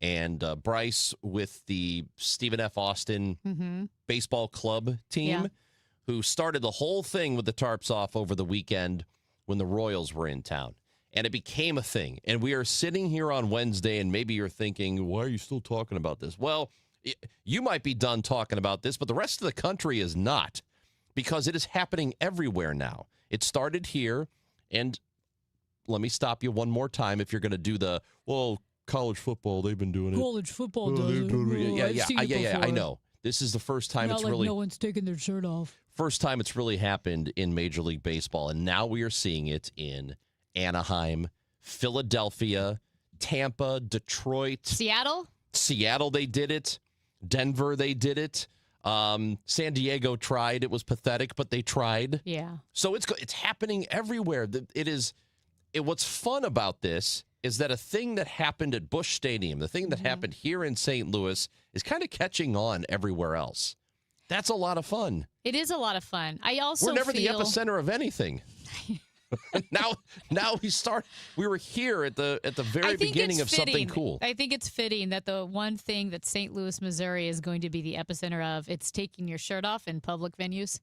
and Bryce with the Stephen F. Austin baseball club team, who started the whole thing with the tarps off over the weekend when the Royals were in town. And it became a thing. And we are sitting here on Wednesday, and maybe you're thinking, why are you still talking about this? Well, you might be done talking about this, but the rest of the country is not, because it is happening everywhere now. It started here, and let me stop you one more time if you're going to do the, well, college football, they've been doing it. College football does it. Yeah, I know. This is the first time Not it's like really... no one's taking their shirt off. First time it's really happened in Major League Baseball, and now we are seeing it in Anaheim, Philadelphia, Tampa, Detroit. Seattle, they did it. Denver, they did it. San Diego tried. It was pathetic, but they tried. Yeah. So it's happening everywhere. What's fun about this is that a thing that happened at Busch Stadium, the thing that happened here in St. Louis, is kind of catching on everywhere else. That's a lot of fun. It is a lot of fun. I also We're never the epicenter of anything. now we were here at the very beginning of something cool. I think it's fitting that the one thing that St. Louis, Missouri is going to be the epicenter of, it's taking your shirt off in public venues.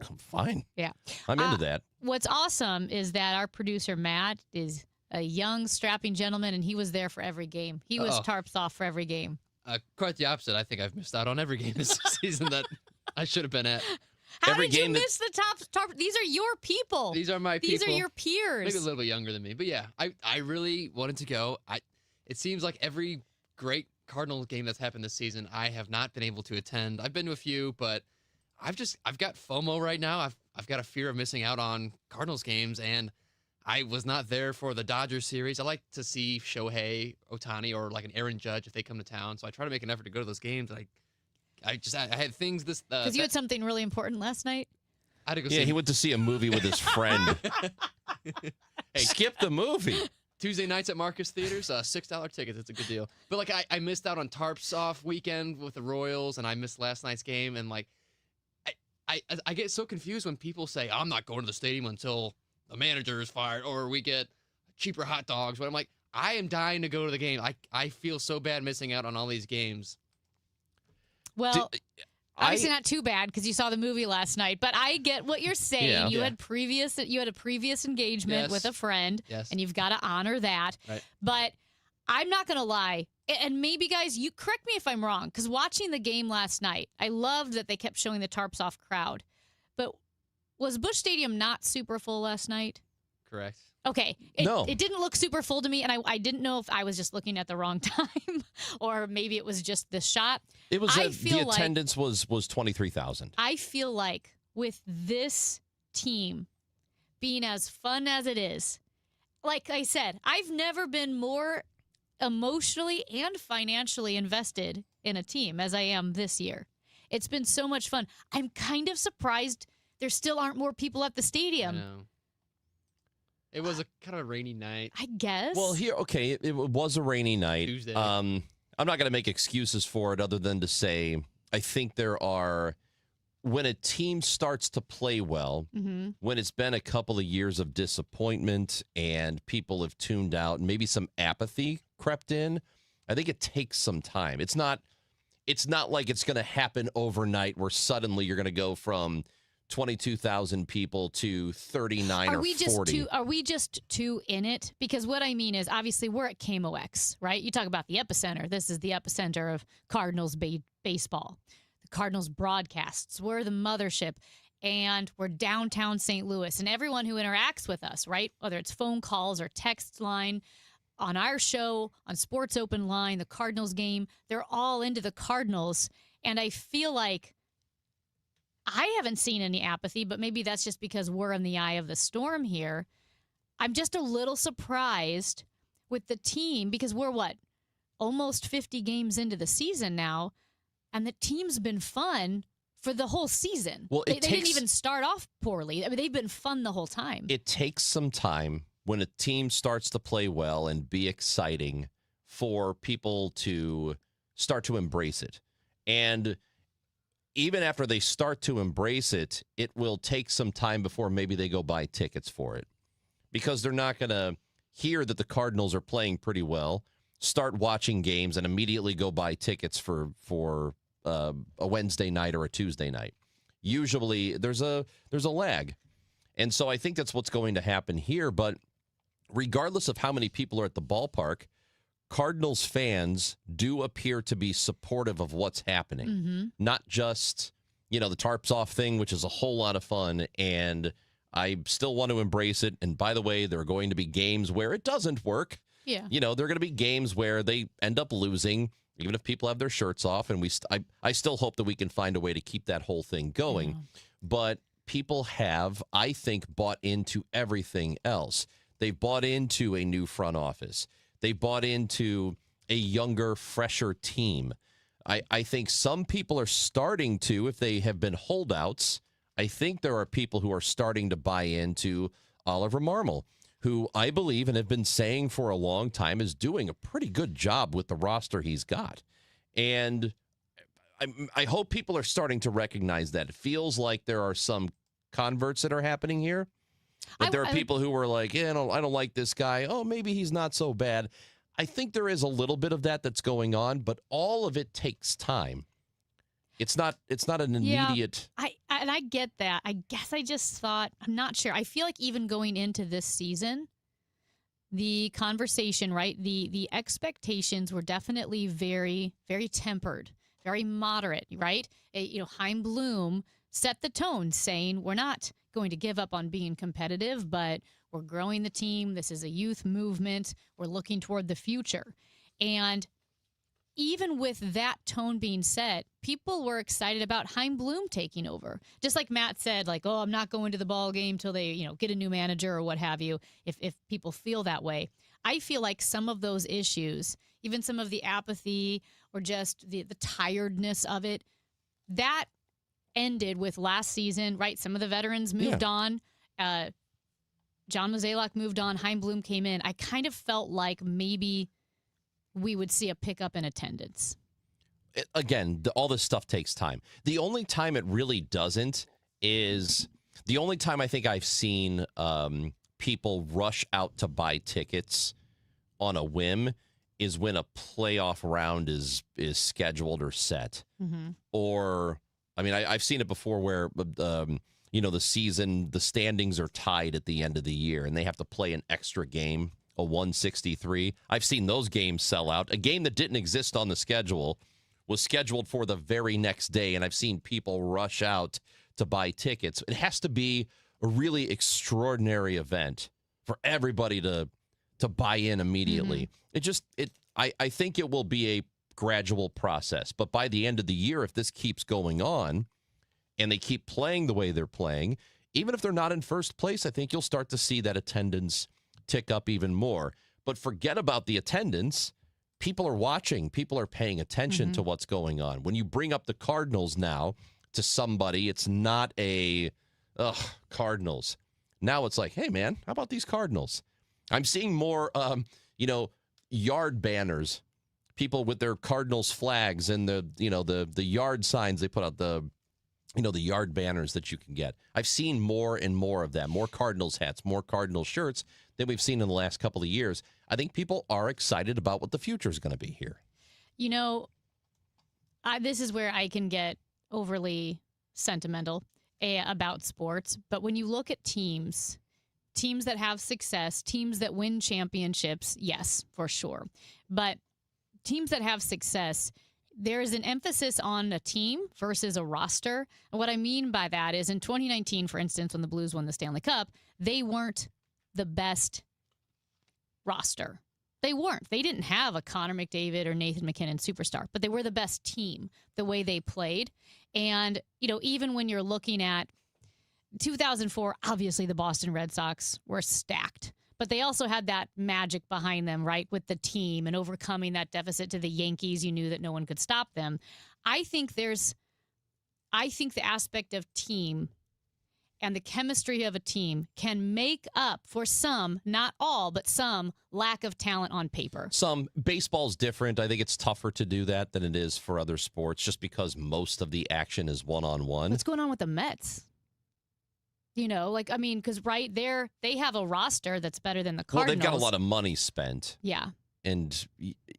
I'm fine. Yeah. I'm into that. What's awesome is that our producer, Matt, is a young, strapping gentleman, and he was there for every game. He was tarps off for every game. Quite the opposite. I think I've missed out on every game this season that I should have been at. How did you miss the top? These are your people. These are my people. These are your peers. Maybe a little bit younger than me. But yeah, I really wanted to go. It seems like every great Cardinals game that's happened this season, I have not been able to attend. I've been to a few, but I've got FOMO right now. I've got a fear of missing out on Cardinals games, and I was not there for the Dodgers series. I like to see Shohei Ohtani or like an Aaron Judge if they come to town, so I try to make an effort to go to those games. I had things this because you had something really important last night. I had to go. Yeah, he went to see a movie with his friend. Hey, skip the movie. Tuesday nights at Marcus Theaters, $6 tickets. It's a good deal. But like I missed out on tarps off weekend with the Royals, and I missed last night's game. And like I get so confused when people say I'm not going to the stadium until the manager is fired or we get cheaper hot dogs. But I'm like, I am dying to go to the game. I feel so bad missing out on all these games. Well, obviously not too bad because you saw the movie last night. But I get what you're saying. Yeah. You had a previous engagement with a friend, and you've got to honor that. Right. But I'm not going to lie, and maybe guys, you correct me if I'm wrong. Because watching the game last night, I loved that they kept showing the tarps off crowd. But was Busch Stadium not super full last night? Correct. Okay. It didn't look super full to me, and I didn't know if I was just looking at the wrong time or maybe it was just the shot. It was the attendance was 23,000. I feel like with this team being as fun as it is, like I said, I've never been more emotionally and financially invested in a team as I am this year. It's been so much fun. I'm kind of surprised there still aren't more people at the stadium. I know. It was a kind of rainy night. I guess. Well, it was a rainy night. Tuesday. I'm not going to make excuses for it other than to say I think when a team starts to play well, when it's been a couple of years of disappointment and people have tuned out and maybe some apathy crept in, I think it takes some time. It's not like it's going to happen overnight where suddenly you're going to go from 22,000 people to 39 or 40. Are we just too in it? Because what I mean is, obviously, we're at KMOX, right? You talk about the epicenter. This is the epicenter of Cardinals baseball. The Cardinals broadcasts. We're the mothership. And we're downtown St. Louis. And everyone who interacts with us, right? Whether it's phone calls or text line, on our show, on Sports Open Line, the Cardinals game, they're all into the Cardinals. And I feel like I haven't seen any apathy, but maybe that's just because we're in the eye of the storm here. I'm just a little surprised with the team because we're almost 50 games into the season now, and the team's been fun for the whole season. Well, they didn't even start off poorly. I mean, they've been fun the whole time. It takes some time when a team starts to play well and be exciting for people to start to embrace it. And even after they start to embrace it, it will take some time before maybe they go buy tickets for it because they're not going to hear that the Cardinals are playing pretty well. start watching games and immediately go buy tickets for a Wednesday night or a Tuesday night. Usually there's a lag. And so I think that's what's going to happen here. But regardless of how many people are at the ballpark, Cardinals fans do appear to be supportive of what's happening. Mm-hmm. Not just, the tarps off thing, which is a whole lot of fun. And I still want to embrace it. And by the way, there are going to be games where it doesn't work. Yeah. There are going to be games where they end up losing, even if people have their shirts off. And I still hope that we can find a way to keep that whole thing going. Yeah. But people have, I think, bought into everything else. They've bought into a new front office. They bought into a younger, fresher team. I think some people are starting to, if they have been holdouts, I think there are people who are starting to buy into Oliver Marmol, who I believe and have been saying for a long time is doing a pretty good job with the roster he's got. And I hope people are starting to recognize that. It feels like there are some converts that are happening here. But there are people who are like, I don't like this guy. Oh, maybe he's not so bad. I think there is a little bit of that that's going on, but all of it takes time. It's not an immediate. Yeah, I get that. I guess I just thought, I'm not sure. I feel like even going into this season, the conversation, right? The expectations were definitely very, very tempered, very moderate, right? Chaim Bloom set the tone saying we're not going to give up on being competitive, but we're growing the team. This is a youth movement. We're looking toward the future. And even with that tone being set, people were excited about Chaim Bloom taking over. Just like Matt said, like, I'm not going to the ball game till they, get a new manager or what have you, if people feel that way. I feel like some of those issues, even some of the apathy or just the tiredness of it, that ended with last season, right? Some of the veterans moved on. John Mozeliak moved on. Chaim Bloom came in. I kind of felt like maybe we would see a pickup in attendance. Again, all this stuff takes time. The only time it really doesn't is the only time I think I've seen people rush out to buy tickets on a whim is when a playoff round is scheduled or set. Mm-hmm. Or, I've seen it before where, the season, the standings are tied at the end of the year and they have to play an extra game, a 163. I've seen those games sell out. A game that didn't exist on the schedule was scheduled for the very next day, and I've seen people rush out to buy tickets. It has to be a really extraordinary event for everybody to buy in immediately. Mm-hmm. I think it will be a gradual process, but by the end of the year, if this keeps going on and they keep playing the way they're playing, even if they're not in first place, I think you'll start to see that attendance tick up even more. But forget about the attendance. People are watching. People are paying attention to what's going on. When you bring up the Cardinals now to somebody, it's not a, Cardinals. Now it's like, hey, man, how about these Cardinals? I'm seeing more, yard banners, people with their Cardinals flags and the yard signs they put out, the yard banners that you can get. I've seen more and more of them, more Cardinals hats, more Cardinals shirts than we've seen in the last couple of years. I think people are excited about what the future is going to be here. This is where I can get overly sentimental about sports. But when you look at teams that have success, teams that win championships, yes, for sure. But teams that have success, there is an emphasis on a team versus a roster. And what I mean by that is in 2019, for instance, when the Blues won the Stanley Cup, they weren't the best roster. They weren't. They didn't have a Connor McDavid or Nathan MacKinnon superstar, but they were the best team the way they played. And, even when you're looking at 2004, obviously the Boston Red Sox were stacked, but they also had that magic behind them, right, with the team and overcoming that deficit to the Yankees. You knew that no one could stop them. I think the aspect of team and the chemistry of a team can make up for some, not all, but some lack of talent on paper. Some. Baseball's different. I think it's tougher to do that than it is for other sports just because most of the action is one-on-one. What's going on with the Mets? Because right there, they have a roster that's better than the Cardinals. Well, they've got a lot of money spent. Yeah. And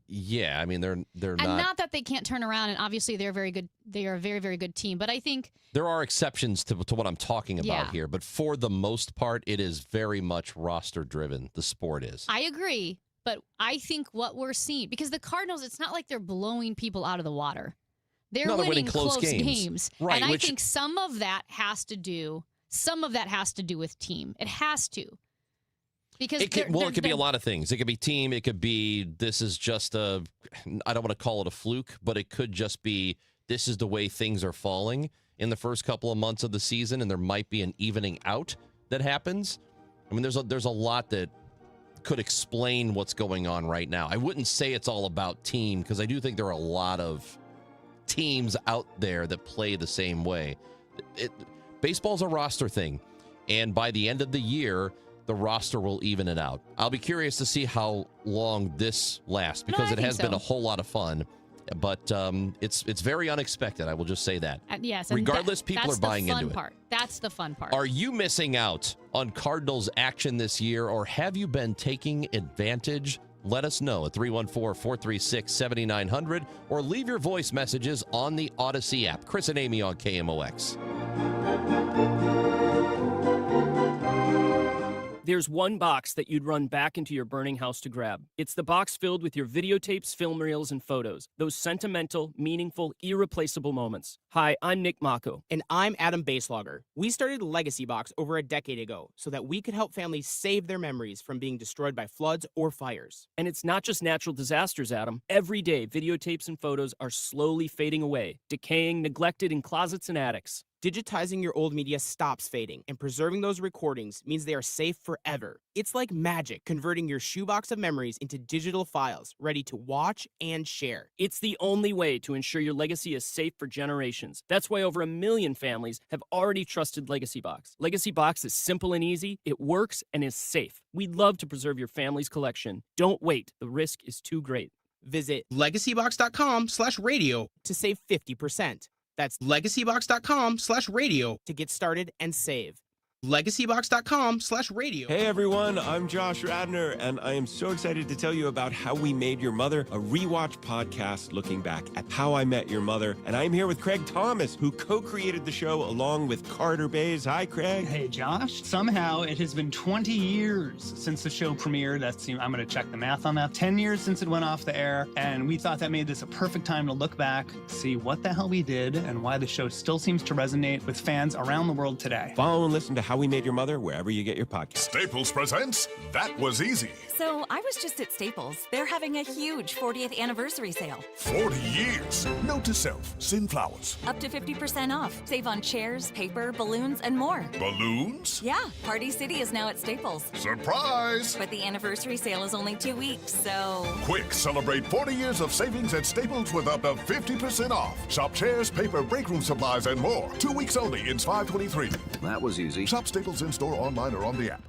yeah, I mean they're and not that they can't turn around, and obviously they're very good. They are a very, very good team. But I think there are exceptions to what I'm talking about Yeah. here. But for the most part, it is very much roster driven. The sport is. I agree, but I think what we're seeing, because the Cardinals, it's not like they're blowing people out of the water. They're No, they're winning close close games. games. Right, And I which- think some of that has to do with team. It has to. Because It could be a lot of things. It could be team. It could be this is just I don't want to call it a fluke, but it could just be this is the way things are falling in the first couple of months of the season, and there might be an evening out that happens. I mean, there's a lot that could explain what's going on right now. I wouldn't say it's all about team because I do think there are a lot of teams out there that play the same way. Baseball's a roster thing, and by the end of the year, the roster will even it out. I'll be curious to see how long this lasts because it has been a whole lot of fun, but it's very unexpected. I will just say that. Yes. And Regardless, people are buying into it. That's the fun part. Are you missing out on Cardinals action this year, or have you been taking advantage? Let us know at 314-436-7900 or leave your voice messages on the Odyssey app. Chris and Amy on KMOX. There's one box that you'd run back into your burning house to grab. It's the box filled with your videotapes, film reels, and photos. Those sentimental, meaningful, irreplaceable moments. Hi, I'm Nick Mako. And I'm Adam Baselogger. We started Legacy Box over a decade ago so that we could help families save their memories from being destroyed by floods or fires. And it's not just natural disasters, Adam. Every day, videotapes and photos are slowly fading away, decaying, neglected in closets and attics. Digitizing your old media stops fading, and preserving those recordings means they are safe forever. It's like magic, converting your shoebox of memories into digital files, ready to watch and share. It's the only way to ensure your legacy is safe for generations. That's why over 1 million families have already trusted Legacy Box. Legacy Box is simple and easy, it works, and is safe. We'd love to preserve your family's collection. Don't wait, the risk is too great. Visit legacybox.com/radio to save 50%. That's legacybox.com/radio to get started and save. legacybox.com/radio. Hey everyone, I'm Josh Radner, and I am so excited to tell you about How We Made Your Mother, a rewatch podcast looking back at How I Met Your Mother. And I'm here with Craig Thomas, who co-created the show along with Carter Bays. Hi, Craig. Hey, Josh. Somehow it has been 20 years since the show premiered. I'm going to check the math on that. 10 years since it went off the air, and we thought that made this a perfect time to look back, see what the hell we did, and why the show still seems to resonate with fans around the world today. Follow and listen to How We Made Your Mother wherever you get your podcasts. Staples presents That Was Easy. So I was just at Staples. They're having a huge 40th anniversary sale. 40 years. Note to self, send flowers. Up to 50% off. Save on chairs, paper, balloons, and more. Balloons? Yeah, Party City is now at Staples. Surprise! But the anniversary sale is only 2 weeks, so... Quick, celebrate 40 years of savings at Staples with up to 50% off. Shop chairs, paper, break room supplies, and more. 2 weeks only. It's 5/23. That was easy. Shop Staples in-store, online, or on the app.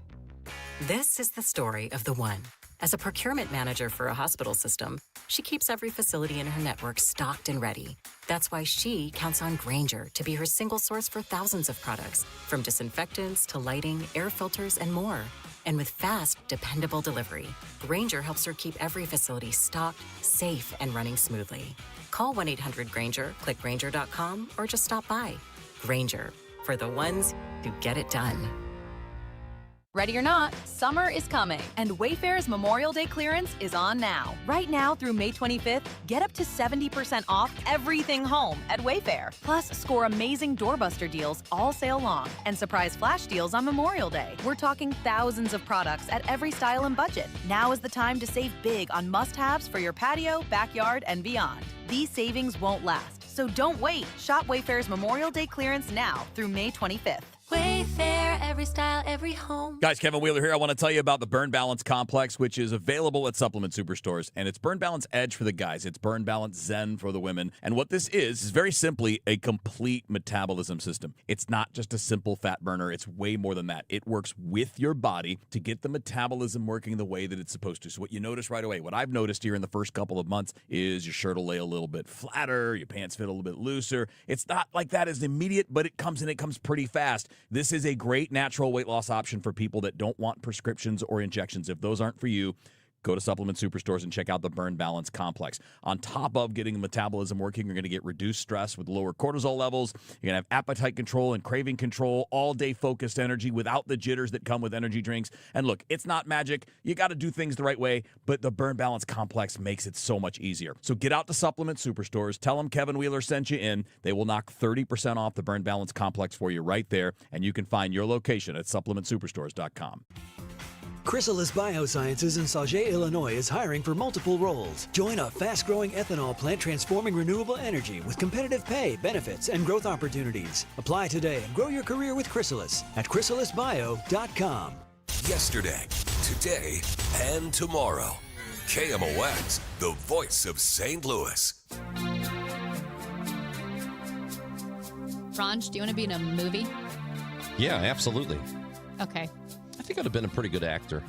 This is the story of the one. As a procurement manager for a hospital system, she keeps every facility in her network stocked and ready. That's why she counts on Grainger to be her single source for thousands of products, from disinfectants to lighting, air filters, and more. And with fast, dependable delivery, Grainger helps her keep every facility stocked, safe, and running smoothly. Call 1-800-GRAINGER, click Grainger.com, or just stop by. Grainger, for the ones who get it done. Ready or not, summer is coming, and Wayfair's Memorial Day clearance is on now. Right now through May 25th, get up to 70% off everything home at Wayfair. Plus, score amazing doorbuster deals all sale long and surprise flash deals on Memorial Day. We're talking thousands of products at every style and budget. Now is the time to save big on must-haves for your patio, backyard, and beyond. These savings won't last, so don't wait. Shop Wayfair's Memorial Day clearance now through May 25th. Wayfair, every style, every home. Guys, Kevin Wheeler here. I want to tell you about the Burn Balance Complex, which is available at supplement superstores. And it's Burn Balance Edge for the guys. It's Burn Balance Zen for the women. And what this is very simply a complete metabolism system. It's not just a simple fat burner. It's way more than that. It works with your body to get the metabolism working the way that it's supposed to. So what you notice right away, what I've noticed here in the first couple of months is your shirt will lay a little bit flatter, your pants fit a little bit looser. It's not like that as immediate, but it comes pretty fast. This is a great natural weight loss option for people that don't want prescriptions or injections. If those aren't for you, go to Supplement Superstores and check out the Burn Balance Complex. On top of getting the metabolism working, you're going to get reduced stress with lower cortisol levels. You're going to have appetite control and craving control, all-day focused energy without the jitters that come with energy drinks. And look, it's not magic. You got to do things the right way, but the Burn Balance Complex makes it so much easier. So get out to Supplement Superstores. Tell them Kevin Wheeler sent you in. They will knock 30% off the Burn Balance Complex for you right there, and you can find your location at supplementsuperstores.com. Chrysalis Biosciences in Sauget, Illinois is hiring for multiple roles. Join a fast-growing ethanol plant transforming renewable energy with competitive pay, benefits, and growth opportunities. Apply today and grow your career with Chrysalis at chrysalisbio.com. Yesterday, today, and tomorrow. KMOX, the voice of St. Louis. Ranj, do you want to be in a movie? Yeah, absolutely. Okay. I think I'd have been a pretty good actor.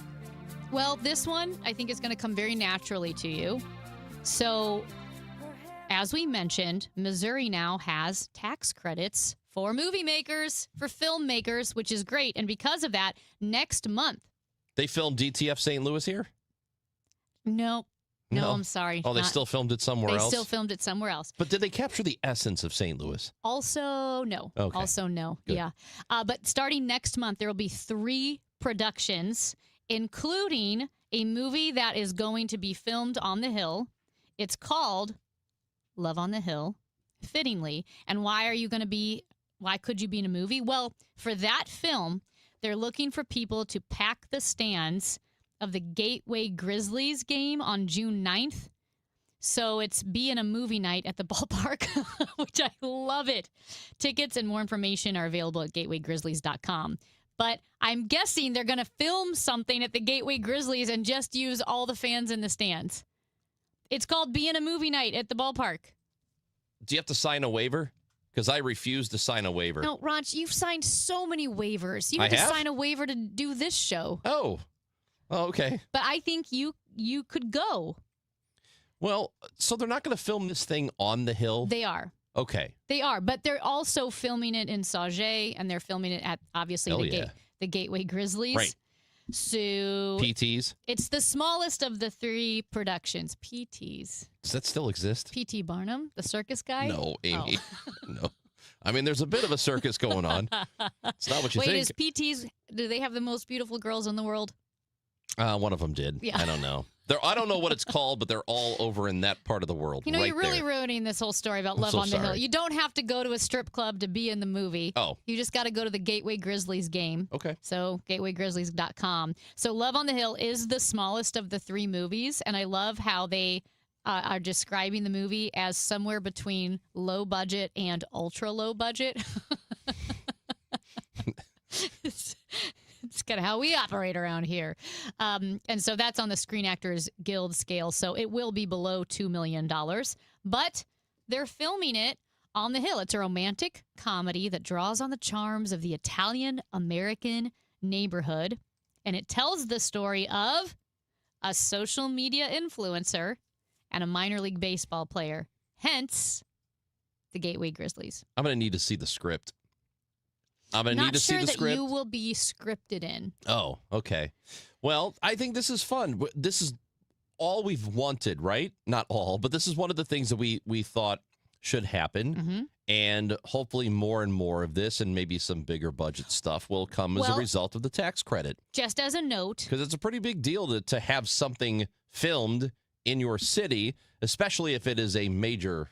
Well, this one I think is going to come very naturally to you. So, as we mentioned, Missouri now has tax credits for movie makers, for filmmakers, which is great. And because of that, next month. They filmed DTF St. Louis here? No, I'm sorry. Oh, they still filmed it somewhere else? They still filmed it somewhere else. But did they capture the essence of St. Louis? Also, no. Okay. Also, no. Good. Yeah. But starting next month, there will be 3 productions, including a movie that is going to be filmed on the Hill. It's called Love on the Hill, fittingly. And why could you be in a movie? Well, for that film, they're looking for people to pack the stands of the Gateway Grizzlies game on June 9th. So it's be in a movie night at the ballpark, which I love it. Tickets and more information are available at gatewaygrizzlies.com. But I'm guessing they're going to film something at the Gateway Grizzlies and just use all the fans in the stands. It's called Be in a Movie Night at the ballpark. Do you have to sign a waiver? Because I refuse to sign a waiver. No, Ranch, you've signed so many waivers. You I have to have? sign a waiver to do this show. Oh, okay. But I think you could go. Well, so they're not going to film this thing on the Hill? They are. Okay. They are, but they're also filming it in Sauget, and they're filming it at, obviously, the Gateway Grizzlies. Right. So PTs? It's the smallest of the 3 productions. PTs. Does that still exist? P.T. Barnum, the circus guy? No, Amy. Oh. No. I mean, there's a bit of a circus going on. It's not what you Wait, think. is PTs, do they have the most beautiful girls in the world? One of them did. Yeah. I don't know. I don't know what it's called, but they're all over in that part of the world. You know, right you're really there. ruining this whole story about I'm Love so on the Hill. sorry. You don't have to go to a strip club to be in the movie. Oh. You just got to go to the Gateway Grizzlies game. Okay. So gatewaygrizzlies.com. So Love on the Hill is the smallest of the 3 movies, and I love how they are describing the movie as somewhere between low budget and ultra low budget. It's kind of how we operate around here. And so that's on the Screen Actors Guild scale. So it will be below $2 million. But they're filming it on the Hill. It's a romantic comedy that draws on the charms of the Italian-American neighborhood. And it tells the story of a social media influencer and a minor league baseball player. Hence, the Gateway Grizzlies. I'm going to need to see the script. I'm going to need to see the Not sure script. that you will be scripted in. Oh, okay. Well, I think this is fun. This is all we've wanted, right? Not all, but this is one of the things that we thought should happen. Mm-hmm. And hopefully more and more of this and maybe some bigger budget stuff will come as a Well, result of the tax credit. Just as a note. Because it's a pretty big deal to have something filmed in your city, especially if it is a major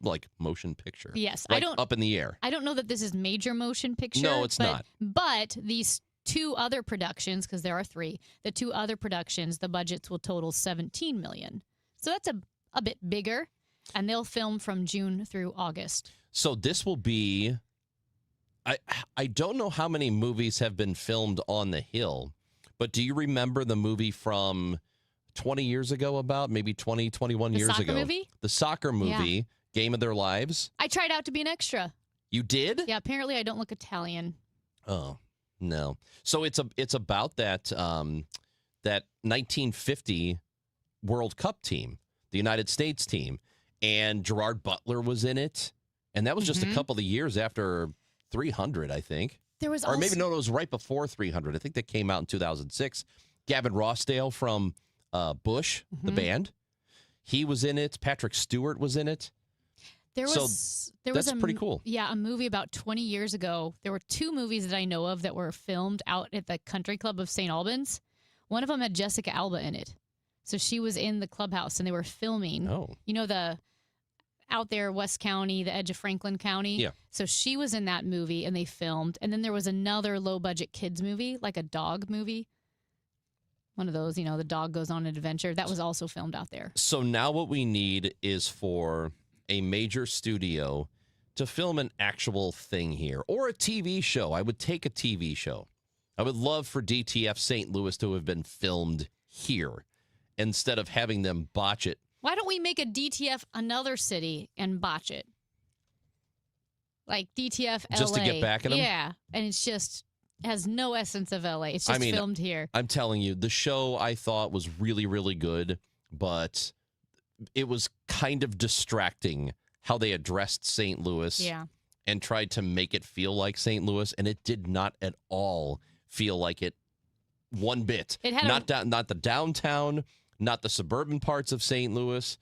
like motion picture. Yes, like up in the air. I don't know that this is major motion picture. No, it's not. But these 2 other productions, because there are 3, the 2 other productions, the budgets will total $17 million. So that's a bit bigger, and they'll film from June through August. So this will be. I don't know how many movies have been filmed on the Hill, but do you remember the movie from 20 years ago, about maybe 20, 21 years ago? The soccer movie? The soccer movie, Game of Their Lives. I tried out to be an extra. You did? Yeah, apparently I don't look Italian. Oh, no. So it's about that 1950 World Cup team, the United States team, and Gerard Butler was in it. And that was just a couple of years after 300, I think. There was Or maybe, no, it was right before 300. I think that came out in 2006. Gavin Rossdale from Bush, the band. He was in it. Patrick Stewart was in it. That's pretty cool. Yeah, a movie about 20 years ago. There were 2 movies that I know of that were filmed out at the Country Club of St. Albans. One of them had Jessica Alba in it. So she was in the clubhouse and they were filming. Oh. You know, the out there, West County, the edge of Franklin County. Yeah. So she was in that movie and they filmed. And then there was another low budget kids movie, like a dog movie. One of those, the dog goes on an adventure. That was also filmed out there. So now what we need is for a major studio to film an actual thing here, or a TV show. I would take a TV show. I would love for DTF St. Louis to have been filmed here instead of having them botch it. Why don't we make a DTF another city and botch it? Like DTF LA. Just to get back at them? Yeah. And it's just has no essence of LA. It's just filmed here. I'm telling you, the show I thought was really, really good, but it was kind of distracting how they addressed St. Louis and tried to make it feel like St. Louis, and it did not at all feel like it one bit. It had not the downtown, not the suburban parts of St. Louis,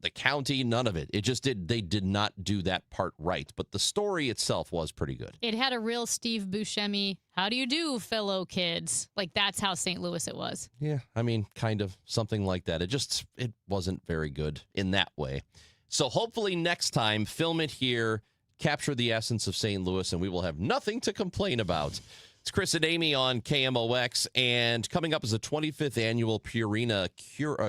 the county, none of it. They did not do that part right, but the story itself was pretty good. It had a real Steve Buscemi, how do you do, fellow kids? Like, that's how St. Louis it was. Yeah, I mean, kind of something like that. It wasn't very good in that way. So hopefully next time, film it here, capture the essence of St. Louis, and we will have nothing to complain about. It's Chris and Amy on KMOX, and coming up is the 25th annual Purina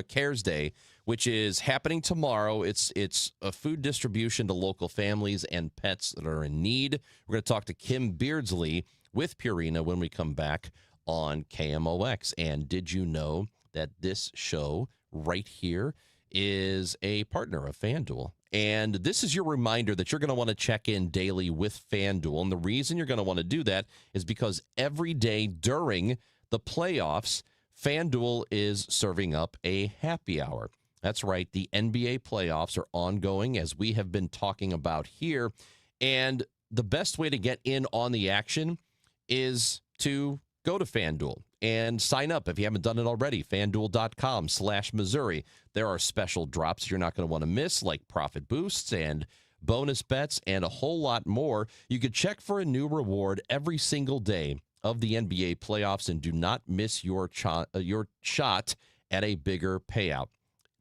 Cares Day, which is happening tomorrow. It's a food distribution to local families and pets that are in need. We're going to talk to Kim Beardsley with Purina when we come back on KMOX. And did you know that this show right here is a partner of FanDuel? And this is your reminder that you're going to want to check in daily with FanDuel. And the reason you're going to want to do that is because every day during the playoffs, FanDuel is serving up a happy hour. That's right. The NBA playoffs are ongoing, as we have been talking about here. And the best way to get in on the action is to go to FanDuel and sign up if you haven't done it already. FanDuel.com/Missouri. There are special drops you're not going to want to miss, like profit boosts and bonus bets and a whole lot more. You could check for a new reward every single day of the NBA playoffs and do not miss your shot at a bigger payout.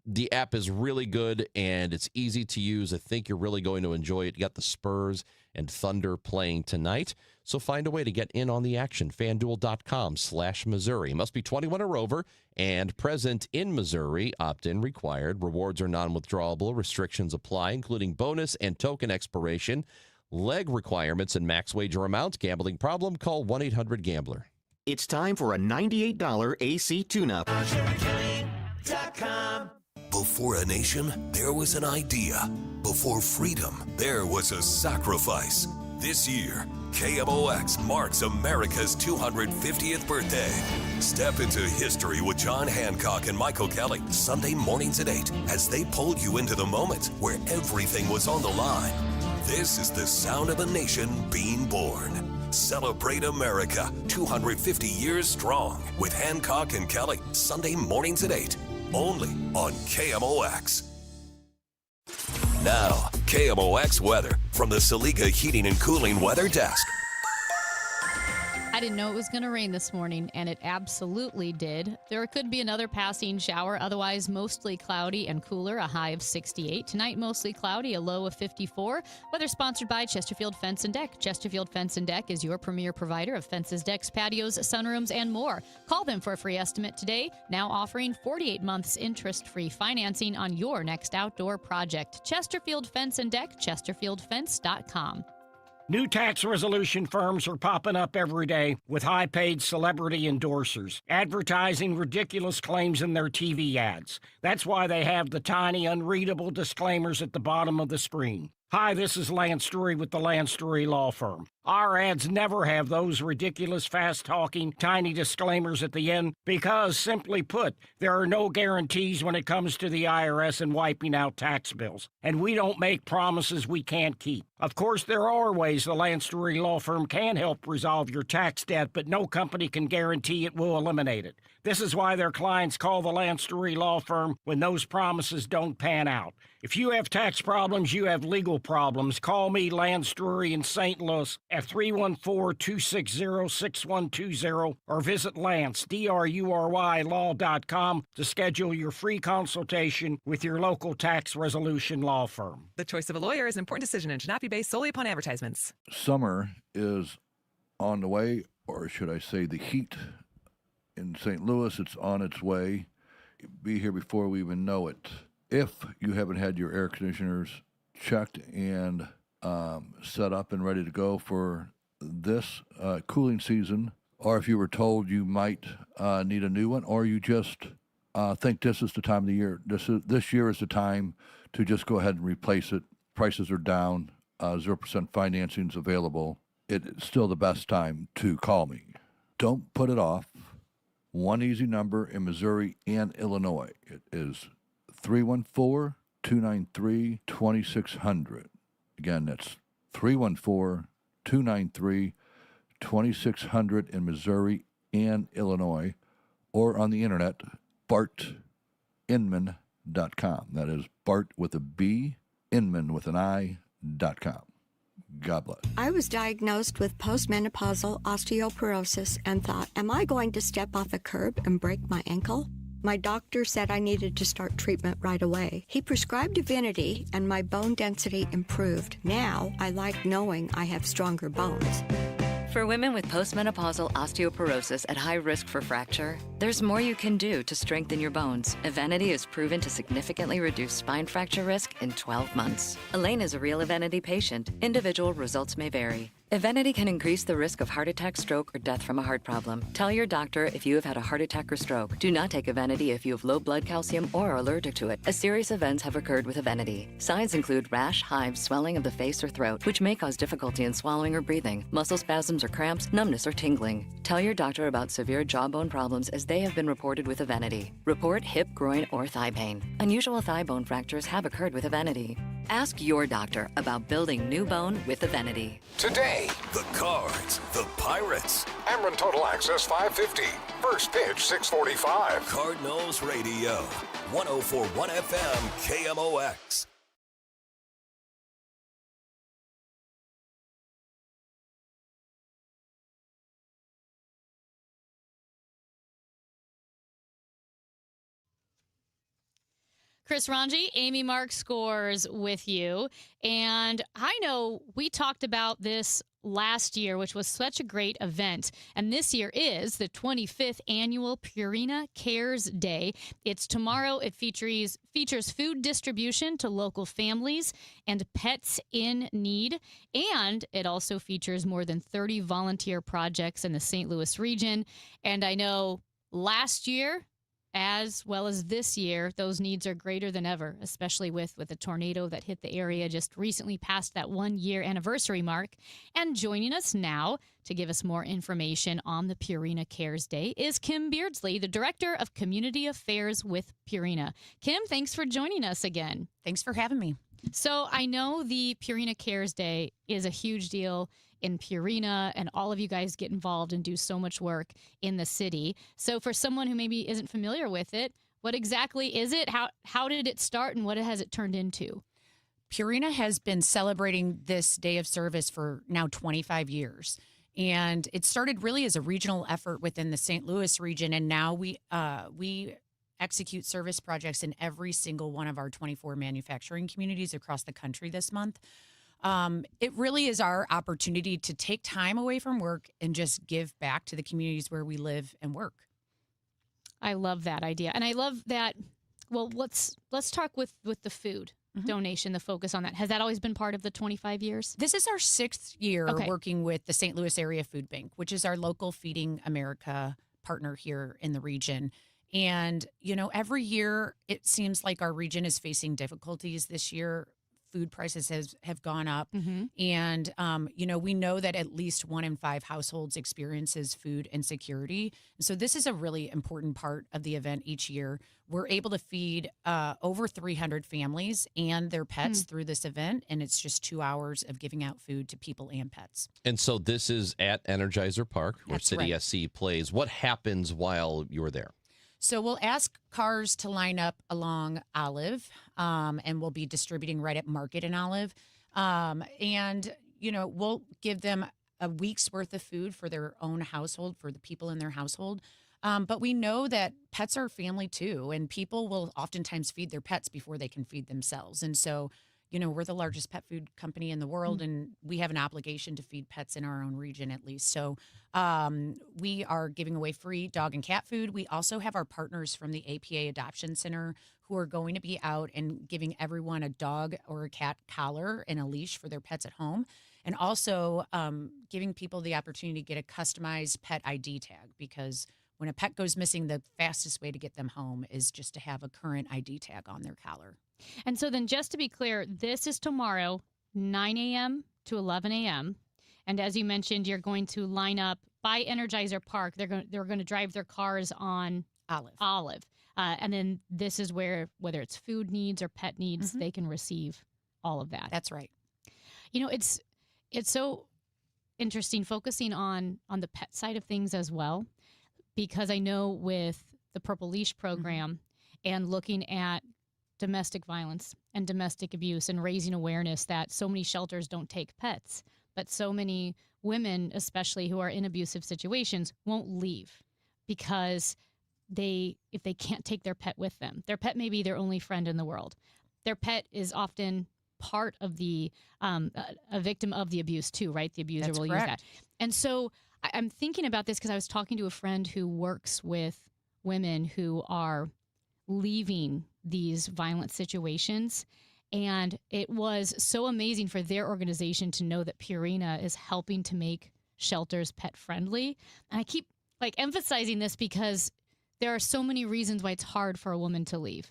The app is really good, and it's easy to use. I think you're really going to enjoy it. You got the Spurs and Thunder playing tonight, so find a way to get in on the action. FanDuel.com/Missouri. Must be 21 or over and present in Missouri. Opt-in required. Rewards are non-withdrawable. Restrictions apply, including bonus and token expiration, leg requirements, and max wager amount. Gambling problem? Call 1-800-GAMBLER. It's time for a $98 AC tune-up. Before a nation, there was an idea. Before freedom, there was a sacrifice. This year, KMOX marks America's 250th birthday. Step into history with John Hancock and Michael Kelly, Sunday mornings at 8, as they pull you into the moment where everything was on the line. This is the sound of a nation being born. Celebrate America, 250 years strong, with Hancock and Kelly, Sunday mornings at 8. Only on KMOX. Now, KMOX weather from the Saliga Heating and Cooling Weather Desk. I didn't know it was going to rain this morning, and it absolutely did. There could be another passing shower, otherwise mostly cloudy and cooler, a high of 68. Tonight, mostly cloudy, a low of 54. Weather sponsored by Chesterfield Fence and Deck. Chesterfield Fence and Deck is your premier provider of fences, decks, patios, sunrooms, and more. Call them for a free estimate today, now offering 48 months interest-free financing on your next outdoor project. Chesterfield Fence and Deck, chesterfieldfence.com. New tax resolution firms are popping up every day with high-paid celebrity endorsers, advertising ridiculous claims in their TV ads. That's why they have the tiny, unreadable disclaimers at the bottom of the screen. Hi, this is Lance Drury with the Lance Drury Law Firm. Our ads never have those ridiculous, fast-talking, tiny disclaimers at the end because, simply put, there are no guarantees when it comes to the IRS and wiping out tax bills. And we don't make promises we can't keep. Of course, there are ways the Lance Drury Law Firm can help resolve your tax debt, but no company can guarantee it will eliminate it. This is why their clients call the Lance Drury Law Firm when those promises don't pan out. If you have tax problems, you have legal problems, call me, Lance Drury in St. Louis, at 314-260-6120 or visit Lance, D-R-U-R-Y, law.com to schedule your free consultation with your local tax resolution law firm. The choice of a lawyer is an important decision and should not be based solely upon advertisements. Summer is on the way, or should I say the heat in St. Louis, it's on its way. Be here before we even know it. If you haven't had your air conditioners checked and set up and ready to go for this cooling season, or if you were told you might need a new one, or you just think this is the time of the year, this year is the time to just go ahead and replace it. Prices are down, 0% financing is available. It's still the best time to call me. Don't put it off. One easy number in Missouri and Illinois. It is 314-293-2600. Again, that's 314-293-2600 in Missouri and Illinois, or on the internet, bartinman.com. That is Bart with a B, Inman with an I.com. God bless. I was diagnosed with postmenopausal osteoporosis and thought, am I going to step off a curb and break my ankle? My doctor said I needed to start treatment right away. He prescribed Divinity, and my bone density improved. Now, I like knowing I have stronger bones. For women with postmenopausal osteoporosis at high risk for fracture, there's more you can do to strengthen your bones. Evenity is proven to significantly reduce spine fracture risk in 12 months. Elaine is a real Evenity patient. Individual results may vary. Evenity can increase the risk of heart attack, stroke, or death from a heart problem. Tell your doctor if you have had a heart attack or stroke. Do not take Evenity if you have low blood calcium or are allergic to it, as serious events have occurred with Evenity. Signs include rash, hives, swelling of the face or throat, which may cause difficulty in swallowing or breathing, muscle spasms or cramps, numbness or tingling. Tell your doctor about severe jawbone problems, as they have been reported with Evenity. Report hip, groin, or thigh pain. Unusual thigh bone fractures have occurred with Evenity. Ask your doctor about building new bone with Evenity. Today, the Cards, the Pirates. Ameren Total Access 550. First pitch 6:45. Cardinals Radio. 104.1 FM KMOX. Chris Ranji, Amy Mark Scores with you. And I know we talked about this last year, which was such a great event. And this year is the 25th annual Purina Cares Day. It's tomorrow. It features food distribution to local families and pets in need. And it also features more than 30 volunteer projects in the St. Louis region. And I know last year, as well as this year, those needs are greater than ever, especially with the tornado that hit the area just recently past that 1-year anniversary mark. And joining us now to give us more information on the Purina Cares Day is Kim Beardsley, the Director of Community Affairs with Purina. Kim, thanks for joining us again. Thanks for having me. So I know the Purina Cares Day is a huge deal in Purina, and all of you guys get involved and do so much work in the city. So for someone who maybe isn't familiar with it, what exactly is it? How did it start, and what has it turned into? Purina has been celebrating this day of service for now 25 years. And it started really as a regional effort within the St. Louis region, and now we execute service projects in every single one of our 24 manufacturing communities across the country this month. It really is our opportunity to take time away from work and just give back to the communities where we live and work. I love that idea. And I love that. Well, let's talk with the food donation, the focus on that. Has that always been part of the 25 years? This is our 6th year working with the St. Louis Area Food Bank, which is our local Feeding America partner here in the region. And, every year it seems like our region is facing difficulties. This year, food prices have gone up. Mm-hmm. And, we know that at least 1 in 5 households experiences food insecurity. So this is a really important part of the event each year. We're able to feed over 300 families and their pets through this event, and it's just 2 hours of giving out food to people and pets. And so this is at Energizer Park, where That's City right. SC plays. What happens while you're there? So we'll ask cars to line up along Olive, and we'll be distributing right at Market and Olive. We'll give them a week's worth of food for their own household, for the people in their household. But we know that pets are family too, and people will oftentimes feed their pets before they can feed themselves. And so, we're the largest pet food company in the world, and we have an obligation to feed pets in our own region at least. So we are giving away free dog and cat food. We also have our partners from the APA Adoption Center who are going to be out and giving everyone a dog or a cat collar and a leash for their pets at home. And also giving people the opportunity to get a customized pet ID tag, because when a pet goes missing, the fastest way to get them home is just to have a current ID tag on their collar. And so then just to be clear, this is tomorrow, 9 a.m. to 11 a.m. And as you mentioned, you're going to line up by Energizer Park. They're going to drive their cars on Olive. And then this is where, whether it's food needs or pet needs, they can receive all of that. That's right. It's so interesting focusing on the pet side of things as well, because I know with the Purple Leash program and looking at domestic violence and domestic abuse and raising awareness that so many shelters don't take pets, but so many women, especially who are in abusive situations, won't leave because if they can't take their pet with them. Their pet may be their only friend in the world. Their pet is often part of the a victim of the abuse too, right? The abuser That's will correct. use that. And so I'm thinking about this because I was talking to a friend who works with women who are leaving these violent situations. And it was so amazing for their organization to know that Purina is helping to make shelters pet friendly. And I keep emphasizing this because there are so many reasons why it's hard for a woman to leave.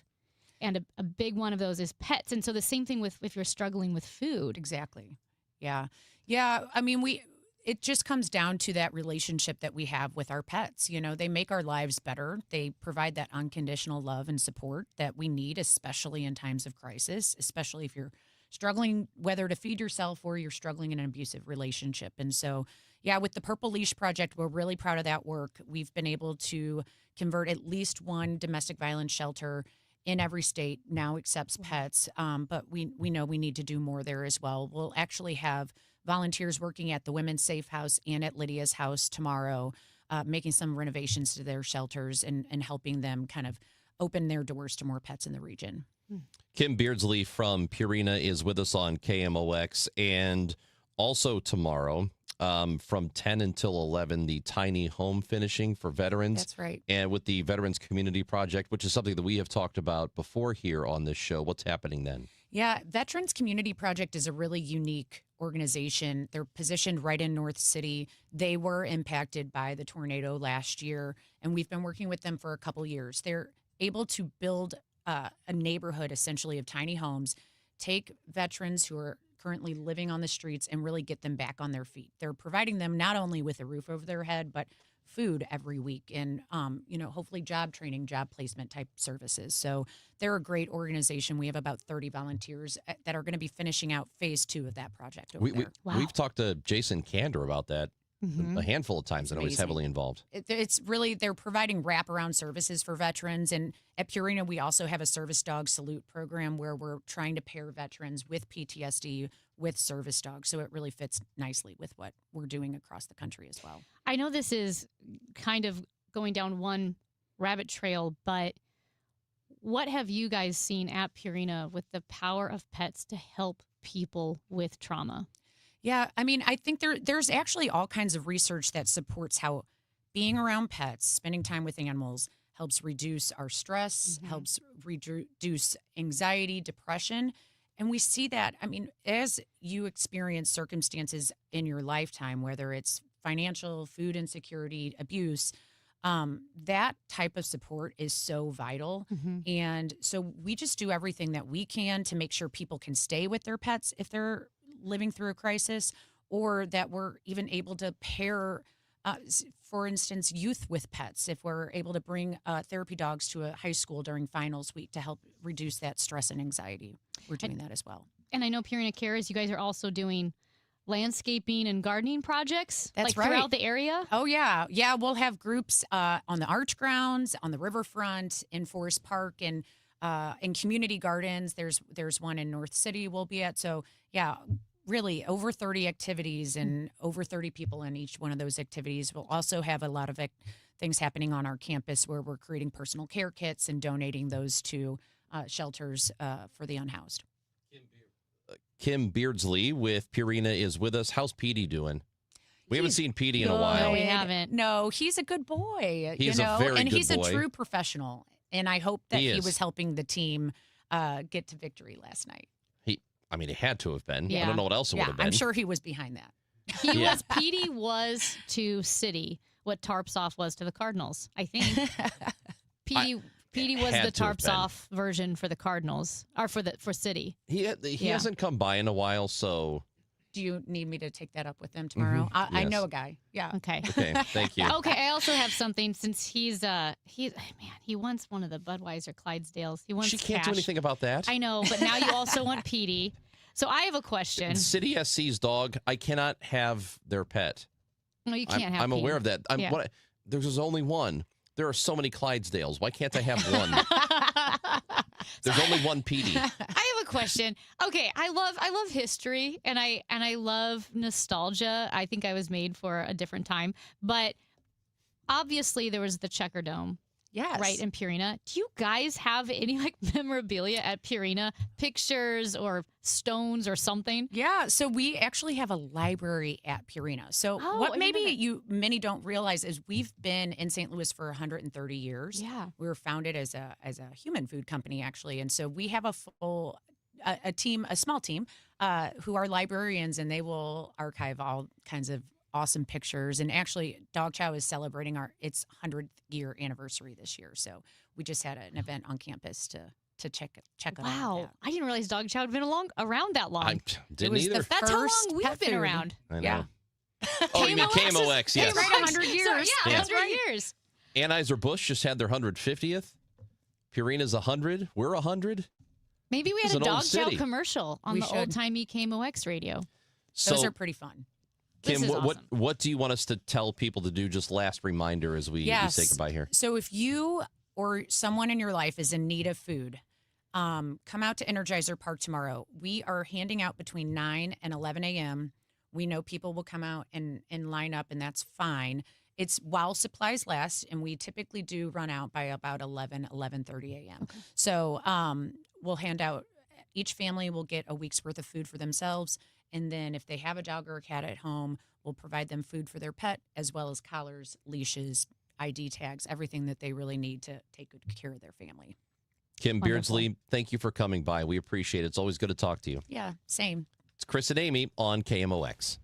And a big one of those is pets. And so the same thing with if you're struggling with food. Exactly. Yeah. Yeah. I mean, it just comes down to that relationship that we have with our pets. They make our lives better. They provide that unconditional love and support that we need, especially in times of crisis, especially if you're struggling, whether to feed yourself or you're struggling in an abusive relationship. And so, yeah, with the Purple Leash Project, we're really proud of that work. We've been able to convert at least one domestic violence shelter in every state now accepts pets. But we know we need to do more there as well. We'll actually have volunteers working at the Women's Safe House and at Lydia's house tomorrow, making some renovations to their shelters and helping them kind of open their doors to more pets in the region. Kim Beardsley from Purina is with us on KMOX. And also tomorrow, from 10 until 11, the tiny home finishing for veterans. That's right. And with the Veterans Community Project, which is something that we have talked about before here on this show. What's happening then? Yeah, Veterans Community Project is a really unique organization. They're positioned right in North City. They were impacted by the tornado last year, and we've been working with them for a couple years. They're able to build a neighborhood, essentially, of tiny homes, take veterans who are currently living on the streets and really get them back on their feet. They're providing them not only with a roof over their head, but food every week and, hopefully job training, job placement type services. So they're a great organization. We have about 30 volunteers that are going to be finishing out phase 2 of that project over there. We've talked to Jason Kander about that a handful of times. I know he's heavily involved. It's really, they're providing wraparound services for veterans. And at Purina, we also have a service dog salute program where we're trying to pair veterans with PTSD with service dogs. So it really fits nicely with what we're doing across the country as well. I know this is kind of going down one rabbit trail, but what have you guys seen at Purina with the power of pets to help people with trauma? Yeah, I mean, I think there's actually all kinds of research that supports how being around pets, spending time with animals, helps reduce our stress, helps reduce anxiety, depression. And we see that, I mean, as you experience circumstances in your lifetime, whether it's financial, food insecurity, abuse, That type of support is so vital. And so we just do everything that we can to make sure people can stay with their pets if they're living through a crisis, or that we're even able to pair, for instance, youth with pets. If we're able to bring therapy dogs to a high school during finals week to help reduce that stress and anxiety, we're doing that as well. And I know Purina Cares, you guys are also doing landscaping and gardening projects. That's like right. Throughout the area. Oh yeah, we'll have groups on the arch grounds, on the riverfront, in Forest Park, and in community gardens. There's one in North City we'll be at. So yeah, really over 30 activities and over 30 people in each one of those activities. We'll also have a lot of things happening on our campus where we're creating personal care kits and donating those to shelters for the unhoused. Kim Beardsley with Purina is with us. How's Petey doing? We haven't seen Petey in a while. No, we haven't. No, he's a good boy. He's a very and good he's boy. a true professional. And I hope that He he is. was helping the team get to victory last night. He had to have been. I Yeah. don't know what else it would have been. I'm sure he was behind that. Petey was to City what Tarps Off was to the Cardinals. I think Petey was had the to have Tarps been. Off version for the Cardinals, or for City. He hasn't come by in a while, so. Do you need me to take that up with them tomorrow? I Yes. know a guy. Yeah. Okay. Okay, thank you. Okay, I also have something since he wants one of the Budweiser Clydesdales. He wants She can't do cash. anything about that. I know, but now you also want Petey. So I have a question. City SC's dog, I cannot have their pet. No, you can't have I'm Petey. aware of that. Yeah. There's only one. There are so many Clydesdales. Why can't I have one? There's only one Petey. I have a question. Okay, I love history and I love nostalgia. I think I was made for a different time, but obviously there was the Checker Dome. Yes. Right, in Purina. Do you guys have any memorabilia at Purina? Pictures or stones or something? Yeah, so we actually have a library at Purina. So Oh, I what didn't know that. many don't realize is we've been in St. Louis for 130 years. Yeah. We were founded as a human food company, actually. And so we have a small team who are librarians, and they will archive all kinds of awesome pictures. And actually, Dog Chow is celebrating its 100th year anniversary this year. So we just had an event on campus to check it out. Wow, I didn't realize Dog Chow had been around that long. I didn't either. That's how first long we've pet been food. around. I know. Yeah. Oh, you mean KMOX, yes. Right, 100 years. So, yeah, That's 100 right. years. Anheuser-Busch just had their 150th. Purina's 100. We're 100. Maybe we had It's a an old Dog Chow city. commercial on We the should. old-timey KMOX radio. Those So, are pretty fun. Kim, This is what do you want us to tell people to do? Just last reminder as we say goodbye here. So if you or someone in your life is in need of food, come out to Energizer Park tomorrow. We are handing out between 9 and 11 a.m. We know people will come out and line up, and that's fine. It's while supplies last, and we typically do run out by about 11:30 a.m. So we'll hand out, each family will get a week's worth of food for themselves. And then if they have a dog or a cat at home, we'll provide them food for their pet, as well as collars, leashes, ID tags, everything that they really need to take good care of their family. Kim Wonderful. Beardsley, thank you for coming by. We appreciate it. It's always good to talk to you. Yeah, same. It's Chris and Amy on KMOX.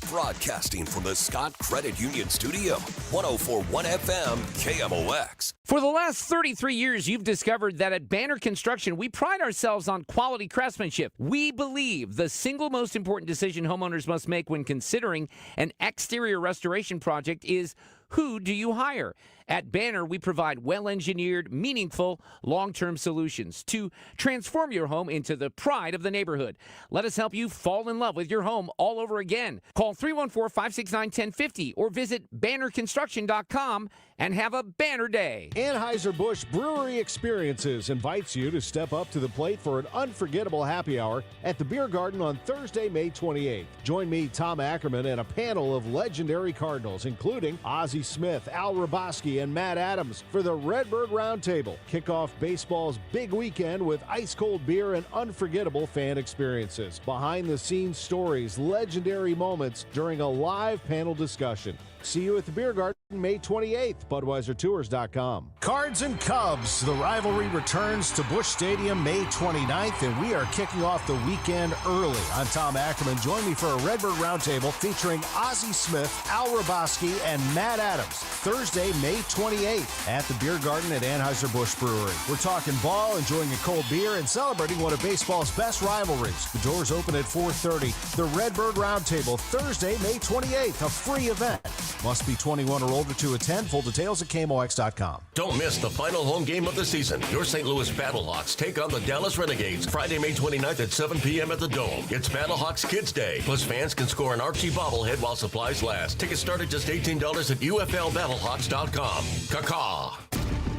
Broadcasting from the Scott Credit Union Studio, 104.1 FM, KMOX. For the last 33 years, you've discovered that at Banner Construction, we pride ourselves on quality craftsmanship. We believe the single most important decision homeowners must make when considering an exterior restoration project is, who do you hire? At Banner, we provide well-engineered, meaningful, long-term solutions to transform your home into the pride of the neighborhood. Let us help you fall in love with your home all over again. Call 314-569-1050 or visit bannerconstruction.com and have a banner day. Anheuser-Busch Brewery Experiences invites you to step up to the plate for an unforgettable happy hour at the Beer Garden on Thursday, May 28th. Join me, Tom Ackerman, and a panel of legendary Cardinals, including Ozzie Smith, Al Raboski, and Matt Adams for the Redbird Roundtable. Kick off baseball's big weekend with ice-cold beer and unforgettable fan experiences. Behind-the-scenes stories, legendary moments during a live panel discussion. See you at the Beer Garden May 28th, BudweiserTours.com. Cards and Cubs. The rivalry returns to Busch Stadium May 29th, and we are kicking off the weekend early. I'm Tom Ackerman. Join me for a Redbird Roundtable featuring Ozzie Smith, Al Roboski, and Matt Adams. Thursday, May 28th at the Beer Garden at Anheuser-Busch Brewery. We're talking ball, enjoying a cold beer, and celebrating one of baseball's best rivalries. The doors open at 4:30. The Redbird Roundtable, Thursday, May 28th, a free event. Must be 21 or older to attend. Full details at KMOX.com. Don't miss the final home game of the season. Your St. Louis Battlehawks take on the Dallas Renegades Friday, May 29th at 7 p.m. at the Dome. It's Battlehawks Kids Day. Plus, fans can score an Archie bobblehead while supplies last. Tickets start at just $18 at UFLBattlehawks.com. Caw-caw.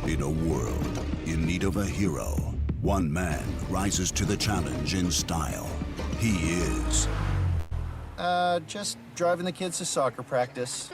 In a world in need of a hero, one man rises to the challenge in style. He is... just driving the kids to soccer practice.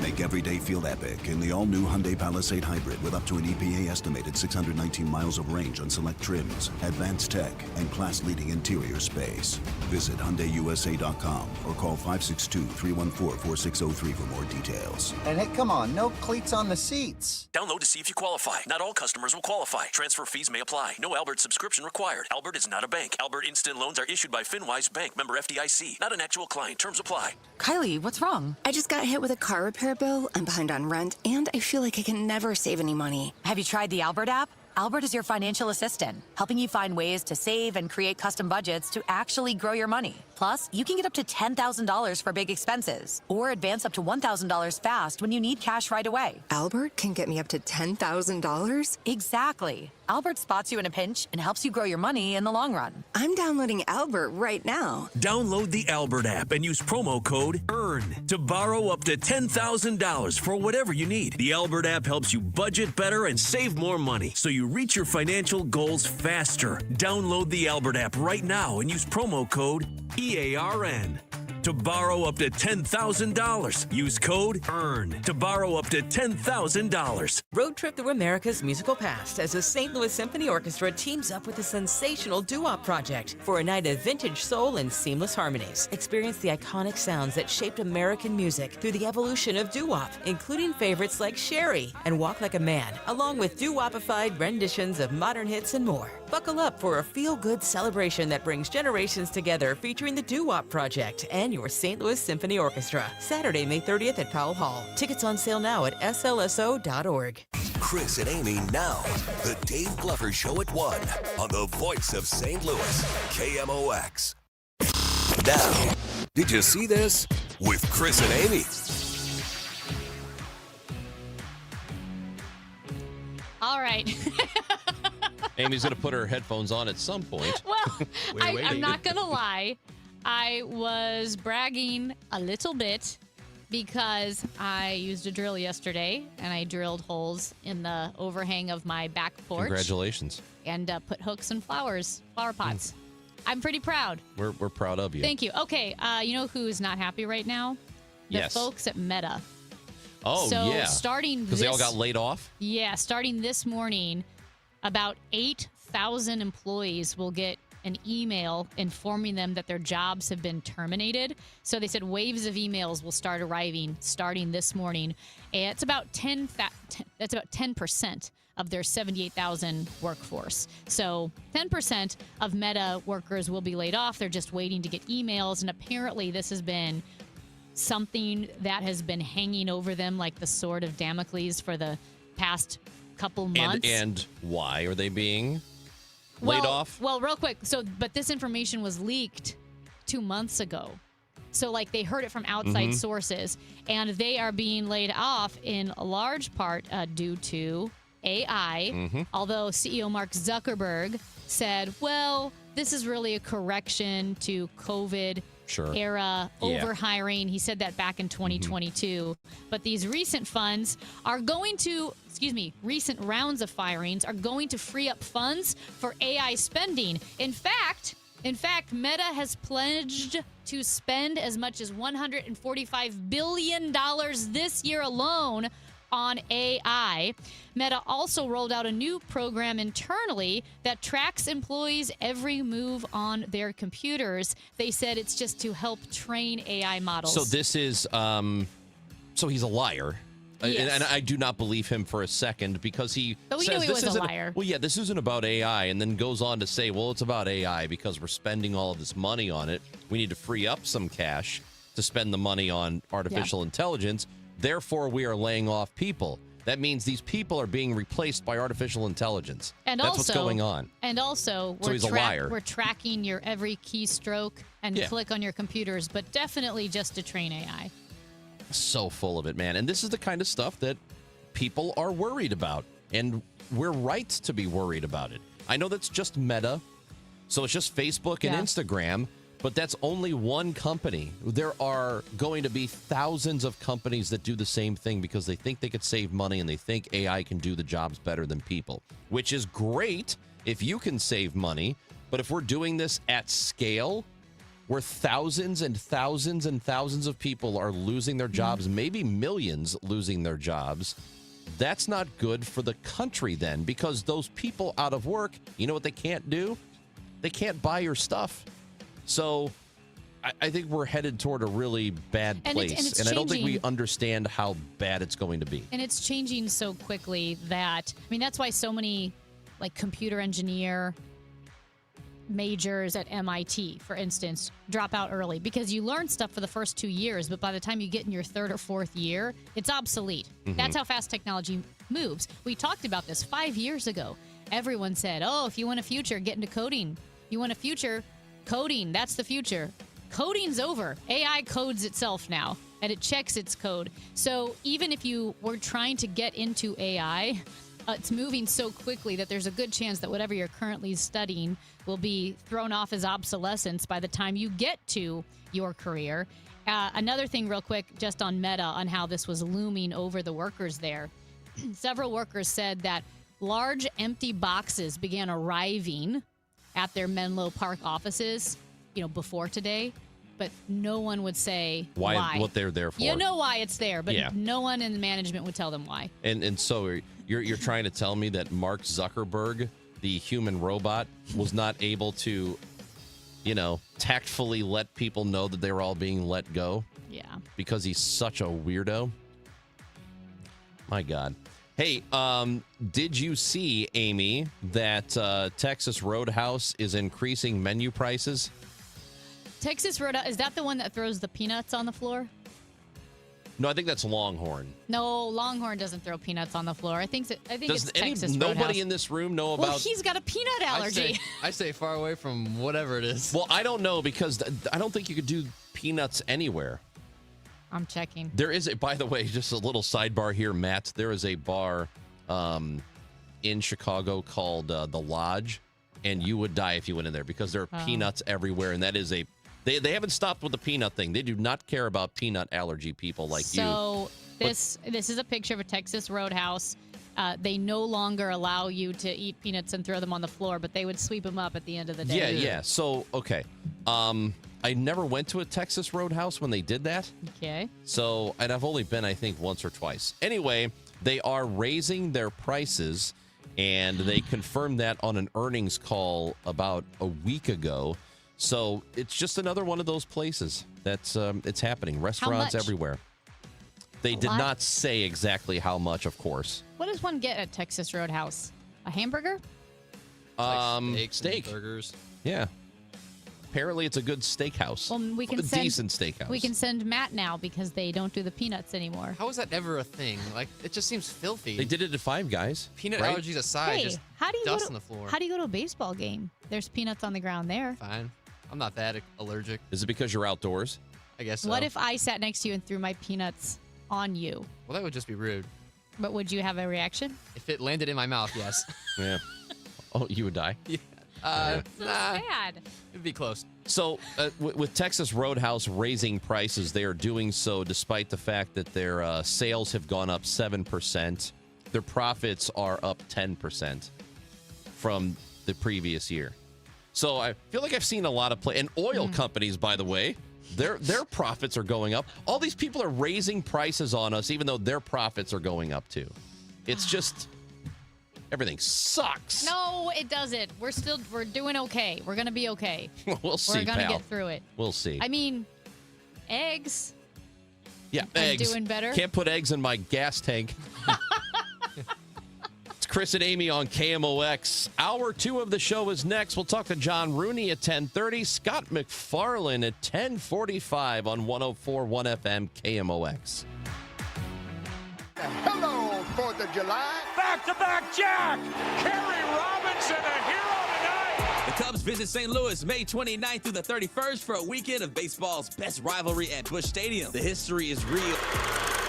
Make every day feel epic in the all-new Hyundai Palisade Hybrid with up to an EPA-estimated 619 miles of range on select trims, advanced tech, and class-leading interior space. Visit HyundaiUSA.com or call 562-314-4603 for more details. And hey, come on, no cleats on the seats. Download to see if you qualify. Not all customers will qualify. Transfer fees may apply. No Albert subscription required. Albert is not a bank. Albert Instant Loans are issued by FinWise Bank, member FDIC. Not an actual client. Terms apply. Kylie, what's wrong? I just got hit with a car repair bill. I'm behind on rent, and I feel like I can never save any money. Have you tried the Albert app? Albert is your financial assistant, helping you find ways to save and create custom budgets to actually grow your money. Plus, you can get up to $10,000 for big expenses or advance up to $1,000 fast when you need cash right away. Albert can get me up to $10,000? Exactly. Albert spots you in a pinch and helps you grow your money in the long run. I'm downloading Albert right now. Download the Albert app and use promo code EARN to borrow up to $10,000 for whatever you need. The Albert app helps you budget better and save more money so you reach your financial goals faster. Download the Albert app right now and use promo code EARN to borrow up to $10,000. Use code EARN to borrow up to $10,000. Road Trip Through America's Musical Past as the St. Louis Symphony Orchestra teams up with the sensational doo-wop project for a night of vintage soul and seamless harmonies. Experience the iconic sounds that shaped American music through the evolution of doo-wop, including favorites like Sherry and Walk Like a Man, along with doo-wopified renditions of modern hits and more. Buckle up for a feel-good celebration that brings generations together featuring the doo-wop project and your St. Louis Symphony Orchestra. Saturday, May 30th at Powell Hall. Tickets on sale now at slso.org. Chris and Amy now. The Dave Glover Show at 1 on the voice of St. Louis, KMOX. Now, did you see this? With Chris and Amy. All right. Amy's going to put her headphones on at some point. Well, I'm not going to lie. I was bragging a little bit because I used a drill yesterday and I drilled holes in the overhang of my back porch. Congratulations. And put hooks and flower pots. I'm pretty proud. We're proud of you. Thank you. Okay, you know who is not happy right now? The Yes. folks at Meta. Oh, So yeah. starting Because they all got laid off? Yeah, starting this morning, about 8,000 employees will get an email informing them that their jobs have been terminated. So they said waves of emails will start arriving starting this morning. And it's about 10% of their 78,000 workforce. So 10% of Meta workers will be laid off. They're just waiting to get emails. And apparently this has been something that has been hanging over them like the sword of Damocles for the past couple months. And why are they being laid off? Well, real quick. But this information was leaked 2 months ago. So, like, they heard it from outside sources, and they are being laid off in a large part due to AI. Although CEO Mark Zuckerberg said, well, this is really a correction to COVID era overhiring. He said that back in 2022. But these recent funds are going to, recent rounds of firings are going to free up funds for AI spending. In fact, Meta has pledged to spend as much as $145 billion this year alone on AI. Meta also rolled out a new program internally that tracks employees' every move on their computers. They said it's just to help train AI models. So this is So he's a liar. Yes. And I do not believe him for a second because he But we says knew he this was a isn't. liar. Well, yeah, this isn't about AI, and then goes on to say, well, it's about AI because we're spending all of this money on it. We need to free up some cash to spend the money on artificial intelligence. Therefore, we are laying off people. That means these people are being replaced by artificial intelligence. And That's also, what's going on. And also, So he's a liar. we're tracking your every keystroke and click on your computers, but definitely just to train AI. So full of it, man. And this is the kind of stuff that people are worried about. And we're right to be worried about it. I know that's just Meta. So it's just Facebook and Instagram. But that's only one company. There are going to be thousands of companies that do the same thing because they think they could save money and they think AI can do the jobs better than people, which is great if you can save money. But if we're doing this at scale, where thousands and thousands and thousands of people are losing their jobs, maybe millions losing their jobs, that's not good for the country then, because those people out of work, you know what they can't do? They can't buy your stuff. So I think we're headed toward a really bad place. And I don't think we understand how bad it's going to be. And it's changing so quickly that, I mean, that's why so many like computer engineer majors at MIT, for instance, drop out early because you learn stuff for the first 2 years, but by the time you get in your third or fourth year, it's obsolete. That's how fast technology moves. We talked about this 5 years ago. Everyone said, oh, if you want a future, get into coding. You want a future, coding, that's the future. Coding's over. AI codes itself now, and it checks its code. So even if you were trying to get into AI, it's moving so quickly that there's a good chance that whatever you're currently studying will be thrown off as obsolescence by the time you get to your career. Another thing real quick, just on Meta, on how this was looming over the workers there. Several workers said that large empty boxes began arriving at their Menlo Park offices, before today, but no one would say why. What they're there for. You know why it's there, but no one in management would tell them why. And so you're trying to tell me that Mark Zuckerberg, the human robot, was not able to, tactfully let people know that they were all being let go? Yeah. Because he's such a weirdo? My God. Hey, did you see, Amy, that Texas Roadhouse is increasing menu prices? Texas Roadhouse, is that the one that throws the peanuts on the floor? No, I think that's Longhorn. No, Longhorn doesn't throw peanuts on the floor. I think it's Texas Roadhouse. Nobody in this room know about... Well, he's got a peanut allergy. I stay far away from whatever it is. Well, I don't know because I don't think you could do peanuts anywhere. I'm checking. There is by the way, just a little sidebar here, Matt. There is a bar in Chicago called The Lodge, and you would die if you went in there because there are peanuts everywhere, and that is they haven't stopped with the peanut thing. They do not care about peanut allergy people like you. So this is a picture of a Texas Roadhouse. They no longer allow you to eat peanuts and throw them on the floor, but they would sweep them up at the end of the day. Yeah. So, okay. I never went to a Texas Roadhouse when they did that. Okay. So, and I've only been, I think, once or twice. Anyway, they are raising their prices, and they confirmed that on an earnings call about a week ago. So it's just another one of those places that's it's happening. Restaurants everywhere. They did not say exactly how much, of course. What does one get at Texas Roadhouse? A hamburger? Steak. Burgers. Yeah. Apparently, it's a good steakhouse. Well, we can a decent steakhouse. We can send Matt now because they don't do the peanuts anymore. How is that ever a thing? Like, it just seems filthy. They did it at Five Guys. Peanut right? allergies aside, Hey, just how do you dust go to, on the floor. How do you go to a baseball game? There's peanuts on the ground there. Fine. I'm not that allergic. Is it because you're outdoors? I guess so. What if I sat next to you and threw my peanuts on you? Well, that would just be rude. But would you have a reaction? If it landed in my mouth, yes. Yeah. Oh, you would die? Yeah. So Nah. sad. It'd be close. So, with Texas Roadhouse raising prices, they are doing so despite the fact that their sales have gone up 7%. Their profits are up 10% from the previous year. So, I feel like I've seen a lot of and oil companies, by the way, their profits are going up. All these people are raising prices on us, even though their profits are going up too. It's just everything sucks. No, it doesn't. We're doing okay. We're gonna be okay. We'll see, We're gonna pal. get through it. We'll see. I mean, eggs. Yeah, I'm eggs. doing better. Can't put eggs in my gas tank. It's Chris and Amy on KMOX. Hour 2 of the show is next. We'll talk to John Rooney at 10:30. Scott McFarlane at 10:45 on 104.1 FM KMOX. Hello, 4th of July. Back-to-back Jack! Kerry Robinson, a hero tonight! The Cubs visit St. Louis May 29th through the 31st for a weekend of baseball's best rivalry at Busch Stadium. The history is real.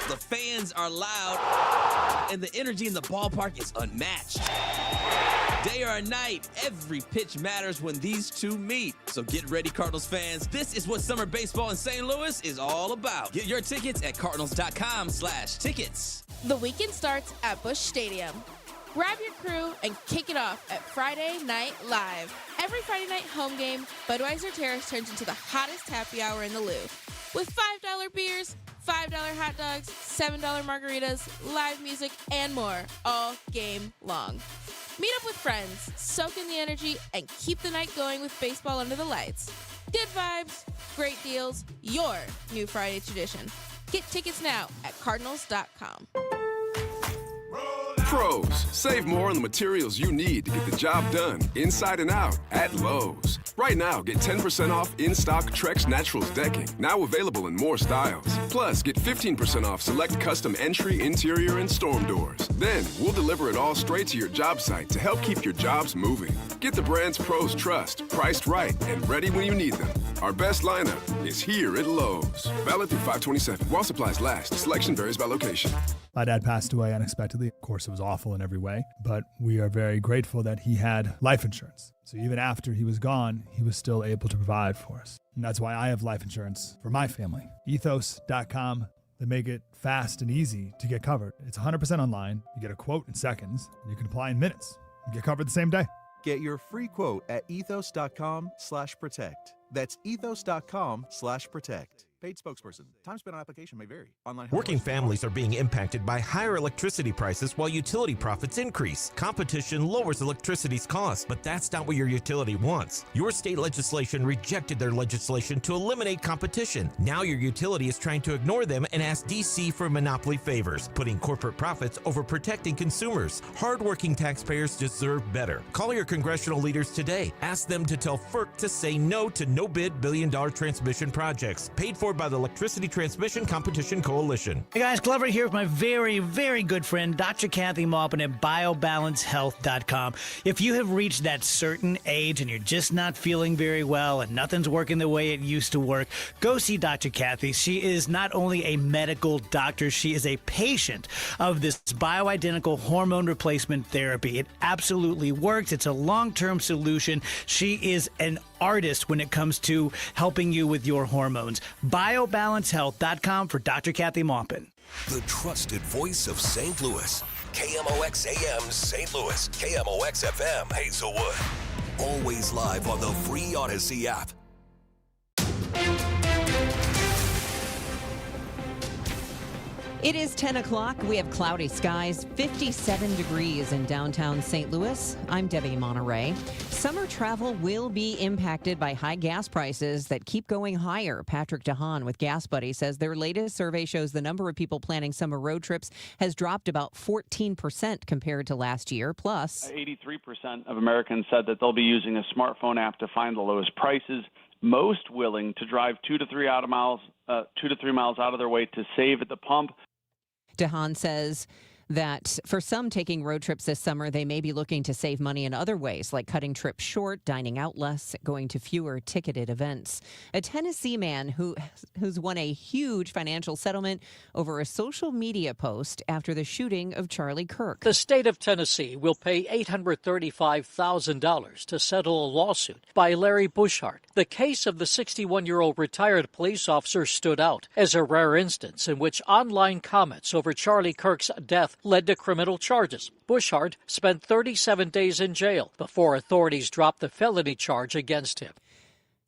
The fans are loud, and the energy in the ballpark is unmatched. Day or night, every pitch matters when these two meet. So get ready, Cardinals fans. This is what summer baseball in St. Louis is all about. Get your tickets at cardinals.com/tickets. The weekend starts at Busch Stadium. Grab your crew and kick it off at Friday Night Live. Every Friday night home game, Budweiser Terrace turns into the hottest happy hour in the Louvre. With $5 beers, $5 hot dogs, $7 margaritas, live music, and more all game long. Meet up with friends, soak in the energy, and keep the night going with baseball under the lights. Good vibes, great deals, your new Friday tradition. Get tickets now at cardinals.com. Pros, save more on the materials you need to get the job done inside and out at Lowe's. Right now, get 10% off in-stock Trex Naturals decking, now available in more styles. Plus, get 15% off select custom entry, interior, and storm doors. Then, we'll deliver it all straight to your job site to help keep your jobs moving. Get the brands pros trust, priced right, and ready when you need them. Our best lineup is here at Lowe's. Valid through 5/27. While supplies last. Selection varies by location. My dad passed away unexpectedly. Of course, it was awful in every way, but we are very grateful that he had life insurance. So even after he was gone, he was still able to provide for us. And that's why I have life insurance for my family. Ethos.com. They make it fast and easy to get covered. It's 100% online. You get a quote in seconds, and you can apply in minutes. You get covered the same day. Get your free quote at ethos.com/protect. That's ethos.com/protect. Paid spokesperson. Time spent on application may vary. Online. Working families are being impacted by higher electricity prices while utility profits increase. Competition lowers electricity's cost, but that's not what your utility wants. Your state legislation rejected their legislation to eliminate competition. Now your utility is trying to ignore them and ask DC for monopoly favors, putting corporate profits over protecting consumers. Hardworking taxpayers deserve better. Call your congressional leaders today. Ask them to tell FERC to say no to no-bid billion-dollar transmission projects, paid for by the Electricity Transmission Competition Coalition. Hey guys, Glover here with my very, very good friend, Dr. Kathy Maupin at BioBalanceHealth.com. If you have reached that certain age and you're just not feeling very well and nothing's working the way it used to work, go see Dr. Kathy. She is not only a medical doctor, she is a patient of this bioidentical hormone replacement therapy. It absolutely works. It's a long-term solution. She is an artist when it comes to helping you with your hormones. BioBalanceHealth.com for Dr. Kathy Maupin. The trusted voice of St. Louis. KMOX AM St. Louis. KMOX FM Hazelwood. Always live on the free Odyssey app. It is 10 o'clock. We have cloudy skies, 57 degrees in downtown St. Louis. I'm Debbie Monterey. Summer travel will be impacted by high gas prices that keep going higher. Patrick DeHaan with Gas Buddy says their latest survey shows the number of people planning summer road trips has dropped about 14% compared to last year. Plus, 83% of Americans said that they'll be using a smartphone app to find the lowest prices. Most willing to drive 2 to 3 miles out of their way to save at the pump. DeHaan says that for some taking road trips this summer, they may be looking to save money in other ways, like cutting trips short, dining out less, going to fewer ticketed events. A Tennessee man who's won a huge financial settlement over a social media post after the shooting of Charlie Kirk. The state of Tennessee will pay $835,000 to settle a lawsuit by Larry Bushart. The case of the 61-year-old retired police officer stood out as a rare instance in which online comments over Charlie Kirk's death led to criminal charges. Bushart spent 37 days in jail before authorities dropped the felony charge against him.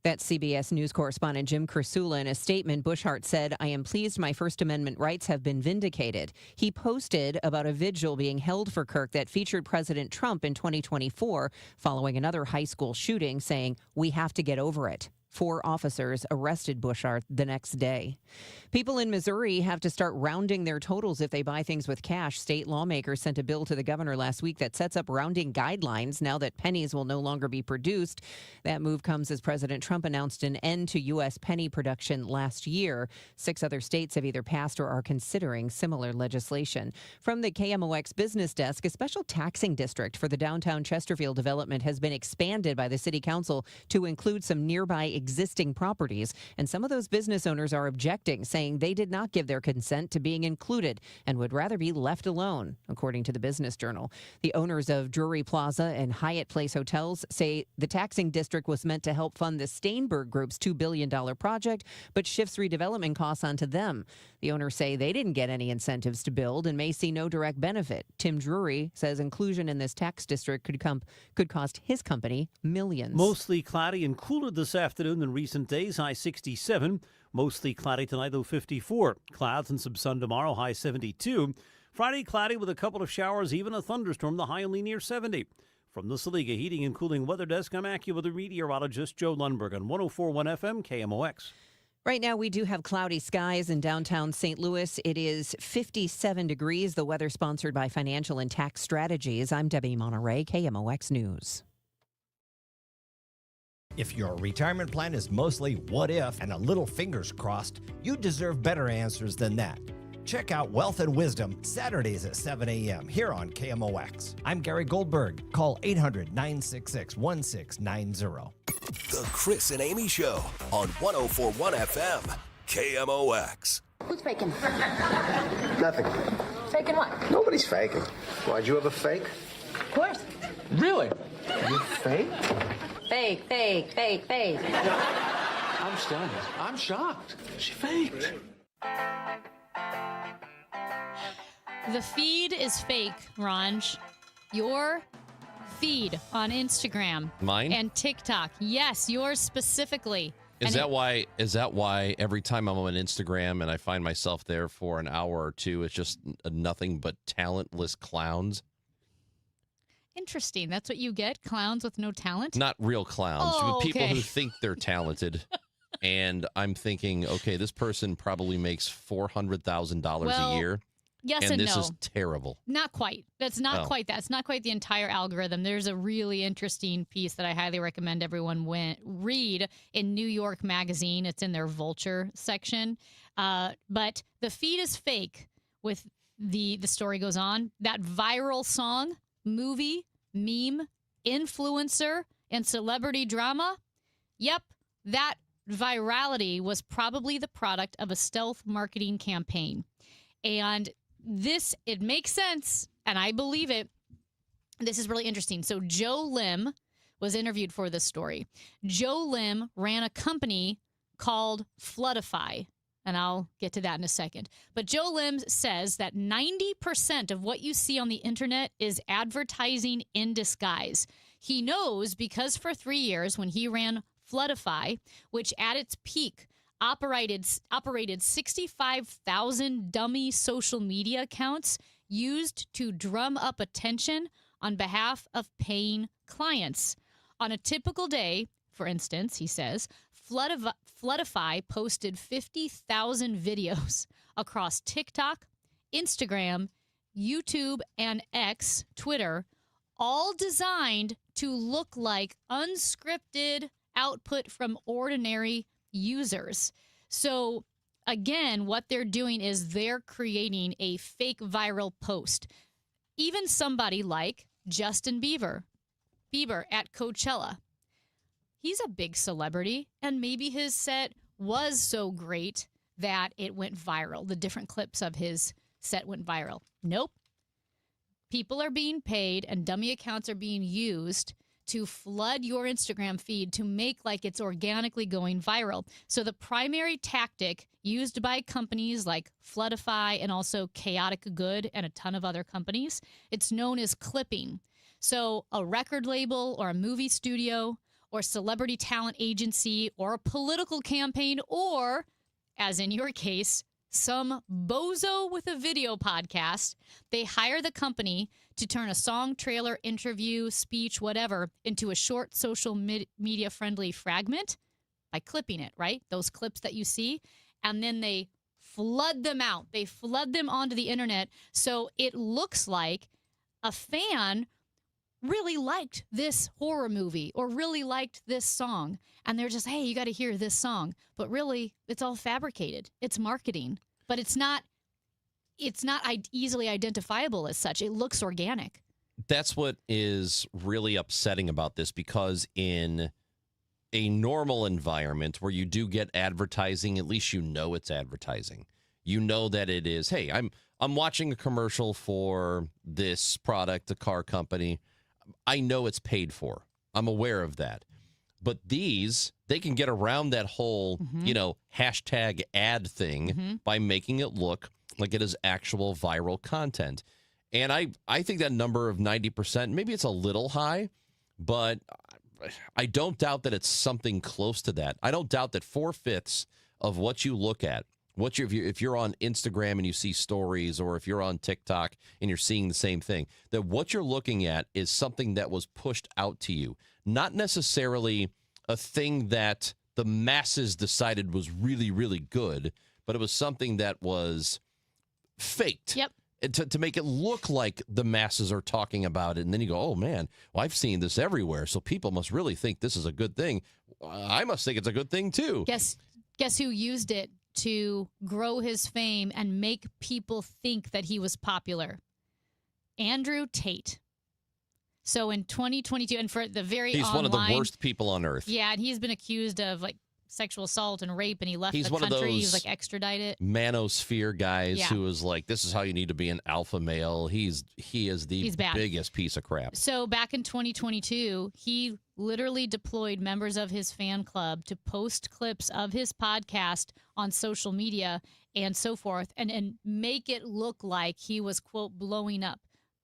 That's CBS News correspondent Jim Kursula. In a statement, Bushart said, "I am pleased my First Amendment rights have been vindicated." He posted about a vigil being held for Kirk that featured President Trump in 2024 following another high school shooting, saying, "We have to get over it." 4 officers arrested Bushart the next day. People in Missouri have to start rounding their totals if they buy things with cash. State lawmakers sent a bill to the governor last week that sets up rounding guidelines now that pennies will no longer be produced. That move comes as President Trump announced an end to U.S. penny production last year. 6 other states have either passed or are considering similar legislation. From the KMOX Business Desk, a special taxing district for the downtown Chesterfield development has been expanded by the city council to include some nearby existing properties. And some of those business owners are objecting, saying they did not give their consent to being included and would rather be left alone, according to the Business Journal. The owners of Drury Plaza and Hyatt Place hotels say the taxing district was meant to help fund the Steinberg Group's $2 billion project, but shifts redevelopment costs onto them. The owners say they didn't get any incentives to build and may see no direct benefit. Tim Drury says inclusion in this tax district could cost his company millions. Mostly cloudy and cooler this afternoon than recent days, high 67. Mostly cloudy tonight, though 54. Clouds and some sun tomorrow, high 72. Friday, cloudy with a couple of showers, even a thunderstorm, the high only near 70. From the Saliga Heating and Cooling Weather Desk, I'm AccuWeather meteorologist Joe Lundberg on 104.1 FM KMOX. Right now, we do have cloudy skies in downtown St. Louis. It is 57 degrees. The weather sponsored by Financial and Tax Strategies. I'm Debbie Monterey, KMOX News. If your retirement plan is mostly what if and a little fingers crossed, you deserve better answers than that. Check out Wealth and Wisdom Saturdays at 7 a.m. here on KMOX. I'm Gary Goldberg. Call 800-966-1690. The Chris and Amy Show on 104.1 FM KMOX. Who's faking? Nothing. Faking what? Nobody's faking. Why'd you have a fake? Of course. Really? You fake? Fake. I'm stunned. I'm shocked. She faked. The feed is fake, Ranj. Your feed on Instagram. Mine? And TikTok. Yes, yours specifically. Is that why every time I'm on Instagram and I find myself there for an hour or two, it's just nothing but talentless clowns? Interesting. That's what you get? Clowns with no talent? Not real clowns. Oh, People okay. who think they're talented. And I'm thinking, okay, this person probably makes $400,000 a year. Yes and and this no. is terrible. Not quite. That's not quite that. It's not quite the entire algorithm. There's a really interesting piece that I highly recommend everyone read in New York Magazine. It's in their Vulture section. But the feed is fake. With the story goes on, that viral song, movie, meme, influencer, and celebrity drama. Yep, that virality was probably the product of a stealth marketing campaign. And it makes sense, and I believe it. This is really interesting. So Joe Lim was interviewed for this story. Joe Lim ran a company called Floodify, and I'll get to that in a second. But Joe Lim says that 90% of what you see on the internet is advertising in disguise. He knows because for 3 years when he ran Floodify, which at its peak operated 65,000 dummy social media accounts used to drum up attention on behalf of paying clients. On a typical day, for instance, he says, Floodify posted 50,000 videos across TikTok, Instagram, YouTube, and X, Twitter, all designed to look like unscripted output from ordinary users. So again, what they're doing is they're creating a fake viral post. Even somebody like Justin Bieber at Coachella. He's a big celebrity, and maybe his set was so great that it went viral. The different clips of his set went viral. Nope. People are being paid and dummy accounts are being used to flood your Instagram feed to make like it's organically going viral. So the primary tactic used by companies like Floodify and also Chaotic Good and a ton of other companies, it's known as clipping. So a record label or a movie studio or celebrity talent agency or a political campaign or, as in your case, some bozo with a video podcast, they hire the company to turn a song, trailer, interview, speech, whatever, into a short social media-friendly fragment. by clipping it, right? Those clips that you see. And then they flood them out. They flood them onto the internet. So it looks like a fan really liked this horror movie or really liked this song. And they're just, hey, you got to hear this song. But really, it's all fabricated. It's marketing. But it's not easily identifiable as such. It looks organic. That's what is really upsetting about this, because in a normal environment where you do get advertising, at least you know it's advertising. You know that it is, hey, I'm watching a commercial for this product, a car company. I know it's paid for. I'm aware of that. But these, they can get around that whole, hashtag ad thing by making it look like it is actual viral content. And I think that number of 90%, maybe it's a little high, but I don't doubt that it's something close to that. I don't doubt that 4/5 of what you look at, if you're on Instagram and you see stories, or if you're on TikTok and you're seeing the same thing, that what you're looking at is something that was pushed out to you, not necessarily a thing that the masses decided was really, really good, but it was something that was faked. Yep. To make it look like the masses are talking about it. And then you go, oh, man, well, I've seen this everywhere, so people must really think this is a good thing. I must think it's a good thing, too. Guess who used it to grow his fame and make people think that he was popular? Andrew Tate. So in 2022, and for the very He's one of the worst people on earth. Yeah, and he's been accused of sexual assault and rape, and he left the one country. Of those he was extradited. Manosphere guys who was like, this is how you need to be an alpha male. He is the biggest piece of crap. So back in 2022, he literally deployed members of his fan club to post clips of his podcast on social media and so forth, and make it look like he was, quote, blowing up.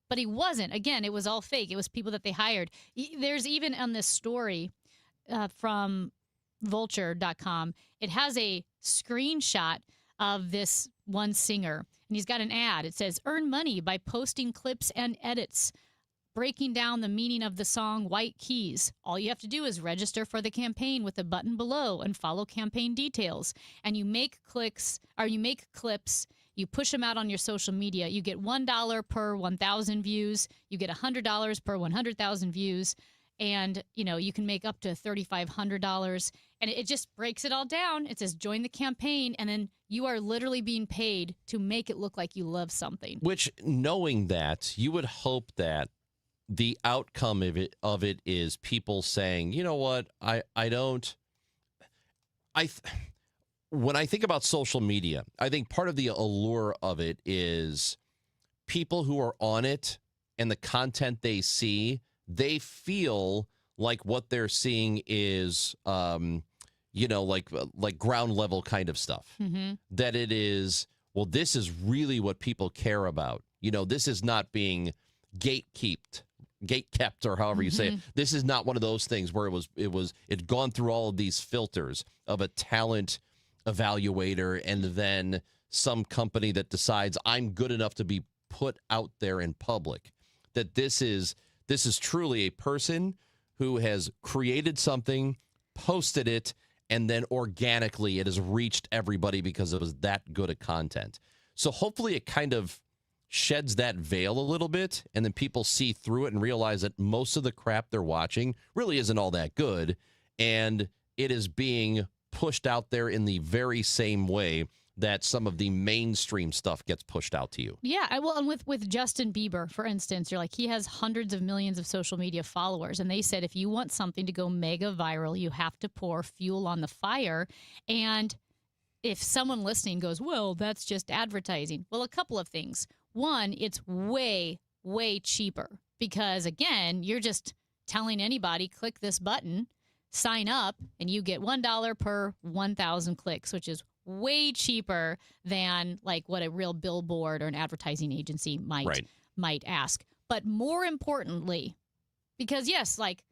But he wasn't. Again, it was all fake. It was people that they hired. There's even on this story from vulture.com, it has a screenshot of this one singer, and he's got an ad. It says, earn money by posting clips and edits, breaking down the meaning of the song White Keys. All you have to do is register for the campaign with the button below and follow campaign details. And you make clips, you push them out on your social media. You get $1 per 1,000 views. You get $100 per 100,000 views. And, you can make up to $3,500. And it just breaks it all down. It says, join the campaign. And then you are literally being paid to make it look like you love something. Which, knowing that, you would hope that the outcome of it is people saying, you know what, when I think about social media, I think part of the allure of it is people who are on it and the content they see, they feel like what they're seeing is, like ground level kind of stuff. Mm-hmm. That it is, well, this is really what people care about. This is not being gate-kept, or however you say it. This is not one of those things where it'd gone through all of these filters of a talent evaluator and then some company that decides I'm good enough to be put out there in public. That this is truly a person who has created something, posted it, and then organically it has reached everybody because it was that good a content. So hopefully it kind of sheds that veil a little bit, and then people see through it and realize that most of the crap they're watching really isn't all that good, and it is being pushed out there in the very same way that some of the mainstream stuff gets pushed out to you. Yeah, well, and with Justin Bieber, for instance, you're like, he has hundreds of millions of social media followers, and they said if you want something to go mega viral, you have to pour fuel on the fire. And if someone listening goes, well, that's just advertising. Well, a couple of things. One, it's way, way cheaper because, again, you're just telling anybody, click this button, sign up, and you get $1 per 1,000 clicks, which is way cheaper than like what a real billboard or an advertising agency might ask. But more importantly, because yes, like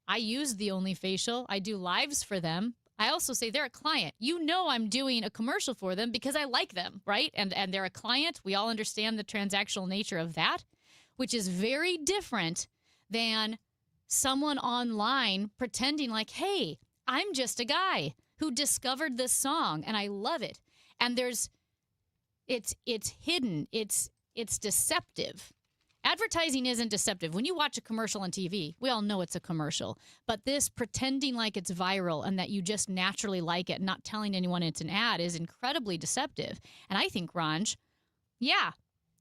I use the Only Facial, I do lives for them. I also say they're a client. I'm doing a commercial for them because I like them, right? And they're a client. We all understand the transactional nature of that, which is very different than someone online pretending like, hey, I'm just a guy who discovered this song and I love it. And it's hidden. It's deceptive. Advertising isn't deceptive. When you watch a commercial on TV, we all know it's a commercial. But this pretending like it's viral and that you just naturally like it, not telling anyone it's an ad, is incredibly deceptive. And I think, Ranj, yeah,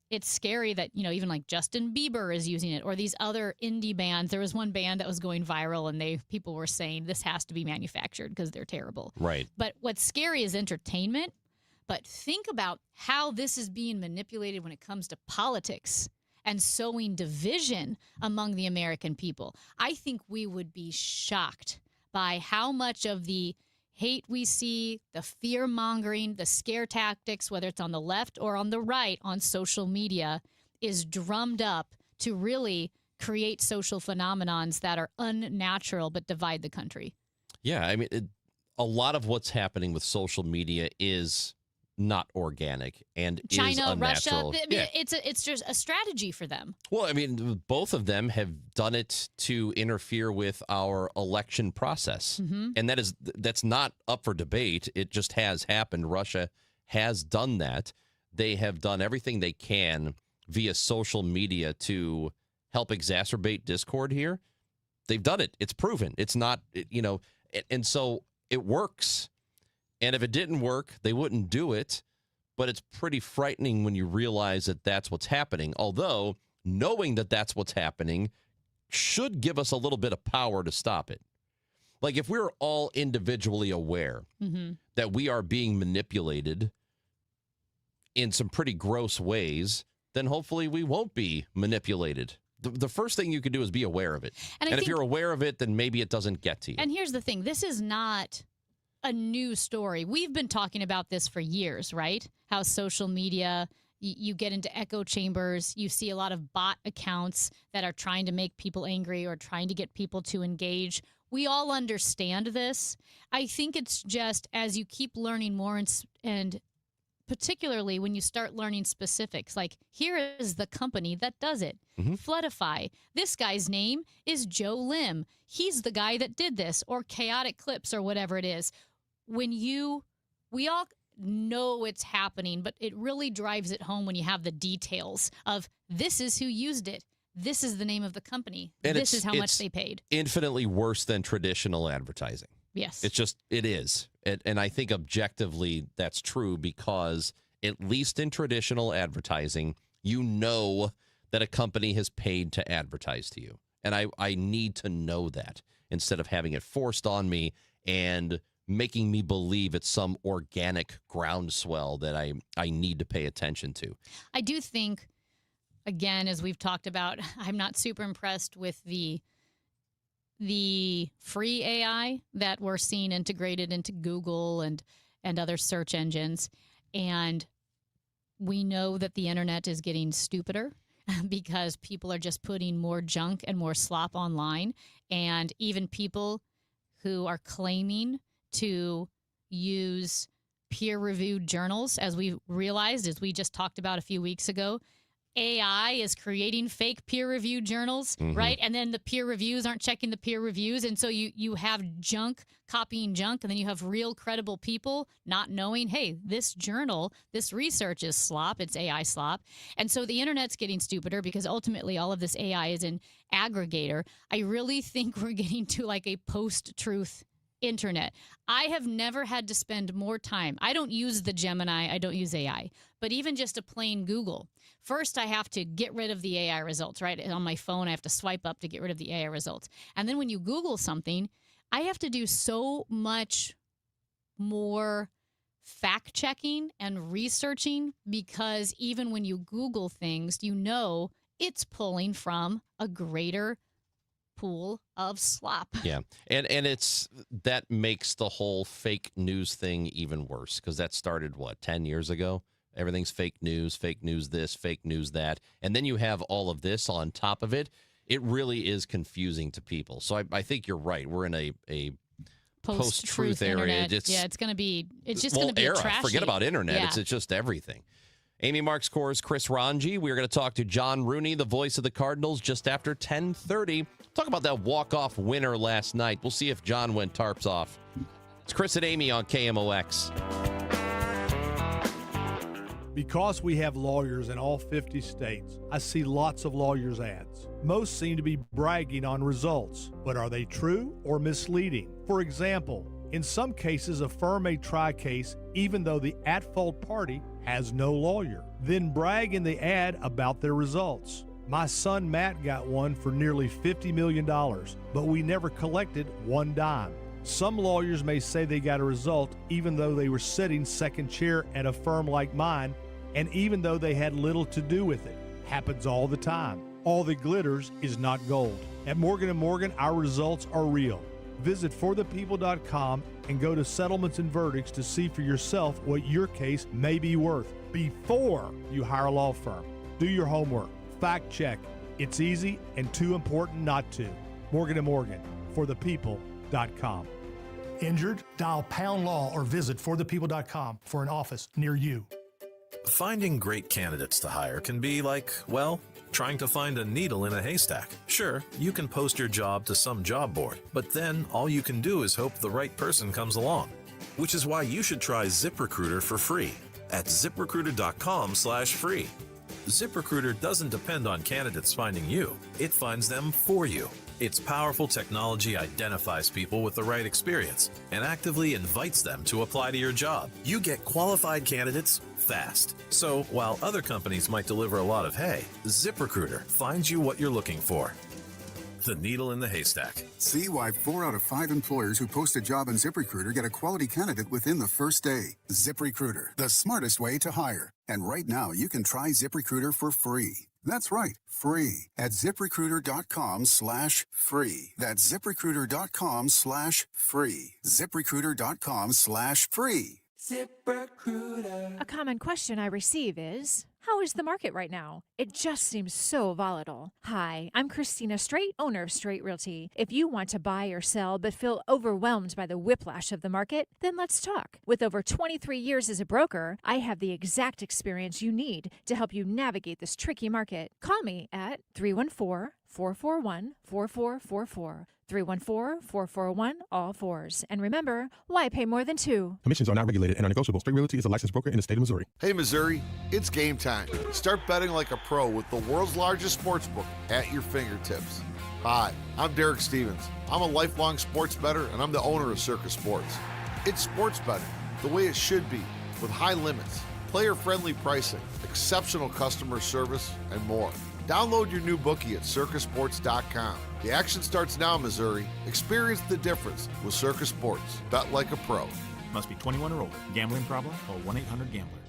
it's scary that, even like Justin Bieber is using it, or these other indie bands. There was one band that was going viral and people were saying this has to be manufactured because they're terrible. Right. But what's scary is entertainment. But think about how this is being manipulated when it comes to politics and sowing division among the American people. I think we would be shocked by how much of the hate we see, the fear-mongering, the scare tactics, whether it's on the left or on the right on social media, is drummed up to really create social phenomenons that are unnatural but divide the country. Yeah, I mean, a lot of what's happening with social media is not organic and China, is unnatural. Russia, Yeah. it's just a strategy for them. Well, I mean, both of them have done it to interfere with our election process. And that's not up for debate. It just has happened. Russia has done that. They have done everything they can via social media to help exacerbate discord here. They've done it. It's proven. It's not, and so it works. And if it didn't work, they wouldn't do it. But it's pretty frightening when you realize that that's what's happening. Although knowing that that's what's happening should give us a little bit of power to stop it. Like if we're all individually aware that we are being manipulated in some pretty gross ways, then hopefully we won't be manipulated. The first thing you can do is be aware of it. And if you're aware of it, then maybe it doesn't get to you. And here's the thing. This is not a new story. We've been talking about this for years, right? How social media, you get into echo chambers. You see a lot of bot accounts that are trying to make people angry or trying to get people to engage. We all understand this. I think it's just as you keep learning more and particularly when you start learning specifics, like here is the company that does it. Floodify. This guy's name is Joe Lim. He's the guy that did this, or Chaotic Clips or whatever it is. We all know it's happening, but it really drives it home when you have the details of this is who used it. This is the name of the company. And this is how much they paid. Infinitely worse than traditional advertising. Yes. It is. And I think objectively that's true because at least in traditional advertising, you know that a company has paid to advertise to you. And I need to know that instead of having it forced on me and making me believe it's some organic groundswell that I need to pay attention to. I do think, again, as we've talked about, I'm not super impressed with the free AI that we're seeing integrated into Google and other search engines. And we know that the internet is getting stupider because people are just putting more junk and more slop online. And even people who are claiming to use peer-reviewed journals, as we realized, as we just talked about a few weeks ago, AI is creating fake peer-reviewed journals, right? And then the peer reviews aren't checking the peer reviews. And so you have junk copying junk, and then you have real credible people not knowing, hey, this journal, this research is slop, it's AI slop. And so the internet's getting stupider because ultimately all of this AI is an aggregator. I really think we're getting to like a post-truth internet. I have never had to spend more time. I don't use the Gemini. I don't use AI. But even just a plain Google. First, I have to get rid of the AI results, right? On my phone, I have to swipe up to get rid of the AI results. And then when you Google something, I have to do so much more fact-checking and researching because even when you Google things, you know it's pulling from a greater pool of slop. Yeah. And it's that makes the whole fake news thing even worse because that started, 10 years ago? Everything's fake news this, fake news that. And then you have all of this on top of it. It really is confusing to people. So I think you're right. We're in a post-truth area. It's going to be, it's just going to be era. trashy. Forget about internet. Yeah. It's just everything. Amy Marks Core's Chris Ranji. We're going to talk to John Rooney, the voice of the Cardinals, just after 10:30. Talk about that walk-off winner last night. We'll see if John went tarps off. It's Chris and Amy on KMOX. Because we have lawyers in all 50 states, I see lots of lawyers' ads. Most seem to be bragging on results, but are they true or misleading? For example, in some cases, a firm may try a case even though the at-fault party has no lawyer, then brag in the ad about their results. My son Matt got one for nearly $50 million, but we never collected one dime. Some lawyers may say they got a result even though they were sitting second chair at a firm like mine, and even though they had little to do with it. Happens all the time. All that glitters is not gold. At Morgan & Morgan, our results are real. Visit forthepeople.com and go to Settlements and Verdicts to see for yourself what your case may be worth before you hire a law firm. Do your homework. Fact check. It's easy and too important not to. Morgan & Morgan, forthepeople.com. Injured? Dial pound law or visit forthepeople.com for an office near you. Finding great candidates to hire can be like, well, trying to find a needle in a haystack. Sure, you can post your job to some job board, but then all you can do is hope the right person comes along. Which is why you should try ZipRecruiter for free at ZipRecruiter.com/free. ZipRecruiter doesn't depend on candidates finding you. It finds them for you. Its powerful technology identifies people with the right experience and actively invites them to apply to your job. You get qualified candidates fast. So while other companies might deliver a lot of hay, ZipRecruiter finds you what you're looking for. The needle in the haystack. See why 4 out of 5 employers who post a job on ZipRecruiter get a quality candidate within the first day. ZipRecruiter, the smartest way to hire. And right now, you can try ZipRecruiter for free. That's right, free at ZipRecruiter.com/free. That's ZipRecruiter.com/free. ZipRecruiter.com/free. ZipRecruiter. A common question I receive is, how is the market right now? It just seems so volatile. Hi, I'm Christina Straight, owner of Straight Realty. If you want to buy or sell but feel overwhelmed by the whiplash of the market, then let's talk. With over 23 years as a broker, I have the exact experience you need to help you navigate this tricky market. Call me at 314-441-4444. 314-441-ALL-4s. And remember, why pay more than 2? Commissions are not regulated and are negotiable. Straight Realty is a licensed broker in the state of Missouri. Hey, Missouri, it's game time. Start betting like a pro with the world's largest sports book at your fingertips. Hi, I'm Derek Stevens. I'm a lifelong sports bettor, and I'm the owner of Circus Sports. It's sports betting the way it should be, with high limits, player-friendly pricing, exceptional customer service, and more. Download your new bookie at circusports.com. The action starts now, Missouri. Experience the difference with Circus Sports. Bet like a pro. Must be 21 or older. Gambling problem? Call 1-800-GAMBLER.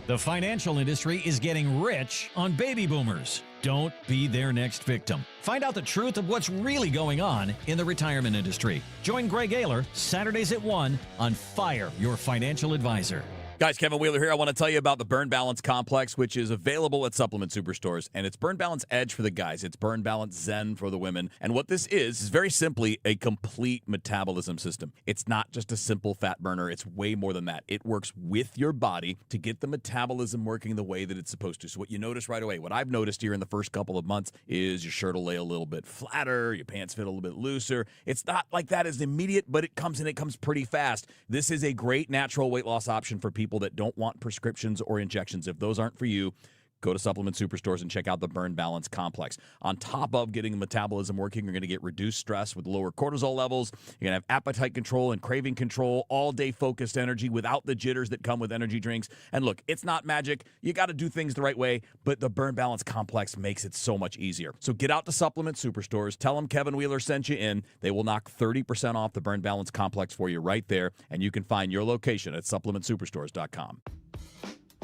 The financial industry is getting rich on baby boomers. Don't be their next victim. Find out the truth of what's really going on in the retirement industry. Join Greg Ayler Saturdays at 1 on Fire Your Financial Advisor. Guys, Kevin Wheeler here. I want to tell you about the Burn Balance Complex, which is available at Supplement Superstores. And it's Burn Balance Edge for the guys. It's Burn Balance Zen for the women. And what this is very simply a complete metabolism system. It's not just a simple fat burner. It's way more than that. It works with your body to get the metabolism working the way that it's supposed to. So what you notice right away, what I've noticed here in the first couple of months is your shirt will lay a little bit flatter, your pants fit a little bit looser. It's not like that as immediate, but it comes pretty fast. This is a great natural weight loss option for people that don't want prescriptions or injections. If those aren't for you, go to Supplement Superstores and check out the Burn Balance Complex. On top of getting the metabolism working, you're going to get reduced stress with lower cortisol levels. You're going to have appetite control and craving control, all-day focused energy without the jitters that come with energy drinks. And look, it's not magic. You got to do things the right way, but the Burn Balance Complex makes it so much easier. So get out to Supplement Superstores. Tell them Kevin Wheeler sent you in. They will knock 30% off the Burn Balance Complex for you right there, and you can find your location at supplementsuperstores.com.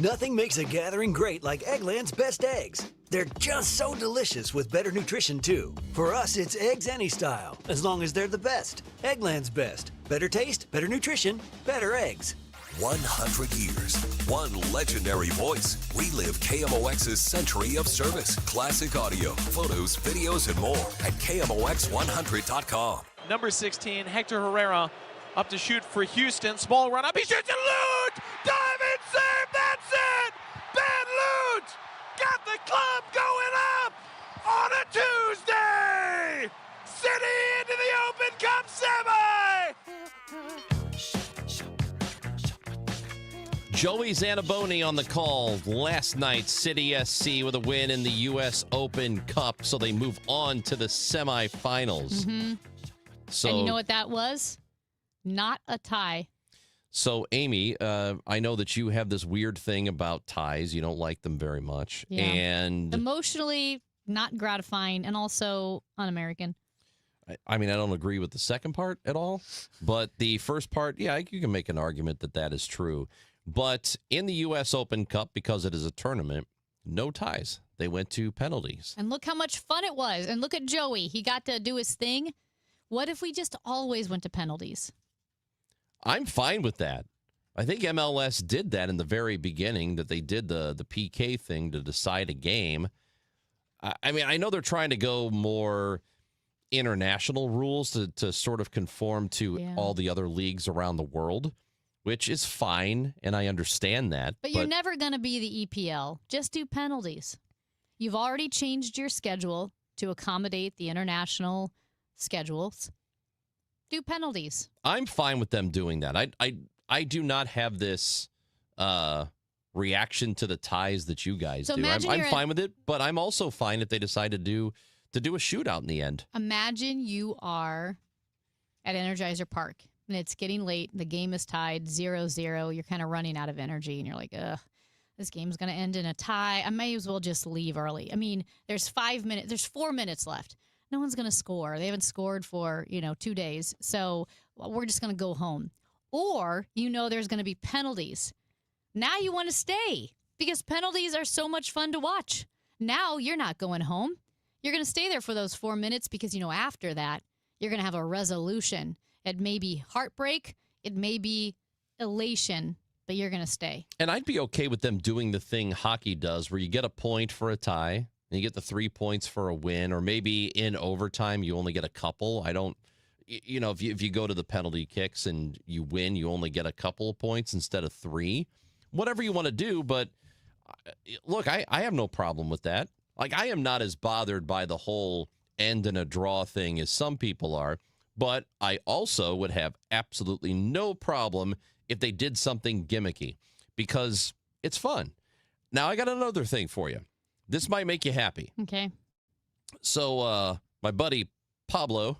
Nothing makes a gathering great like Eggland's Best Eggs. They're just so delicious with better nutrition, too. For us, it's eggs any style, as long as they're the best. Eggland's Best. Better taste, better nutrition, better eggs. 100 years, one legendary voice. Relive KMOX's century of service, classic audio, photos, videos, and more at KMOX100.com. Number 16, Hector Herrera, up to shoot for Houston. Small run up. He shoots it, Luke! Dive and save! That's it! Ben Joey Zanaboni on the call last night. City SC with a win in the U.S. Open Cup, so they move on to the semifinals. Mm-hmm. So, and you know what that was? Not a tie. So, Amy, I know that you have this weird thing about ties. You don't like them very much. Yeah. And Emotionally not gratifying and also un-American. I mean, I don't agree with the second part at all. But the first part, yeah, you can make an argument that that is true. But in the U.S. Open Cup, because it is a tournament, no ties. They went to penalties. And look how much fun it was. And look at Joey. He got to do his thing. What if we just always went to penalties? I'm fine with that. I think MLS did that in the very beginning, that they did the PK thing to decide a game. I mean, I know they're trying to go more international rules to sort of conform to all the other leagues around the world, which is fine, and I understand that. But you're never going to be the EPL. Just do penalties. You've already changed your schedule to accommodate the international schedules. Do penalties. I'm fine with them doing that. I do not have this reaction to the ties that you guys do. I'm fine with it, but I'm also fine if they decide to do a shootout in the end. Imagine you are at Energizer Park, and it's getting late. The game is tied 0-0. You're kind of running out of energy, and you're like, ugh, this game's going to end in a tie. I may as well just leave early. I mean, there's 5 minutes. There's 4 minutes left. No one's going to score. They haven't scored for, 2 days. So we're just going to go home. Or, there's going to be penalties. Now you want to stay because penalties are so much fun to watch. Now you're not going home. You're going to stay there for those 4 minutes because, after that, you're going to have a resolution. It may be heartbreak. It may be elation, but you're going to stay. And I'd be okay with them doing the thing hockey does where you get a point for a tie. And you get the 3 points for a win, or maybe in overtime you only get a couple. I don't, if you go to the penalty kicks and you win, you only get a couple of points instead of 3. Whatever you want to do, but look, I have no problem with that. Like, I am not as bothered by the whole end in a draw thing as some people are, but I also would have absolutely no problem if they did something gimmicky because it's fun. Now, I got another thing for you. This might make you happy. Okay. So my buddy Pablo,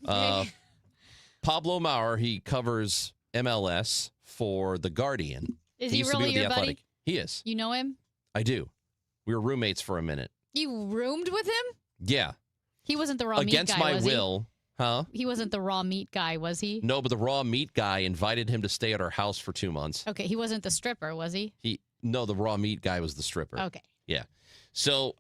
Pablo Maurer, he covers MLS for The Guardian. Is he really your buddy? He is. You know him? I do. We were roommates for a minute. You roomed with him? Yeah. He wasn't the raw meat guy, Against my will. Huh? He wasn't the raw meat guy, was he? No, but the raw meat guy invited him to stay at our house for 2 months. Okay, he wasn't the stripper, was he? No, the raw meat guy was the stripper. Okay. Yeah. So,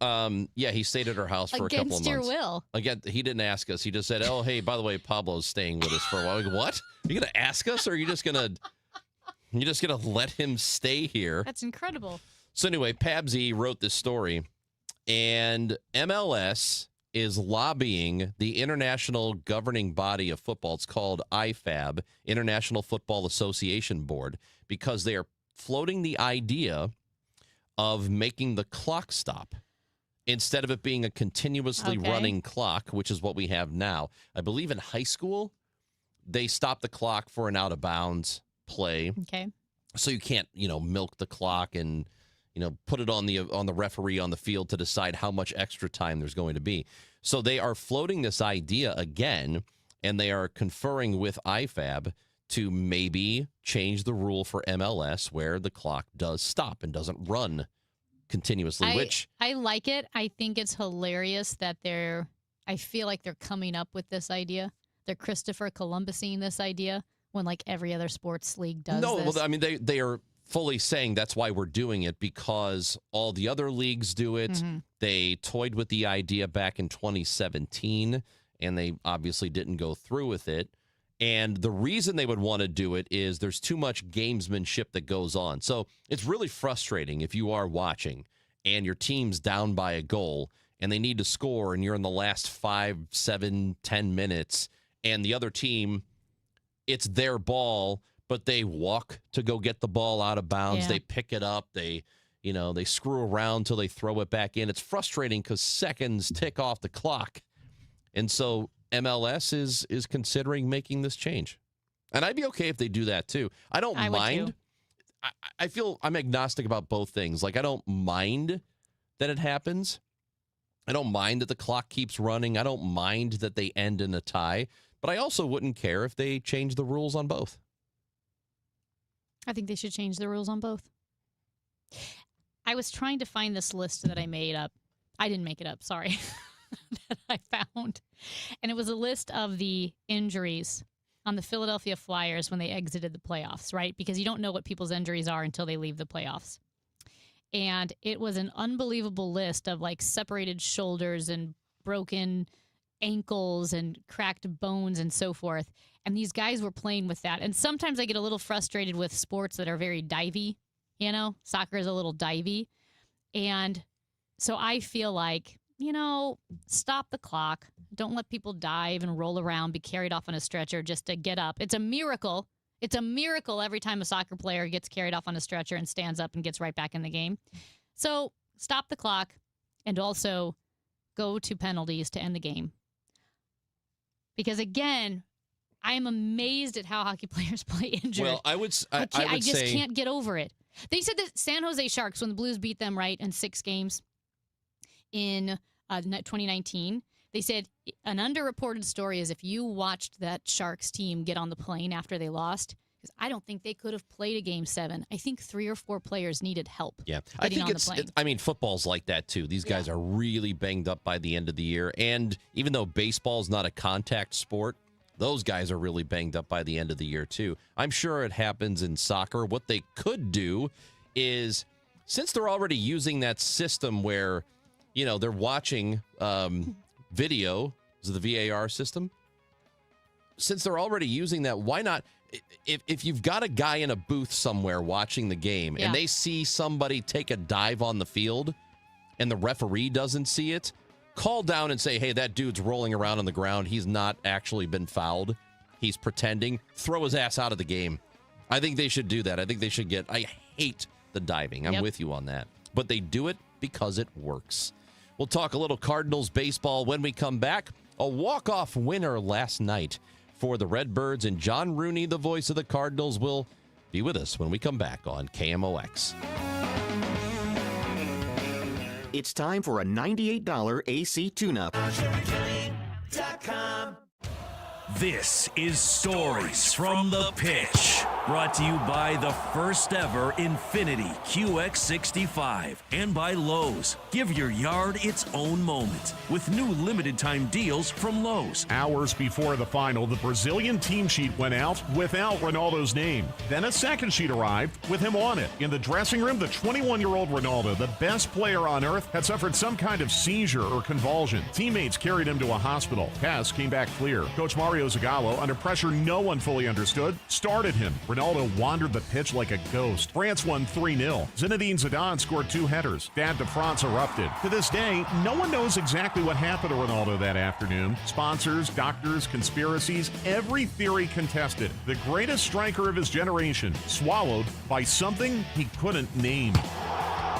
he stayed at our house for a couple of months. Against your will. Again, he didn't ask us. He just said, oh, hey, by the way, Pablo's staying with us for a while. We go, what? Are you going to ask us, or are you just going to let him stay here? That's incredible. So anyway, Pabsy wrote this story, and MLS is lobbying the international governing body of football. It's called IFAB, International Football Association Board, because they are floating the idea of making the clock stop instead of it being a continuously running clock, which is what we have now. I believe in high school, they stop the clock for an out-of-bounds play. Okay. So you can't, milk the clock and, put it on the referee on the field to decide how much extra time there's going to be. So they are floating this idea again, and they are conferring with IFAB to maybe change the rule for MLS where the clock does stop and doesn't run continuously, I like it. I think it's hilarious that I feel like they're coming up with this idea. They're Christopher Columbusing this idea when like every other sports league does this. Well, I mean, they are fully saying that's why we're doing it, because all the other leagues do it. Mm-hmm. They toyed with the idea back in 2017, and they obviously didn't go through with it. And the reason they would want to do it is there's too much gamesmanship that goes on. So it's really frustrating if you are watching and your team's down by a goal and they need to score and you're in the last 5, 7, 10 minutes and the other team, it's their ball, but they walk to go get the ball out of bounds. Yeah. They pick it up. They screw around till they throw it back in. It's frustrating because seconds tick off the clock. And so MLS is considering making this change. And I'd be okay if they do that too. I don't mind. I feel I'm agnostic about both things. Like, I don't mind that it happens. I don't mind that the clock keeps running. I don't mind that they end in a tie. But I also wouldn't care if they change the rules on both. I think they should change the rules on both. I was trying to find this list that I made up. I didn't make it up, sorry. That I found. And it was a list of the injuries on the Philadelphia Flyers when they exited the playoffs, right? Because you don't know what people's injuries are until they leave the playoffs. And it was an unbelievable list of like separated shoulders and broken ankles and cracked bones and so forth. And these guys were playing with that. And sometimes I get a little frustrated with sports that are very divey. You know, soccer is a little divey. And so I feel like, you know, stop the clock. Don't let people dive and roll around, be carried off on a stretcher just to get up. It's a miracle. It's a miracle every time a soccer player gets carried off on a stretcher and stands up and gets right back in the game. So stop the clock and also go to penalties to end the game. Because, again, I am amazed at how hockey players play injured. Well, I would I just say, can't get over it. They said that San Jose Sharks, when the Blues beat them, right, in 6 games in 2019, they said an underreported story is if you watched that Sharks team get on the plane after they lost, because I don't think they could have played a Game 7. I think 3 or 4 players needed help. Yeah, I think on the plane. I mean, football's like that too. These guys are really banged up by the end of the year. And even though baseball's not a contact sport, those guys are really banged up by the end of the year too. I'm sure it happens in soccer. What they could do is, since they're already using that system where, you know, they're watching video, is it the VAR system? Since they're already using that, why not? If you've got a guy in a booth somewhere watching the game and they see somebody take a dive on the field and the referee doesn't see it, call down and say, hey, that dude's rolling around on the ground. He's not actually been fouled. He's pretending. Throw his ass out of the game. I think they should do that. I think they should get, I hate the diving. I'm with you on that. But they do it because it works. We'll talk a little Cardinals baseball when we come back. A walk-off winner last night for the Redbirds, and John Rooney, the voice of the Cardinals, will be with us when we come back on KMOX. It's time for a $98 AC tune-up. This is Stories from the Pitch, brought to you by the first ever Infinity QX65 and by Lowe's. Give your yard its own moment with new limited time deals from Lowe's. Hours before the final, the Brazilian team sheet went out without Ronaldo's name. Then a second sheet arrived with him on it. In the dressing room, the 21-year-old Ronaldo, the best player on earth, had suffered some kind of seizure or convulsion. Teammates carried him to a hospital. Tests came back clear. Coach Mario Zagallo, under pressure no one fully understood, started him. Ronaldo wandered the pitch like a ghost. France won 3-0. Zinedine Zidane scored 2 headers. Stade de France erupted. To this day, no one knows exactly what happened to Ronaldo that afternoon. Sponsors, doctors, conspiracies, every theory contested. The greatest striker of his generation, swallowed by something he couldn't name.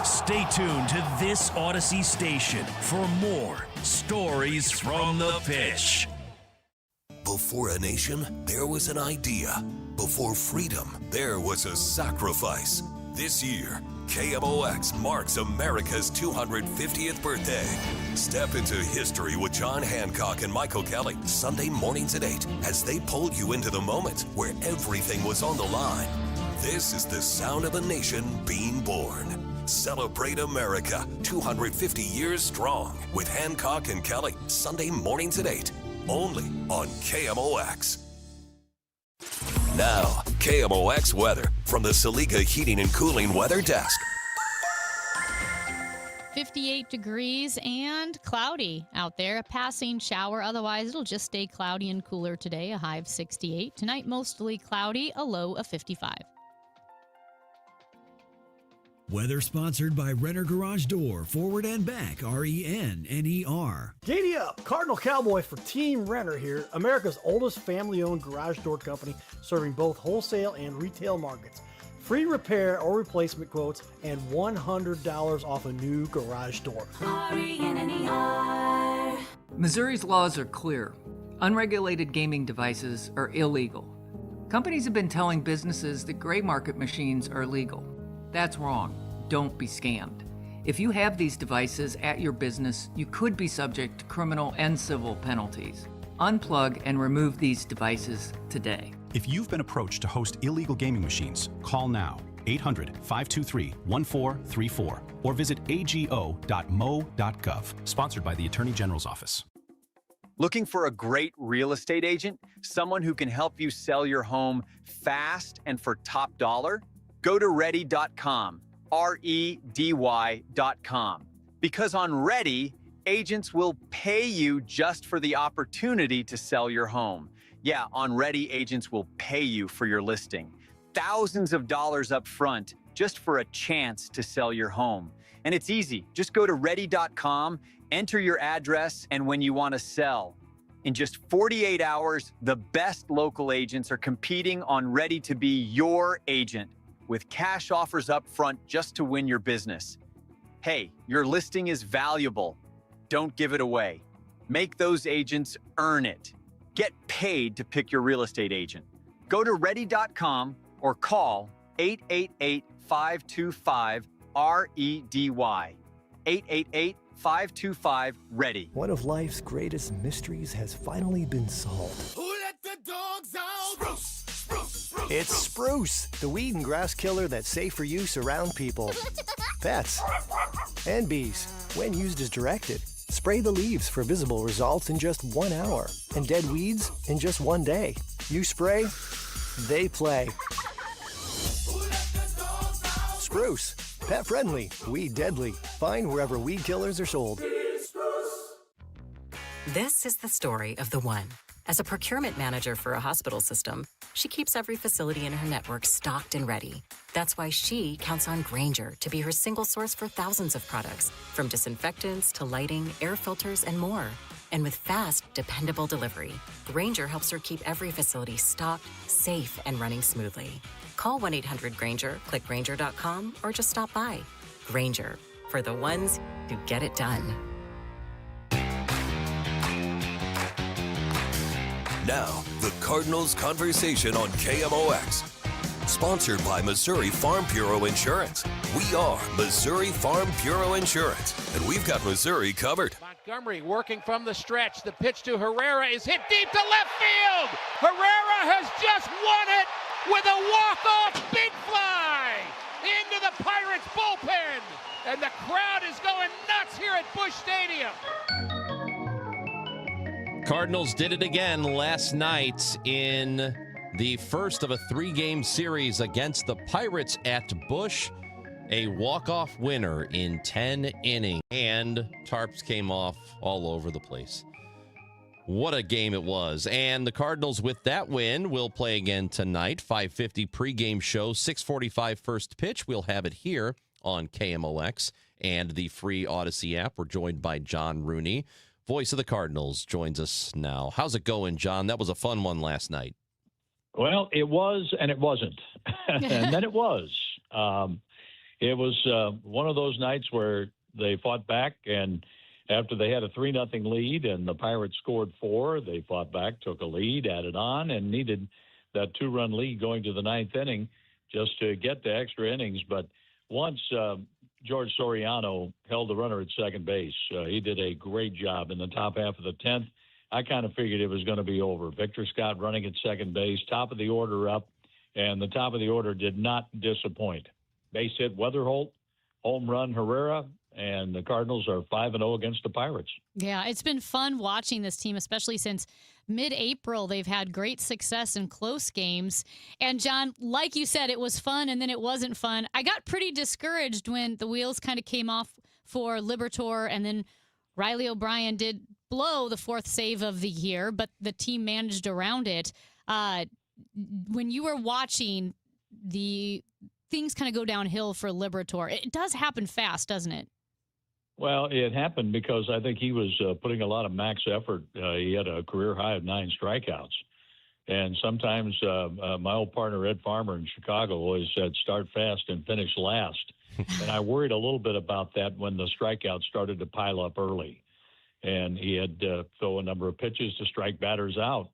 Stay tuned to this Odyssey station for more Stories from the Pitch. Before a nation, there was an idea. Before freedom, there was a sacrifice. This year, KMOX marks America's 250th birthday. Step into history with John Hancock and Michael Kelly, Sunday mornings at 8, as they pull you into the moment where everything was on the line. This is the sound of a nation being born. Celebrate America, 250 years strong, with Hancock and Kelly, Sunday mornings at 8. Only on KMOX. Now, KMOX weather from the Saliga Heating and Cooling Weather Desk. 58 degrees and cloudy out there. A passing shower. Otherwise, it'll just stay cloudy and cooler today. A high of 68. Tonight, mostly cloudy. A low of 55. Weather sponsored by Renner Garage Door, forward and back, RENNER. Giddy up! Cardinal Cowboy for Team Renner here, America's oldest family-owned garage door company serving both wholesale and retail markets. Free repair or replacement quotes and $100 off a new garage door. Missouri's laws are clear. Unregulated gaming devices are illegal. Companies have been telling businesses that gray market machines are illegal. That's wrong. Don't be scammed. If you have these devices at your business, you could be subject to criminal and civil penalties. Unplug and remove these devices today. If you've been approached to host illegal gaming machines, call now 800-523-1434 or visit ago.mo.gov. Sponsored by the Attorney General's Office. Looking for a great real estate agent? Someone who can help you sell your home fast and for top dollar? Go to ready.com, REDY.com. Because on Ready, agents will pay you just for the opportunity to sell your home. Yeah, on Ready, agents will pay you for your listing. Thousands of dollars up front just for a chance to sell your home. And it's easy. Just go to ready.com, enter your address, and when you want to sell. In just 48 hours, the best local agents are competing on Ready to be your agent with cash offers up front just to win your business. Hey, your listing is valuable. Don't give it away. Make those agents earn it. Get paid to pick your real estate agent. Go to ready.com or call 888-525-REDY. 888-525-READY. One of life's greatest mysteries has finally been solved. Who let the dogs out? Spruce, spruce, spruce. It's Spruce, the weed and grass killer that's safe for use around people, pets, and bees. When used as directed, spray the leaves for visible results in just 1 hour, and dead weeds in just 1 day. You spray, they play. Spruce, pet friendly, weed deadly. Find wherever weed killers are sold. This is the story of the one. As a procurement manager for a hospital system, she keeps every facility in her network stocked and ready. That's why she counts on Grainger to be her single source for thousands of products, from disinfectants to lighting, air filters, and more. And with fast, dependable delivery, Grainger helps her keep every facility stocked, safe, and running smoothly. Call 1-800-GRAINGER, click Grainger.com, or just stop by. Grainger, for the ones who get it done. Now, the Cardinals Conversation on KMOX. Sponsored by Missouri Farm Bureau Insurance. We are Missouri Farm Bureau Insurance, and we've got Missouri covered. Montgomery working from the stretch. The pitch to Herrera is hit deep to left field. Herrera has just won it with a walk-off big fly into the Pirates bullpen. And the crowd is going nuts here at Busch Stadium. Cardinals did it again last night in the first of a 3-game series against the Pirates at Busch. A walk-off winner in 10 innings. And tarps came off all over the place. What a game it was. And the Cardinals, with that win, will play again tonight. 5:50 pregame show, 6:45 first pitch. We'll have it here on KMOX and the free Odyssey app. We're joined by John Rooney, voice of the Cardinals, joins us now. How's it going, John? That was a fun one last night. Well, it was and it wasn't. And then it was. It was one of those nights where they fought back, and after they had a 3-0 lead and the Pirates scored 4, they fought back, took a lead, added on, and needed that 2-run lead going to the 9th inning just to get to extra innings. But once George Soriano held the runner at second base, he did a great job in the top half of the 10th. I kind of figured it was going to be over. Victor Scott running at second base, top of the order up, and the top of the order did not disappoint. Base hit Weatherholt, home run Herrera, and the Cardinals are 5-0 against the Pirates. Yeah, it's been fun watching this team, especially since mid-April. They've had great success in close games. And, John, like you said, it was fun, and then it wasn't fun. I got pretty discouraged when the wheels kind of came off for Liberatore, and then Riley O'Brien did blow the 4th save of the year, but the team managed around it. When you were watching, the things kind of go downhill for Liberatore. It does happen fast, doesn't it? Well, it happened because I think he was putting a lot of max effort. He had a career high of 9 strikeouts. And sometimes my old partner, Ed Farmer in Chicago, always said, start fast and finish last. And I worried a little bit about that when the strikeouts started to pile up early. And he had throw a number of pitches to strike batters out.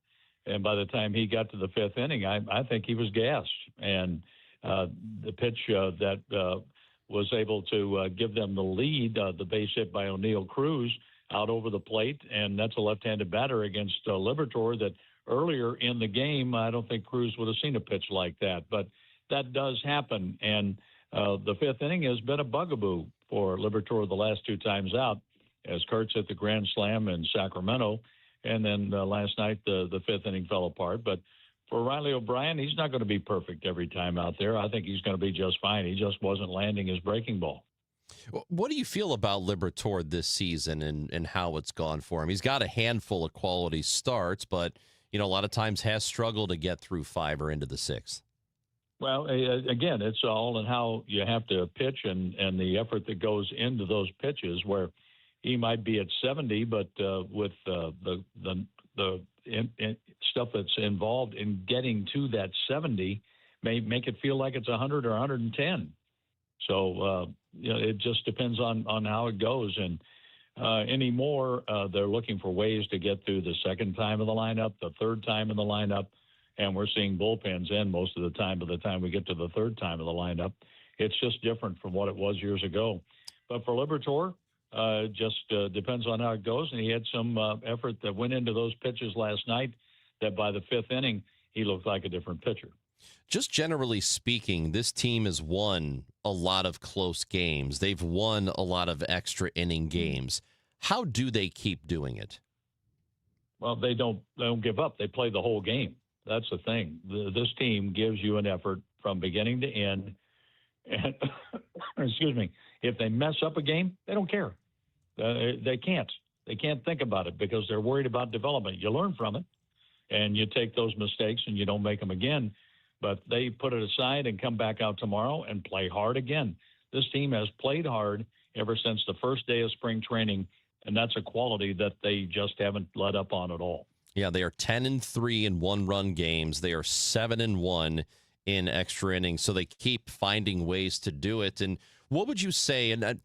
And by the time he got to the fifth inning, I think he was gassed. And the pitch that was able to give them the lead, the base hit by O'Neill Cruz out over the plate, and that's a left-handed batter against Liberatore that earlier in the game, I don't think Cruz would have seen a pitch like that. But that does happen, and the fifth inning has been a bugaboo for Liberatore the last two times out, as Kurtz hit the grand slam in Sacramento, and then last night the fifth inning fell apart. But for Riley O'Brien, he's not going to be perfect every time out there. I think he's going to be just fine. He just wasn't landing his breaking ball. What do you feel about Liberatore this season and how it's gone for him? He's got a handful of quality starts, but a lot of times has struggled to get through five or into the sixth. Well, again, it's all in how you have to pitch and the effort that goes into those pitches, where he might be at 70, but with the stuff that's involved in getting to that 70 may make it feel like it's 100 or 110. So it just depends on how it goes. And anymore, they're looking for ways to get through the second time of the lineup, the third time in the lineup, and we're seeing bullpens in most of the time. By the time we get to the third time of the lineup, it's just different from what it was years ago. But for Liberatore, just depends on how it goes. And he had some effort that went into those pitches last night that by the fifth inning, he looked like a different pitcher. Just generally speaking, this team has won a lot of close games. They've won a lot of extra inning games. How do they keep doing it? Well, they don't give up. They play the whole game. That's the thing. This team gives you an effort from beginning to end. And excuse me, if they mess up a game, they don't care. They can't. They can't think about it because they're worried about development. You learn from it, and you take those mistakes and you don't make them again. But they put it aside and come back out tomorrow and play hard again. This team has played hard ever since the first day of spring training, and that's a quality that they just haven't let up on at all. Yeah, they are 10-3 in one-run games. They are 7-1 in extra innings, so they keep finding ways to do it. And what would you say? And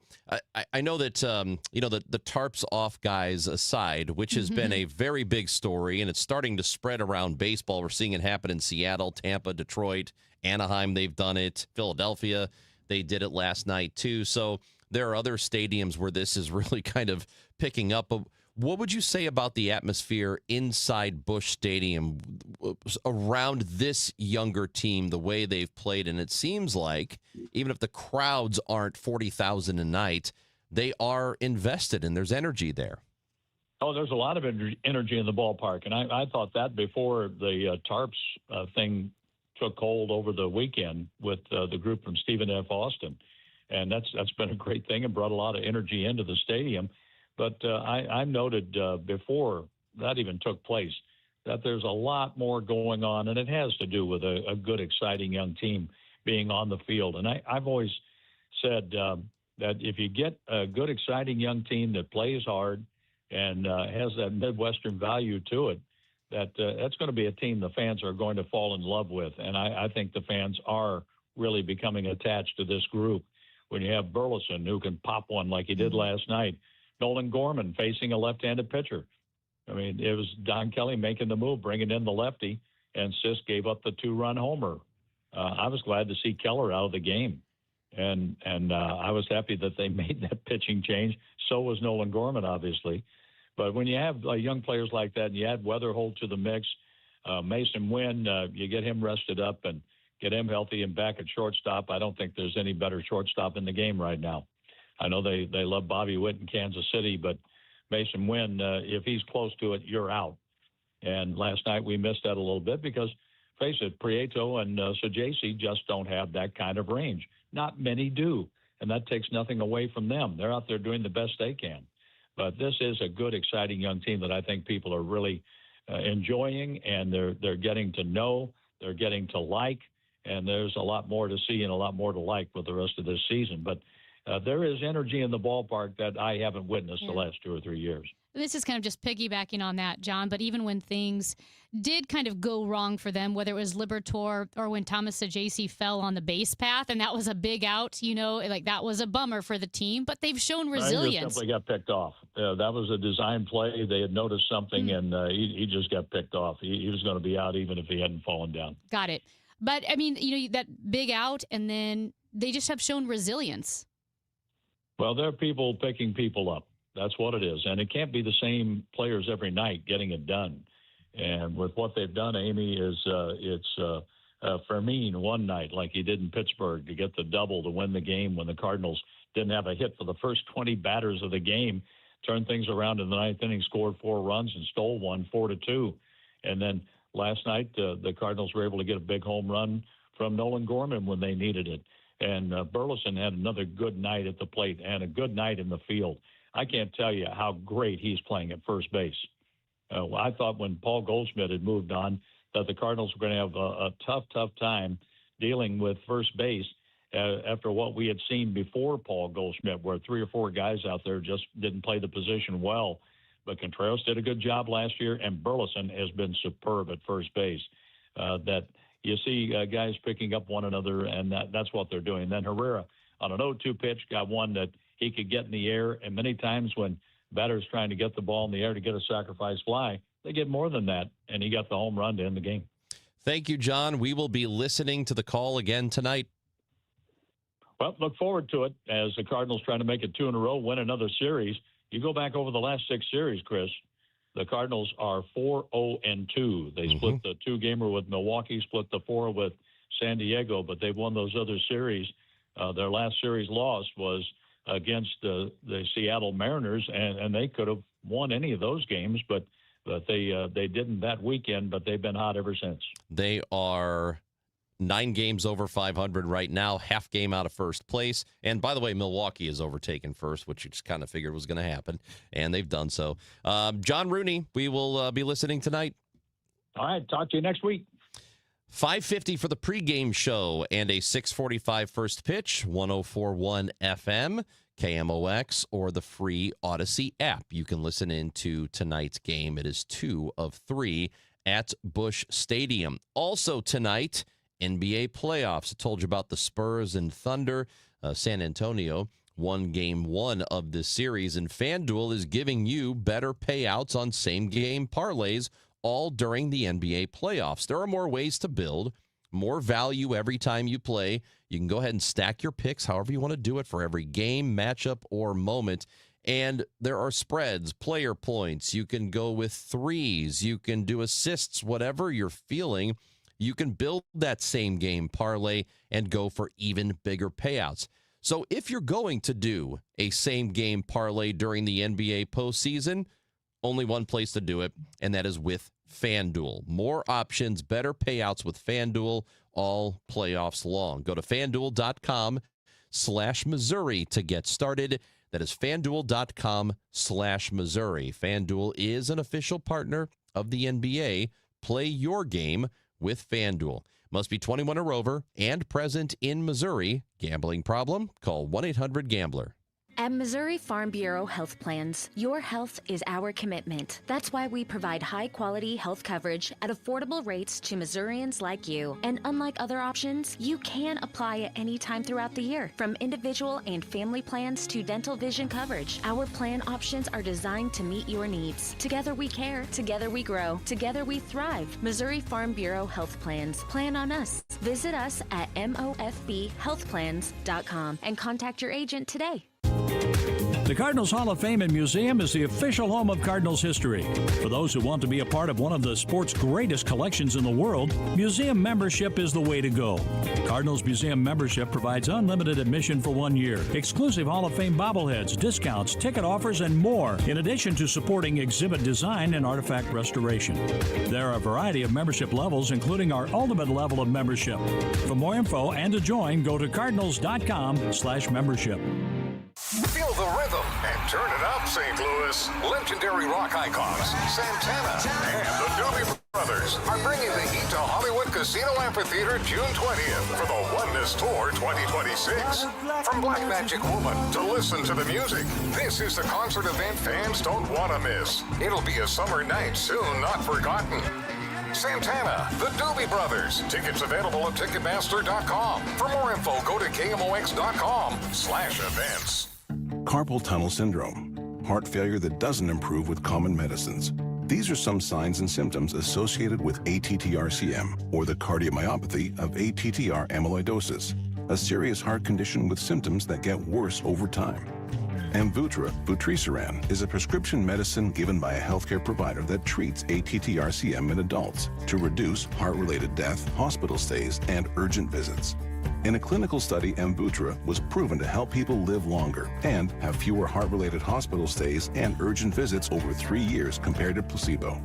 I know that the tarps off guys aside, which has been a very big story, and it's starting to spread around baseball. We're seeing it happen in Seattle, Tampa, Detroit, Anaheim. They've done it. Philadelphia, they did it last night too. So there are other stadiums where this is really kind of picking up. What would you say about the atmosphere inside Busch Stadium around this younger team, the way they've played? And it seems like even if the crowds aren't 40,000 a night, they are invested and there's energy there. Oh, there's a lot of energy in the ballpark. And I thought that before the tarps thing took hold over the weekend with the group from Stephen F. Austin. And that's been a great thing and brought a lot of energy into the stadium. But I noted before that even took place that there's a lot more going on, and it has to do with a good, exciting young team being on the field. And I've always said that if you get a good, exciting young team that plays hard and has that Midwestern value to it, that's going to be a team the fans are going to fall in love with. And I think the fans are really becoming attached to this group. When you have Burleson, who can pop one like he did last night, Nolan Gorman facing a left-handed pitcher. I mean, it was Don Kelly making the move, bringing in the lefty, and Sisk gave up the two-run homer. I was glad to see Keller out of the game, and I was happy that they made that pitching change. So was Nolan Gorman, obviously. But when you have young players like that and you add Weatherholt to the mix, Mason Wynn, you get him rested up and get him healthy and back at shortstop. I don't think there's any better shortstop in the game right now. I know they love Bobby Witt in Kansas City, but Mason Wynn, if he's close to it, you're out. And last night we missed that a little bit because, face it, Prieto and Sajaci just don't have that kind of range. Not many do, and that takes nothing away from them. They're out there doing the best they can. But this is a good, exciting young team that I think people are really enjoying, and they're getting to know, they're getting to like, and there's a lot more to see and a lot more to like with the rest of this season. But there is energy in the ballpark that I haven't witnessed the last 2 or 3 years. This is kind of just piggybacking on that, John, but even when things did kind of go wrong for them, whether it was Liberatore or when Thomas Saggese fell on the base path, and that was a big out, like that was a bummer for the team, but they've shown resilience. He just simply got picked off. That was a design play. They had noticed something, and he just got picked off. He was going to be out even if he hadn't fallen down. Got it. But, I mean, that big out, and then they just have shown resilience. Well, there are people picking people up. That's what it is. And it can't be the same players every night getting it done. And with what they've done, Amy, it's Fermin one night, like he did in Pittsburgh, to get the double to win the game when the Cardinals didn't have a hit for the first 20 batters of the game, turned things around in the ninth inning, scored 4 runs, and stole one 4-2. And then last night, the Cardinals were able to get a big home run from Nolan Gorman when they needed it. And Burleson had another good night at the plate and a good night in the field. I can't tell you how great he's playing at first base. I thought when Paul Goldschmidt had moved on that the Cardinals were going to have a tough time dealing with first base after what we had seen before Paul Goldschmidt, where 3 or 4 guys out there just didn't play the position well. But Contreras did a good job last year, and Burleson has been superb at first base. That you see guys picking up one another, and that's what they're doing. Then Herrera on an 0-2 pitch got one that he could get in the air, and many times when batters trying to get the ball in the air to get a sacrifice fly, they get more than that, and he got the home run to end the game. Thank you, John. We will be listening to the call again tonight. Well, look forward to it as the Cardinals trying to make it 2 in a row, win another series. You go back over the last 6 series, Chris, the Cardinals are 4-0-2. They split the 2-gamer with Milwaukee, split the 4 with San Diego, but they've won those other series. Their last series loss was against the Seattle Mariners, and they could have won any of those games, but they didn't that weekend, but they've been hot ever since. They are 9 games over 500 right now, half game out of first place. And by the way, Milwaukee is overtaken first, which you just kind of figured was going to happen, and they've done so. John Rooney, we will be listening tonight. All right, talk to you next week. 5:50 for the pregame show and a 6:45 first pitch, 104.1 FM, KMOX, or the free Odyssey app. You can listen into tonight's game. It is 2 of 3 at Busch Stadium. Also tonight, NBA playoffs. I told you about the Spurs and Thunder. San Antonio won game 1 of this series, and FanDuel is giving you better payouts on same-game parlays all during the NBA playoffs. There are more ways to build, more value every time you play. You can go ahead and stack your picks however you want to do it for every game, matchup, or moment. And there are spreads, player points. You can go with threes. You can do assists, whatever you're feeling. You can build that same game parlay and go for even bigger payouts. So if you're going to do a same game parlay during the NBA postseason, only one place to do it, and that is with FanDuel. More options, better payouts with FanDuel all playoffs long. Go to FanDuel.com/Missouri to get started. That is FanDuel.com/Missouri. FanDuel is an official partner of the NBA. Play your game with FanDuel. Must be 21 or over and present in Missouri. Gambling problem? Call 1-800-GAMBLER. At Missouri Farm Bureau Health Plans, your health is our commitment. That's why we provide high-quality health coverage at affordable rates to Missourians like you. And unlike other options, you can apply at any time throughout the year. From individual and family plans to dental vision coverage, our plan options are designed to meet your needs. Together we care, together we grow, together we thrive. Missouri Farm Bureau Health Plans. Plan on us. Visit us at mofbhealthplans.com and contact your agent today. The Cardinals Hall of Fame and Museum is the official home of Cardinals history. For those who want to be a part of one of the sport's greatest collections in the world, museum membership is the way to go. Cardinals Museum membership provides unlimited admission for 1 year, exclusive Hall of Fame bobbleheads, discounts, ticket offers, and more, in addition to supporting exhibit design and artifact restoration. There are a variety of membership levels, including our ultimate level of membership. For more info and to join, go to cardinals.com/membership. Feel the rhythm and turn it up, St. Louis. Legendary rock icons Santana and the Doobie Brothers are bringing the heat to Hollywood Casino Amphitheater June 20th for the Oneness Tour 2026. From Black Magic Woman to Listen to the Music, this is the concert event fans don't want to miss. It'll be a summer night soon not forgotten. Santana, the Doobie Brothers. Tickets available at Ticketmaster.com. For more info, go to KMOX.com/events. Carpal tunnel syndrome, heart failure that doesn't improve with common medicines. These are some signs and symptoms associated with ATTR-CM, or the cardiomyopathy of ATTR amyloidosis, a serious heart condition with symptoms that get worse over time. Amvuttra, vutrisiran, is a prescription medicine given by a healthcare provider that treats ATTR-CM in adults to reduce heart-related death, hospital stays, and urgent visits. In a clinical study, Amvuttra was proven to help people live longer and have fewer heart-related hospital stays and urgent visits over 3 years compared to placebo.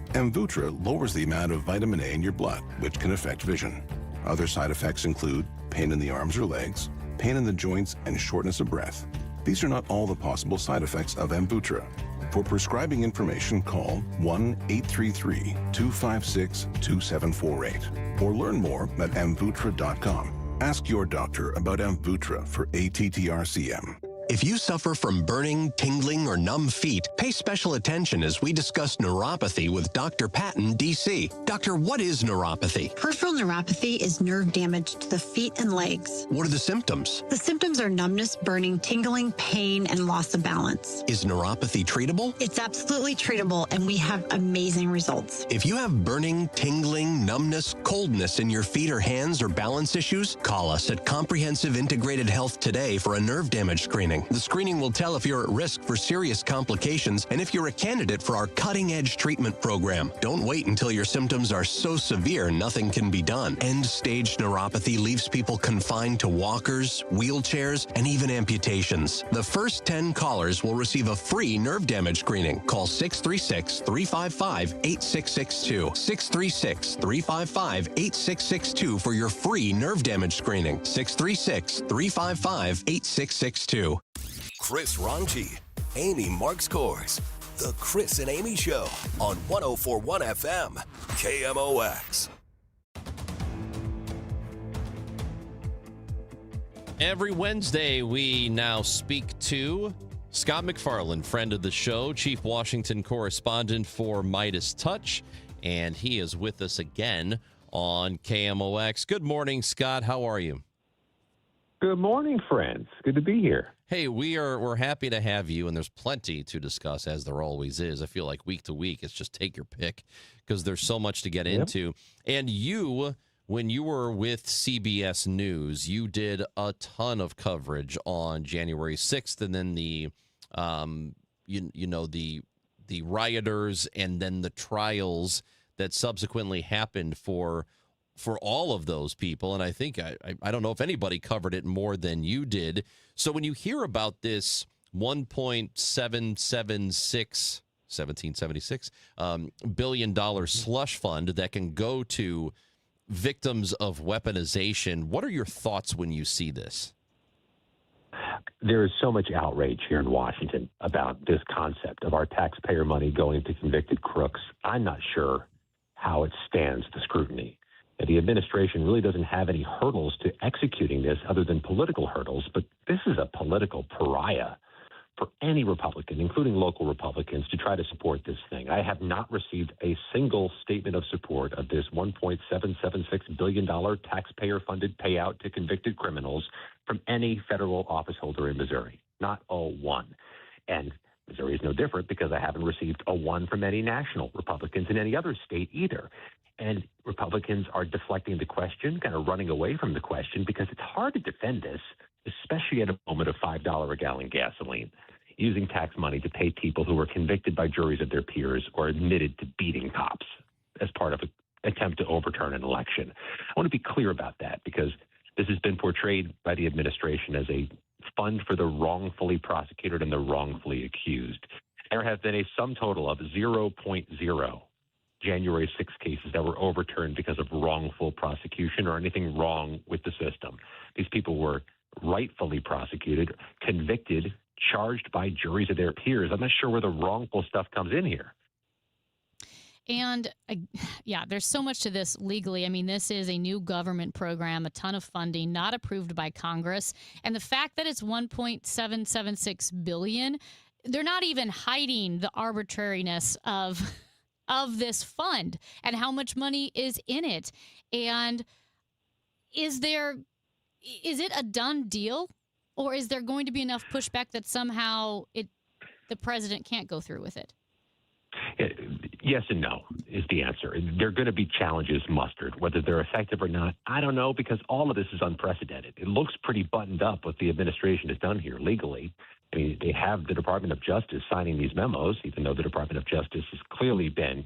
Amvuttra lowers the amount of vitamin A in your blood, which can affect vision. Other side effects include pain in the arms or legs, pain in the joints, and shortness of breath. These are not all the possible side effects of Amvuttra. For prescribing information, call 1-833-256-2748 or learn more at amvuttra.com. Ask your doctor about Amvuttra for ATTR-CM. If you suffer from burning, tingling, or numb feet, pay special attention as we discuss neuropathy with Dr. Patton, D.C. Doctor, what is neuropathy? Peripheral neuropathy is nerve damage to the feet and legs. What are the symptoms? The symptoms are numbness, burning, tingling, pain, and loss of balance. Is neuropathy treatable? It's absolutely treatable, and we have amazing results. If you have burning, tingling, numbness, coldness in your feet or hands or balance issues, call us at Comprehensive Integrated Health today for a nerve damage screening. The screening will tell if you're at risk for serious complications and if you're a candidate for our cutting-edge treatment program. Don't wait until your symptoms are so severe nothing can be done. End-stage neuropathy leaves people confined to walkers, wheelchairs, and even amputations. The first 10 callers will receive a free nerve damage screening. Call 636-355-8662. 636-355-8662 for your free nerve damage screening. 636-355-8662. Chris Ronchi, Amy Marks Kors. The Chris and Amy Show on 104.1 FM, KMOX. Every Wednesday, we now speak to Scott McFarland, friend of the show, chief Washington correspondent for Midas Touch, and he is with us again on KMOX. Good morning, Scott. How are you? Good morning, friends. Good to be here. Hey, we're happy to have you, and there's plenty to discuss, as there always is. I feel like week to week, it's just take your pick because there's so much to get into. And you, when you were with CBS News, you did a ton of coverage on January 6th, and then the rioters, and then the trials that subsequently happened for all of those people. And I think, I don't know if anybody covered it more than you did. So when you hear about this $1.776 billion slush fund that can go to victims of weaponization, what are your thoughts when you see this? There is so much outrage here in Washington about this concept of our taxpayer money going to convicted crooks. I'm not sure how it stands the scrutiny. The administration really doesn't have any hurdles to executing this other than political hurdles, but this is a political pariah for any Republican, including local Republicans, to try to support this thing. I have not received a single statement of support of this $1.776 billion taxpayer-funded payout to convicted criminals from any federal office holder in Missouri. Not a one. And Missouri is no different because I haven't received a one from any national Republicans in any other state either. And Republicans are deflecting the question, kind of running away from the question, because it's hard to defend this, especially at a moment of $5 a gallon gasoline, using tax money to pay people who were convicted by juries of their peers or admitted to beating cops as part of an attempt to overturn an election. I want to be clear about that because this has been portrayed by the administration as a fund for the wrongfully prosecuted and the wrongfully accused. There have been a sum total of 0.0 January 6 cases that were overturned because of wrongful prosecution or anything wrong with the system. These people were rightfully prosecuted, convicted, charged by juries of their peers. I'm not sure where the wrongful stuff comes in here. And yeah, there's so much to this legally. I mean, this is a new government program, a ton of funding, not approved by Congress. And the fact that it's $1.776 billion, they're not even hiding the arbitrariness of this fund and how much money is in it. And is it a done deal, or is there going to be enough pushback that somehow the president can't go through with it? Yes and no is the answer. There are going to be challenges mustered. Whether they're effective or not, I don't know, because all of this is unprecedented. It looks pretty buttoned up what the administration has done here legally. I mean, they have the Department of Justice signing these memos, even though the Department of Justice has clearly been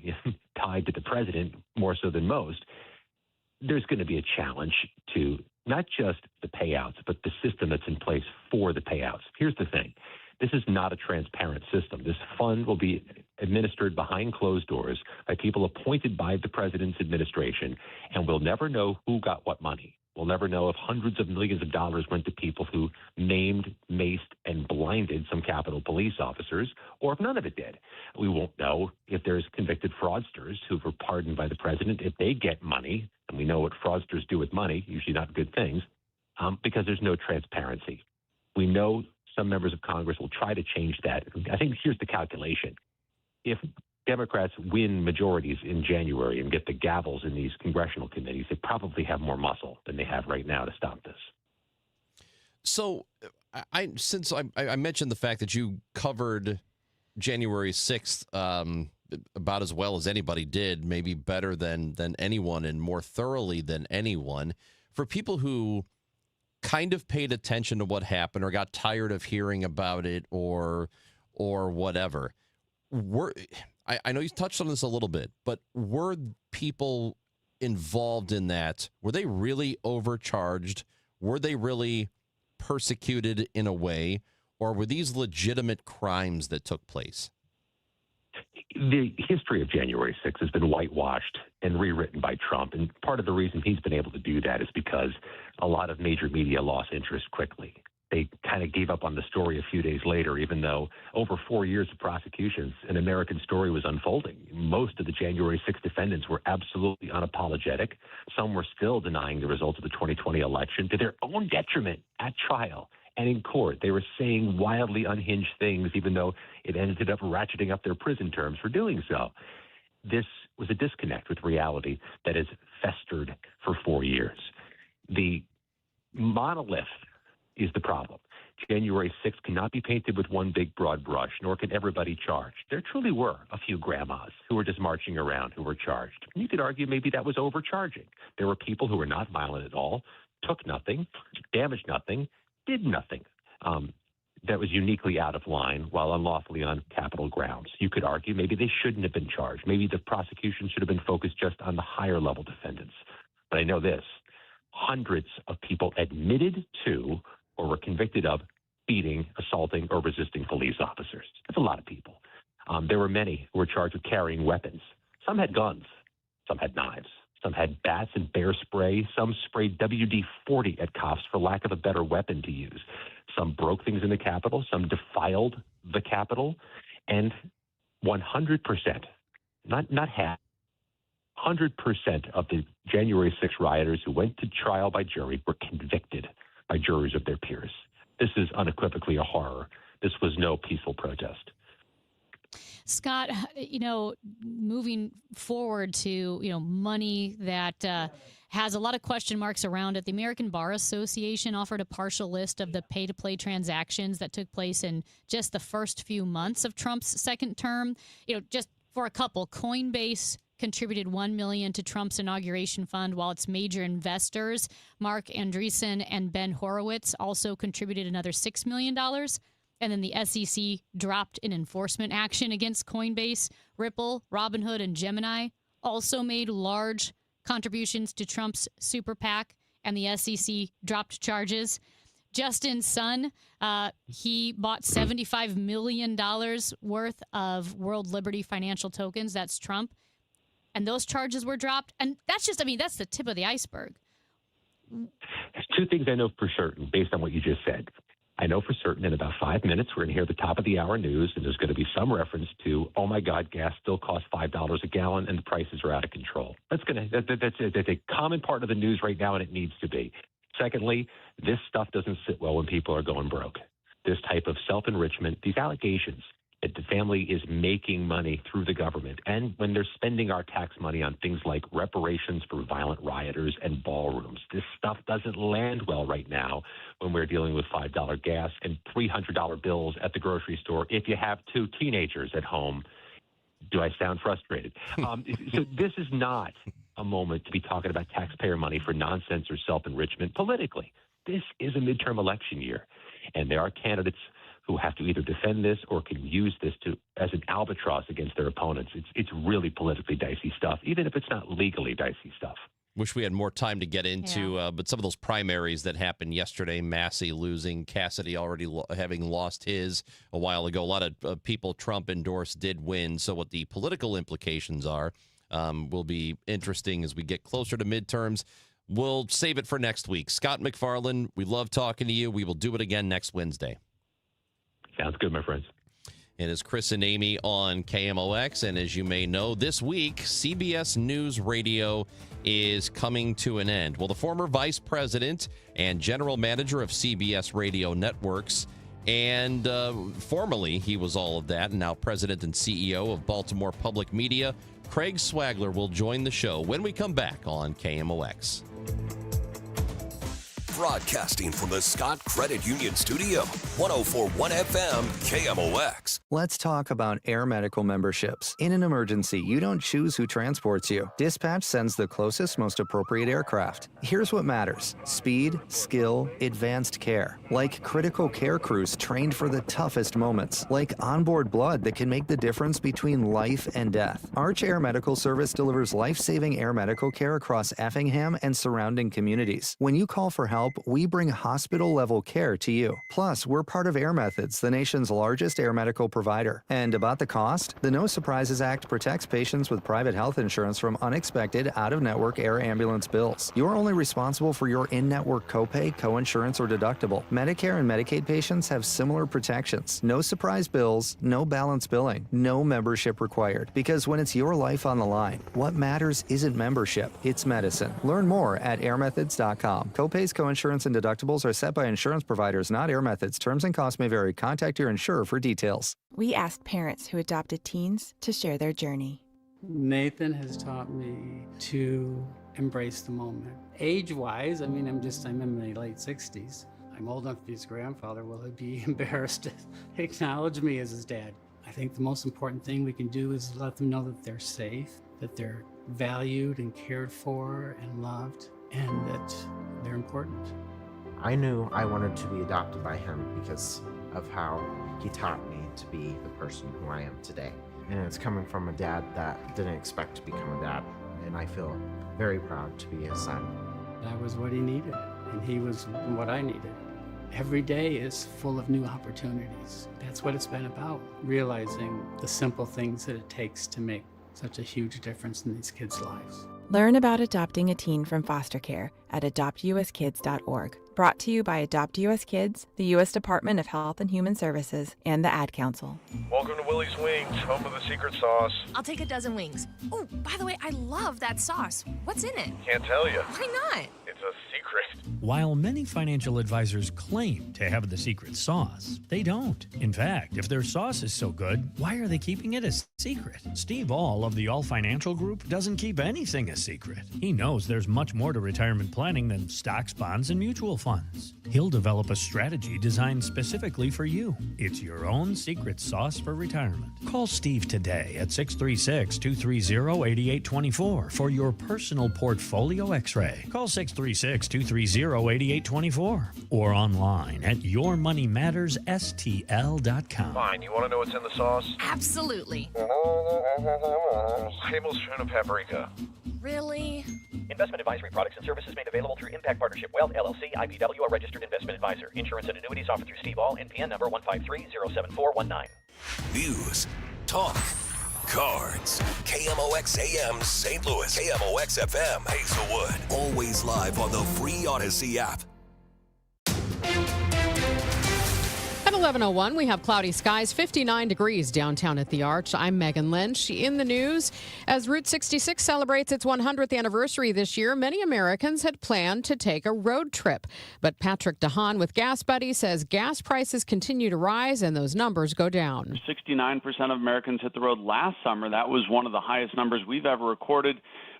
tied to the president more so than most. There's going to be a challenge to not just the payouts, but the system that's in place for the payouts. Here's the thing. This is not a transparent system. This fund will be administered behind closed doors by people appointed by the president's administration, and we'll never know who got what money. We'll never know if hundreds of millions of dollars went to people who maimed, maced, and blinded some Capitol Police officers, or if none of it did. We won't know if there's convicted fraudsters who were pardoned by the president, if they get money, and we know what fraudsters do with money, usually not good things, because there's no transparency. We know some members of Congress will try to change that. I think here's the calculation. If Democrats win majorities in January and get the gavels in these congressional committees, they probably have more muscle than they have right now to stop this. So since I mentioned the fact that you covered January 6th about as well as anybody did, maybe better than anyone and more thoroughly than anyone, for people who kind of paid attention to what happened or got tired of hearing about it or whatever, I know you touched on this a little bit, but were people involved in that? Were they really overcharged? Were they really persecuted in a way? Or were these legitimate crimes that took place? The history of January 6th has been whitewashed and rewritten by Trump. And part of the reason he's been able to do that is because a lot of major media lost interest quickly. They kind of gave up on the story a few days later, even though over 4 years of prosecutions, an American story was unfolding. Most of the January 6th defendants were absolutely unapologetic. Some were still denying the results of the 2020 election to their own detriment at trial and in court. They were saying wildly unhinged things, even though it ended up ratcheting up their prison terms for doing so. This was a disconnect with reality that has festered for 4 years. The monolith is the problem. January 6th cannot be painted with one big broad brush, nor can everybody charged. There truly were a few grandmas who were just marching around who were charged. You could argue maybe that was overcharging. There were people who were not violent at all, took nothing, damaged nothing, did nothing. That was uniquely out of line while unlawfully on Capitol grounds. You could argue maybe they shouldn't have been charged. Maybe the prosecution should have been focused just on the higher level defendants. But I know this, hundreds of people admitted to or were convicted of beating, assaulting, or resisting police officers. That's a lot of people. There were many who were charged with carrying weapons. Some had guns, some had knives, some had bats and bear spray, some sprayed WD-40 at cops for lack of a better weapon to use. Some broke things in the Capitol, some defiled the Capitol, and 100%, not half, 100% of the January 6 rioters who went to trial by jury were convicted by juries of their peers. This is unequivocally a horror. This was no peaceful protest. Scott, moving forward to, money that has a lot of question marks around it, the American Bar Association offered a partial list of the pay-to-play transactions that took place in just the first few months of Trump's second term. Just for a couple, Coinbase contributed $1 million to Trump's inauguration fund, while its major investors, Mark Andreessen and Ben Horowitz, also contributed another $6 million. And then the SEC dropped an enforcement action against Coinbase. Ripple, Robinhood, and Gemini also made large contributions to Trump's super PAC, and the SEC dropped charges. Justin Sun, he bought $75 million worth of World Liberty financial tokens. That's Trump. And those charges were dropped. And that's that's the tip of the iceberg. There's two things I know for certain based on what you just said. I know for certain in about 5 minutes, we're going to hear the top of the hour news, and there's going to be some reference to, oh my God, gas still costs $5 a gallon and the prices are out of control. That's a common part of the news right now, and it needs to be. Secondly, this stuff doesn't sit well when people are going broke. This type of self-enrichment, these allegations that the family is making money through the government, and when they're spending our tax money on things like reparations for violent rioters and ballrooms, this stuff doesn't land well right now when we're dealing with $5 gas and $300 bills at the grocery store if you have 2 teenagers at home. Do I sound frustrated? So this is not a moment to be talking about taxpayer money for nonsense or self-enrichment politically. This is a midterm election year, and there are candidates who have to either defend this or can use this as an albatross against their opponents. It's really politically dicey stuff, even if it's not legally dicey stuff. Wish we had more time to get into, but some of those primaries that happened yesterday, Massey losing, Cassidy already having lost his a while ago. A lot of people Trump endorsed did win. So what the political implications are will be interesting as we get closer to midterms. We'll save it for next week. Scott McFarland, we love talking to you. We will do it again next Wednesday. Sounds good, my friends. It is Chris and Amy on KMOX. And as you may know, this week, CBS News Radio is coming to an end. Well, the former vice president and general manager of CBS Radio Networks, and formerly he was all of that, and now president and CEO of Baltimore Public Media, Craig Swagler will join the show when we come back on KMOX. Broadcasting from the Scott Credit Union Studio, 104.1 FM, KMOX. Let's talk about Air Medical memberships. In an emergency, you don't choose who transports you. Dispatch sends the closest, most appropriate aircraft. Here's what matters: speed, skill, advanced care. Like critical care crews trained for the toughest moments. Like onboard blood that can make the difference between life and death. Arch Air Medical Service delivers life-saving air medical care across Effingham and surrounding communities. When you call for help, we bring hospital-level care to you. Plus, we're part of Air Methods, the nation's largest air medical provider. And about the cost, the No Surprises Act protects patients with private health insurance from unexpected, out-of-network air ambulance bills. You're only responsible for your in-network copay, coinsurance, or deductible. Medicare and Medicaid patients have similar protections. No surprise bills, no balance billing, no membership required. Because when it's your life on the line, what matters isn't membership, it's medicine. Learn more at airmethods.com. Copays, coinsurance, and deductibles are set by insurance providers, not Air Methods. Terms and costs may vary. Contact your insurer for details. We asked parents who adopted teens to share their journey. Nathan has taught me to embrace the moment. Age-wise, I'm in my late 60s. I'm old enough to be his grandfather. Will he be embarrassed to acknowledge me as his dad? I think the most important thing we can do is let them know that they're safe, that they're valued and cared for and loved, and that they're important. I knew I wanted to be adopted by him because of how he taught me to be the person who I am today. And it's coming from a dad that didn't expect to become a dad, and I feel very proud to be his son. That was what he needed, and he was what I needed. Every day is full of new opportunities. That's what it's been about, realizing the simple things that it takes to make such a huge difference in these kids' lives. Learn about adopting a teen from foster care at adoptuskids.org. Brought to you by Adopt US Kids, the U.S. Department of Health and Human Services, and the Ad Council. Welcome to Willie's Wings, home of the secret sauce. I'll take a dozen wings. Oh, by the way, I love that sauce. What's in it? Can't tell you. Why not? It's a secret. While many financial advisors claim to have the secret sauce, they don't. In fact, if their sauce is so good, why are they keeping it a secret? Steve All of the All Financial Group doesn't keep anything a secret. He knows there's much more to retirement planning than stocks, bonds, and mutual funds. He'll develop a strategy designed specifically for you. It's your own secret sauce for retirement. Call Steve today at 636-230-8824 for your personal portfolio x-ray. Call 636-230-8824 or online at yourmoneymattersstl.com. Fine, you want to know what's in the sauce? Absolutely. Tablespoon of paprika. Really? Investment advisory products and services made available through Impact Partnership Wealth, LLC, IPW, a registered investment advisor. Insurance and annuities offered through Steve All, NPN number 153-07419. News, talk, cards. KMOX AM St. Louis, KMOX FM Hazelwood. Always live on the free Odyssey app. At 11:01, we have cloudy skies, 59 degrees downtown at the Arch. I'm Megan Lynch. In the news, as Route 66 celebrates its 100th anniversary this year, many Americans had planned to take a road trip. But Patrick DeHaan with Gas Buddy says gas prices continue to rise and those numbers go down. 69% of Americans hit the road last summer. That was one of the highest numbers we've ever recorded,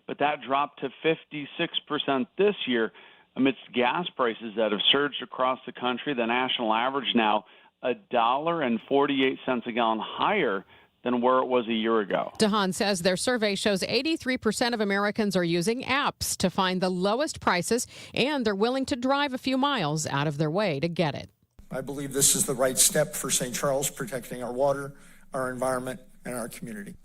but that dropped to 56% this year. Amidst gas prices that have surged across the country, the national average now $1.48 a gallon higher than where it was a year ago. DeHaan says their survey shows 83% of Americans are using apps to find the lowest prices, and they're willing to drive a few miles out of their way to get it. I believe this is the right step for St. Charles, protecting our water, our environment, and our community.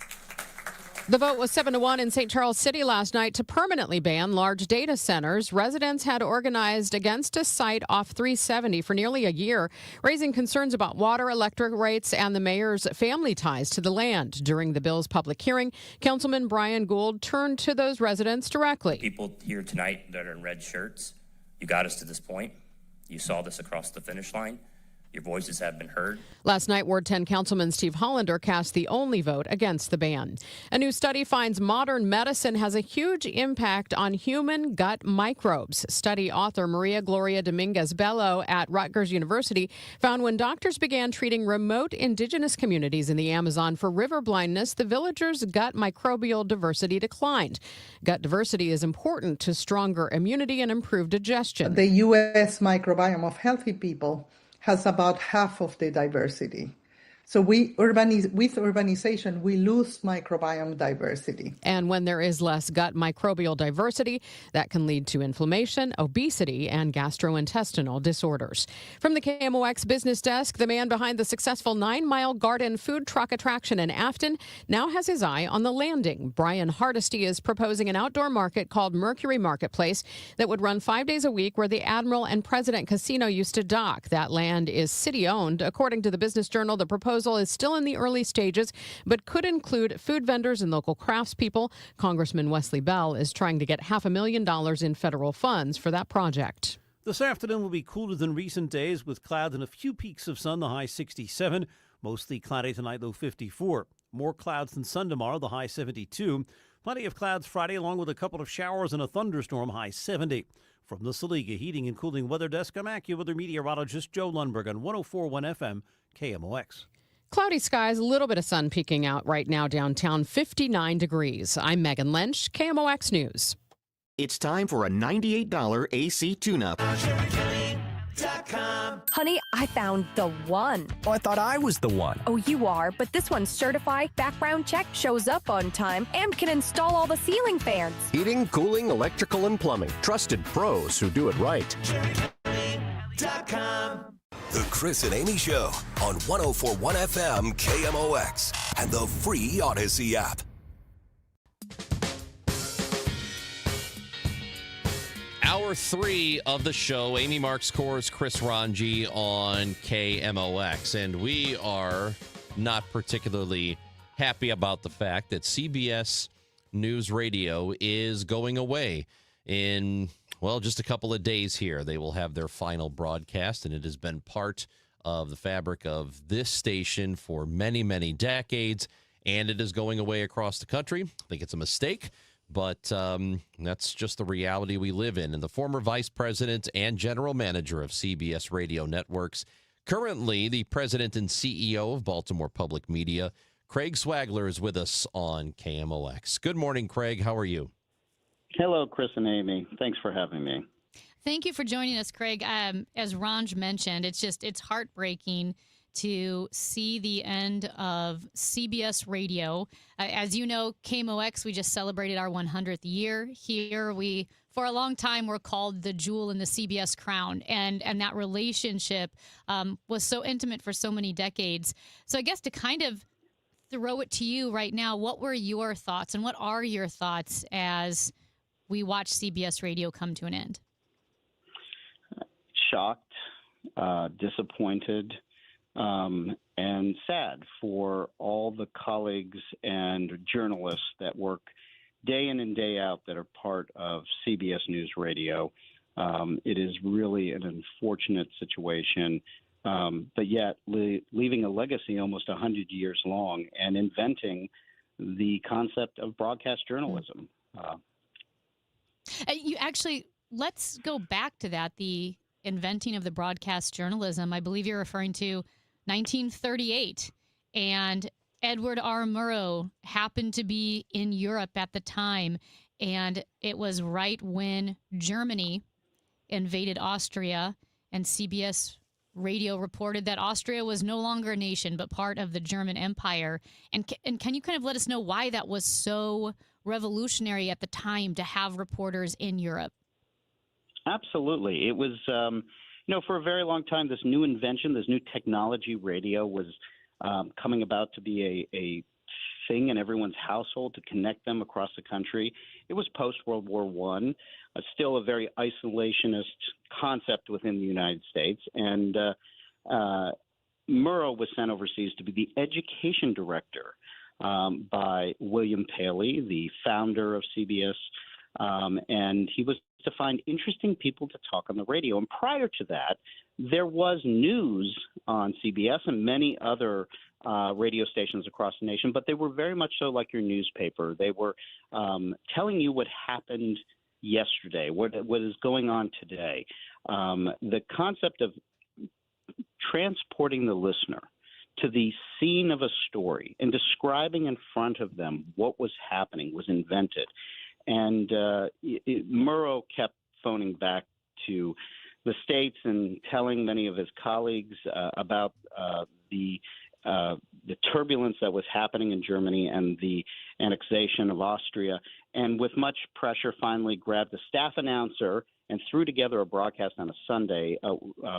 The vote was 7-1 in St. Charles City last night to permanently ban large data centers. Residents had organized against a site off 370 for nearly a year, raising concerns about water, electric rates, and the mayor's family ties to the land. During the bill's public hearing, Councilman Brian Gould turned to those residents directly. People here tonight that are in red shirts, you got us to this point. You saw this across the finish line. Your voices have been heard. Last night, Ward 10 Councilman Steve Hollander cast the only vote against the ban. A new study finds modern medicine has a huge impact on human gut microbes. Study author Maria Gloria Dominguez-Bello at Rutgers University found when doctors began treating remote indigenous communities in the Amazon for river blindness, the villagers' gut microbial diversity declined. Gut diversity is important to stronger immunity and improved digestion. The U.S. microbiome of healthy people has about half of the diversity. So with urbanization, we lose microbiome diversity. And when there is less gut microbial diversity, that can lead to inflammation, obesity, and gastrointestinal disorders. From the KMOX Business Desk, the man behind the successful 9 Mile Garden food truck attraction in Afton now has his eye on the Landing. Brian Hardesty is proposing an outdoor market called Mercury Marketplace that would run 5 days a week where the Admiral and President Casino used to dock. That land is city-owned. According to the Business Journal, the proposal is still in the early stages, but could include food vendors and local craftspeople. Congressman Wesley Bell is trying to get $500,000 in federal funds for that project. This afternoon will be cooler than recent days with clouds and a few peaks of sun, the high 67. Mostly cloudy tonight, low 54. More clouds than sun tomorrow, the high 72. Plenty of clouds Friday, along with a couple of showers and a thunderstorm, high 70. From the Saliga Heating and Cooling Weather Desk, I'm AccuWeather meteorologist Joe Lundberg on 104.1 FM KMOX. Cloudy skies, a little bit of sun peeking out right now downtown, 59 degrees. I'm Megan Lynch, KMOX News. It's time for a $98 AC tune-up. Honey, I found the one. Oh, I thought I was the one. Oh, you are, but this one's certified, background check, shows up on time, and can install all the ceiling fans. Heating, cooling, electrical, and plumbing. Trusted pros who do it right. The Chris and Amy Show on 104.1 FM KMOX and the free Odyssey app. Hour 3 of the show, Amy Marks Kors, Chris Ranji on KMOX. And we are not particularly happy about the fact that CBS News Radio is going away in, well, just a couple of days here. They will have their final broadcast, and it has been part of the fabric of this station for many, many decades, and it is going away across the country. I think it's a mistake, but that's just the reality we live in. And the former vice president and general manager of CBS Radio Networks, currently the president and CEO of Baltimore Public Media, Craig Swagler, is with us on KMOX. Good morning, Craig. How are you? Hello, Chris and Amy. Thanks for having me. Thank you for joining us, Craig. As Ranj mentioned, it's heartbreaking to see the end of CBS Radio. As you know, KMOX, we just celebrated our 100th year here. We, for a long time, were called the jewel in the CBS crown, and that relationship was so intimate for so many decades. So I guess to kind of throw it to you right now, what were your thoughts, and what are your thoughts as we watch CBS Radio come to an end? Shocked, disappointed, and sad for all the colleagues and journalists that work day in and day out that are part of CBS News Radio. It is really an unfortunate situation but yet leaving a legacy almost 100 years long and inventing the concept of broadcast journalism. You actually, let's go back to that, the inventing of the broadcast journalism. I believe you're referring to 1938, and Edward R. Murrow happened to be in Europe at the time, and it was right when Germany invaded Austria, and CBS Radio reported that Austria was no longer a nation, but part of the German Empire. And can you kind of let us know why that was so revolutionary at the time to have reporters in Europe? Absolutely. It was, for a very long time, this new invention, this new technology, radio, was coming about to be a thing in everyone's household to connect them across the country. It was post-World War I, still a very isolationist concept within the United States. And Murrow was sent overseas to be the education director by William Paley, the founder of CBS, and he was to find interesting people to talk on the radio. And prior to that, there was news on CBS and many other radio stations across the nation, but they were very much so like your newspaper. They were telling you what happened yesterday, what is going on today. The concept of transporting the listener to the scene of a story and describing in front of them what was happening was invented. And Murrow kept phoning back to the States and telling many of his colleagues about the turbulence that was happening in Germany and the annexation of Austria. And with much pressure, finally grabbed a staff announcer and threw together a broadcast on a Sunday,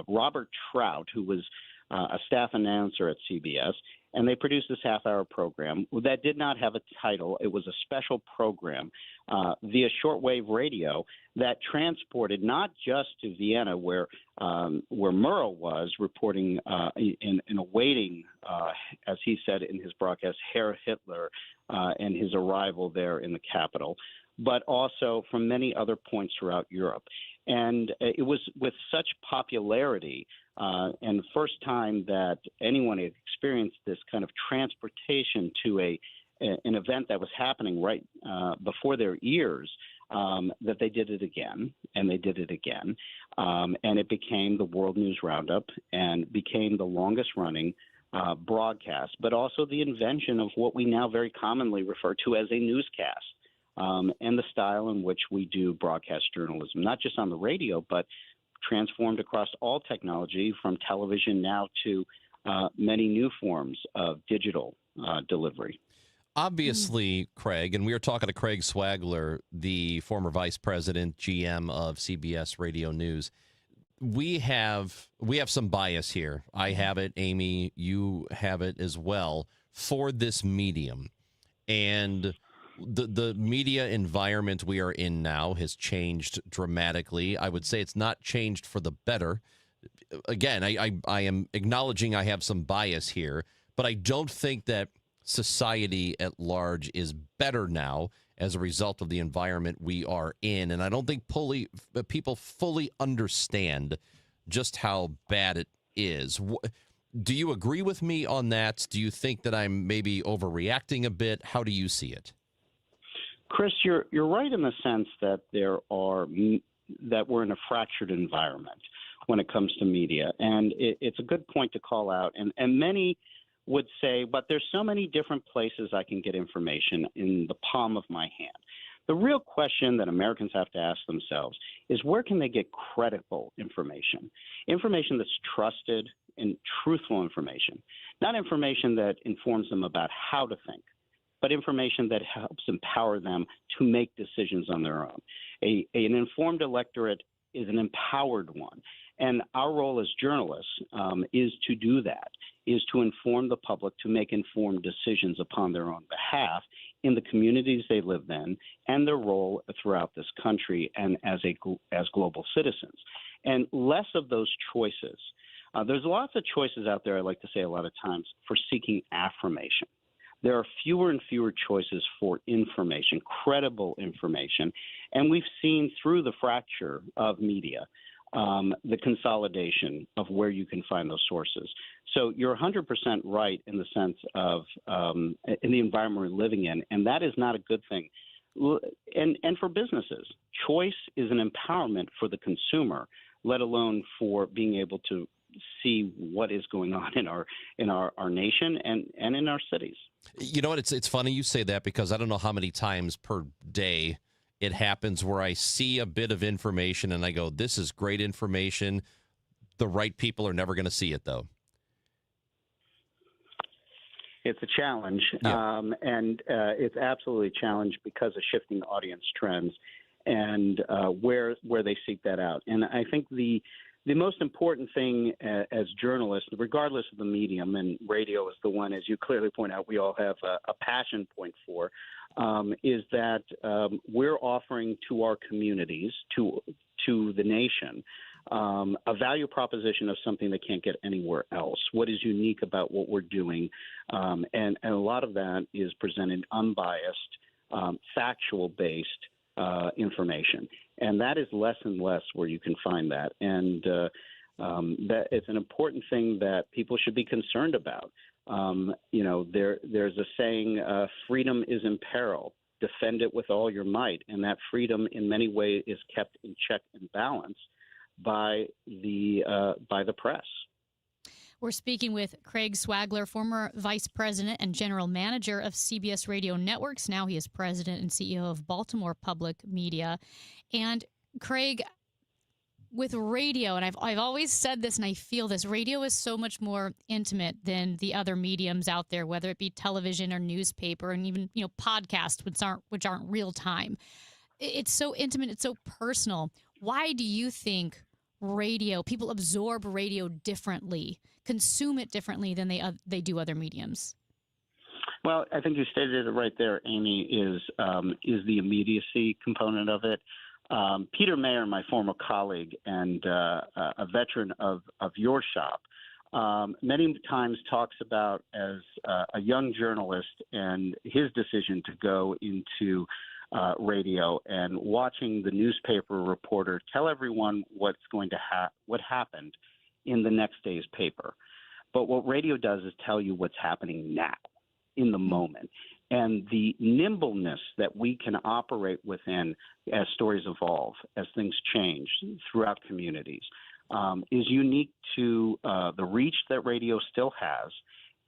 Robert Trout, who was a staff announcer at CBS, and they produced this half-hour program that did not have a title. It was a special program via shortwave radio that transported not just to Vienna, where Murrow was reporting in awaiting, as he said in his broadcast, Herr Hitler and his arrival there in the capital, but also from many other points throughout Europe. And it was with such popularity and the first time that anyone had experienced this kind of transportation to an event that was happening right before their ears, that they did it again, and they did it again. And it became the World News Roundup and became the longest running broadcast, but also the invention of what we now very commonly refer to as a newscast. And the style in which we do broadcast journalism, not just on the radio, but transformed across all technology from television now to many new forms of digital delivery. Obviously, Craig, and we were talking to Craig Swagler, the former vice president, GM of CBS Radio News. We have some bias here. I have it, Amy, you have it as well, for this medium. And the media environment we are in now has changed dramatically. I would say it's not changed for the better. Again, I am acknowledging I have some bias here, but I don't think that society at large is better now as a result of the environment we are in. And I don't think people fully understand just how bad it is. Do you agree with me on that? Do you think that I'm maybe overreacting a bit? How do you see it? Chris, you're right in the sense that we're in a fractured environment when it comes to media, and it's a good point to call out. And many would say, but there's so many different places I can get information in the palm of my hand. The real question that Americans have to ask themselves is, where can they get credible information? Information that's trusted and truthful information, not information that informs them about how to think, but information that helps empower them to make decisions on their own. An informed electorate is an empowered one. And our role as journalists is to do that, is to inform the public to make informed decisions upon their own behalf in the communities they live in and their role throughout this country and as global citizens. And less of those choices. There's lots of choices out there, I like to say a lot of times, for seeking affirmation. There are fewer and fewer choices for information, credible information. And we've seen through the fracture of media the consolidation of where you can find those sources. So you're 100% right in the sense of in the environment we're living in, and that is not a good thing. And for businesses, choice is an empowerment for the consumer, let alone for being able to see what is going on in our nation and in our cities. You know what? It's funny you say that, because I don't know how many times per day it happens where I see a bit of information and I go, this is great information. The right people are never going to see it, though. It's a challenge, and it's absolutely a challenge because of shifting audience trends and where they seek that out. And I think the most important thing as journalists, regardless of the medium, and radio is the one, as you clearly point out, we all have a passion point for, is that we're offering to our communities, to the nation, a value proposition of something they can't get anywhere else. What is unique about what we're doing? And a lot of that is presented unbiased, factual-based information. And that is less and less where you can find that. And that it's an important thing that people should be concerned about. There's a saying, freedom is in peril. Defend it with all your might. And that freedom in many ways is kept in check and balance by the press. We're speaking with Craig Swagler, former vice president and general manager of CBS Radio Networks. Now he is president and CEO of Baltimore Public Media. And Craig, with radio, and I've always said this, and I feel this, radio is so much more intimate than the other mediums out there, whether it be television or newspaper, and even podcasts, which aren't real time. It's so intimate, it's so personal. Why do you think radio, people absorb radio differently, consume it differently than they do other mediums? Well, I think you stated it right there, Amy, is the immediacy component of it. Peter Mayer, my former colleague and a veteran of your shop, many times talks about as a young journalist and his decision to go into radio and watching the newspaper reporter tell everyone what happened in the next day's paper. But what radio does is tell you what's happening now, in the moment. And the nimbleness that we can operate within as stories evolve, as things change throughout communities, is unique to the reach that radio still has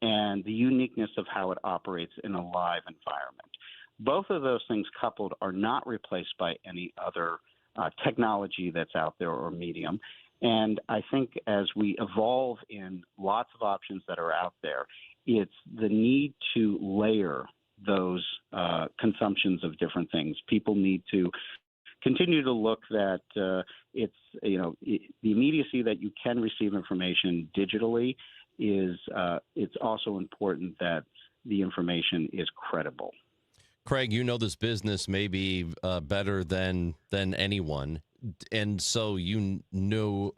and the uniqueness of how it operates in a live environment. Both of those things coupled are not replaced by any other technology that's out there or medium. And I think as we evolve in lots of options that are out there, it's the need to layer those consumptions of different things. People need to continue to look that the immediacy that you can receive information digitally is it's also important that the information is credible. Craig, you know this business maybe better than anyone, and so you know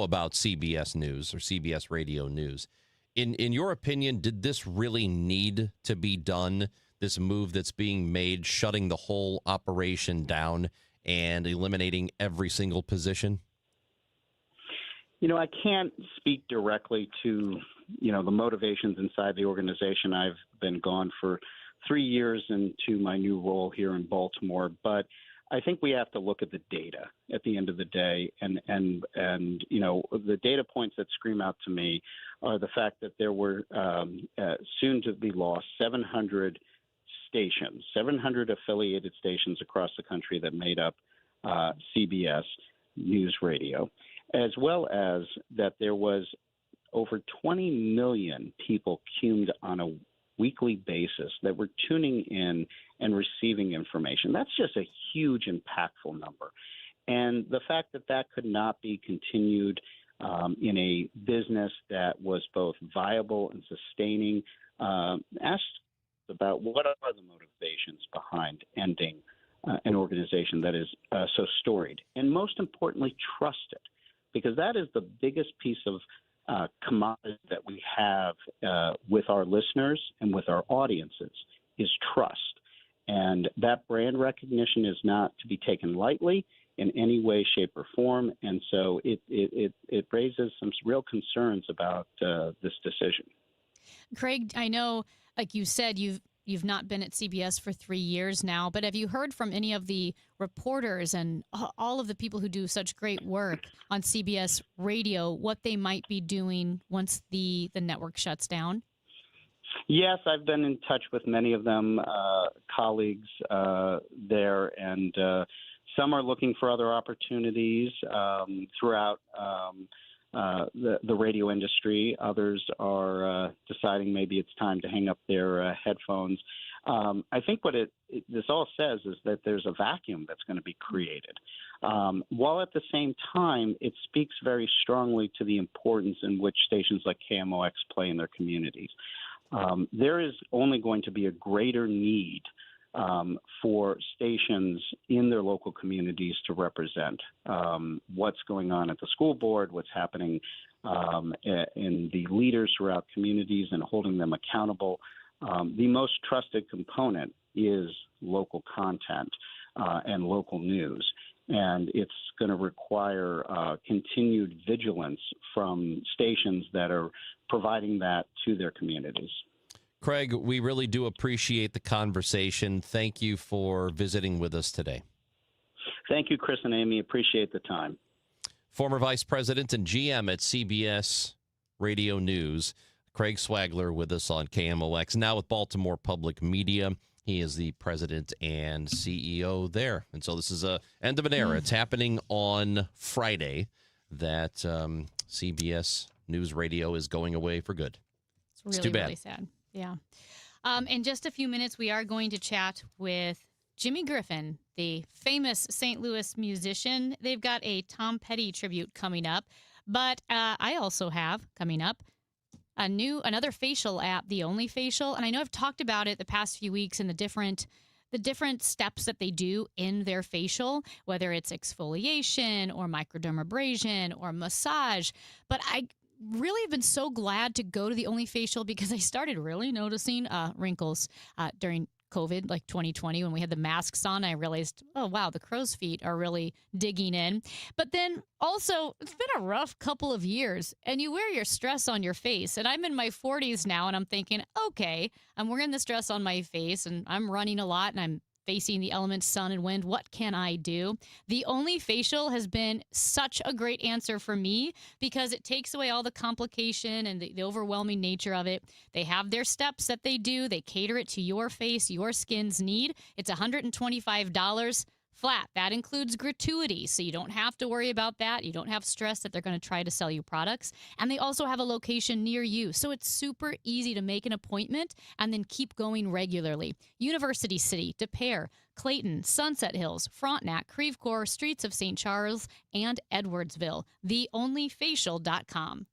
about CBS News or CBS Radio News. In your opinion, did this really need to be done, this move that's being made, shutting the whole operation down and eliminating every single position? I can't speak directly to, the motivations inside the organization. I've been gone for 3 years into my new role here in Baltimore, but I think we have to look at the data at the end of the day, and the data points that scream out to me are the fact that there were soon to be lost 700 stations, 700 affiliated stations across the country that made up CBS News Radio, as well as that there was over 20 million people cued on a weekly basis that were tuning in and receiving information. That's just a huge, impactful number. And the fact that that could not be continued in a business that was both viable and sustaining, asked about what are the motivations behind ending an organization that is so storied, and most importantly, trusted, because that is the biggest piece of commodity that we have with our listeners and with our audiences is trust. And that brand recognition is not to be taken lightly, in any way, shape, or form. And so it raises some real concerns about this decision. Craig, I know, like you said, you've not been at CBS for 3 years now, but have you heard from any of the reporters and all of the people who do such great work on CBS Radio what they might be doing once the network shuts down? Yes, I've been in touch with many of them, colleagues there, and some are looking for other opportunities throughout the radio industry. Others are deciding maybe it's time to hang up their headphones. I think what this all says is that there's a vacuum that's going to be created, while at the same time it speaks very strongly to the importance in which stations like KMOX play in their communities. There is only going to be a greater need for stations in their local communities to represent what's going on at the school board, what's happening in the leaders throughout communities, and holding them accountable. The most trusted component is local content and local news. And it's going to require continued vigilance from stations that are providing that to their communities. Craig, we really do appreciate the conversation. Thank you for visiting with us today. Thank you, Chris and Amy. Appreciate the time. Former Vice President and GM at CBS Radio News, Craig Swagler, with us on KMOX, now with Baltimore Public Media. He is the president and CEO there. And so this is a end of an era. It's happening on Friday that CBS News Radio is going away for good. It's too bad. Really sad. Yeah. In just a few minutes, we are going to chat with Jimmy Griffin, the famous St. Louis musician. They've got a Tom Petty tribute coming up. But I also have coming up another facial app, The Only Facial. And I know I've talked about it the past few weeks and the different steps that they do in their facial, whether it's exfoliation or microdermabrasion or massage. But I really have been so glad to go to The Only Facial because I started really noticing wrinkles during COVID, like 2020, when we had the masks on. I realized, oh, wow, the crow's feet are really digging in. But then also, it's been a rough couple of years, and you wear your stress on your face. And I'm in my 40s now, and I'm thinking, okay, I'm wearing the stress on my face, and I'm running a lot, and I'm facing the elements sun and wind. What can I do? The Only Facial has been such a great answer for me because it takes away all the complication and the overwhelming nature of it. They have their steps that they do. They cater it to your face, your skin's need. It's $125 flat. That includes gratuity, so you don't have to worry about that. You don't have stress that they're going to try to sell you products. And they also have a location near you, so it's super easy to make an appointment and then keep going regularly. University City, De Pere, Clayton, Sunset Hills, Frontenac, Creve Coeur, Streets of St. Charles, and Edwardsville. TheOnlyFacial.com.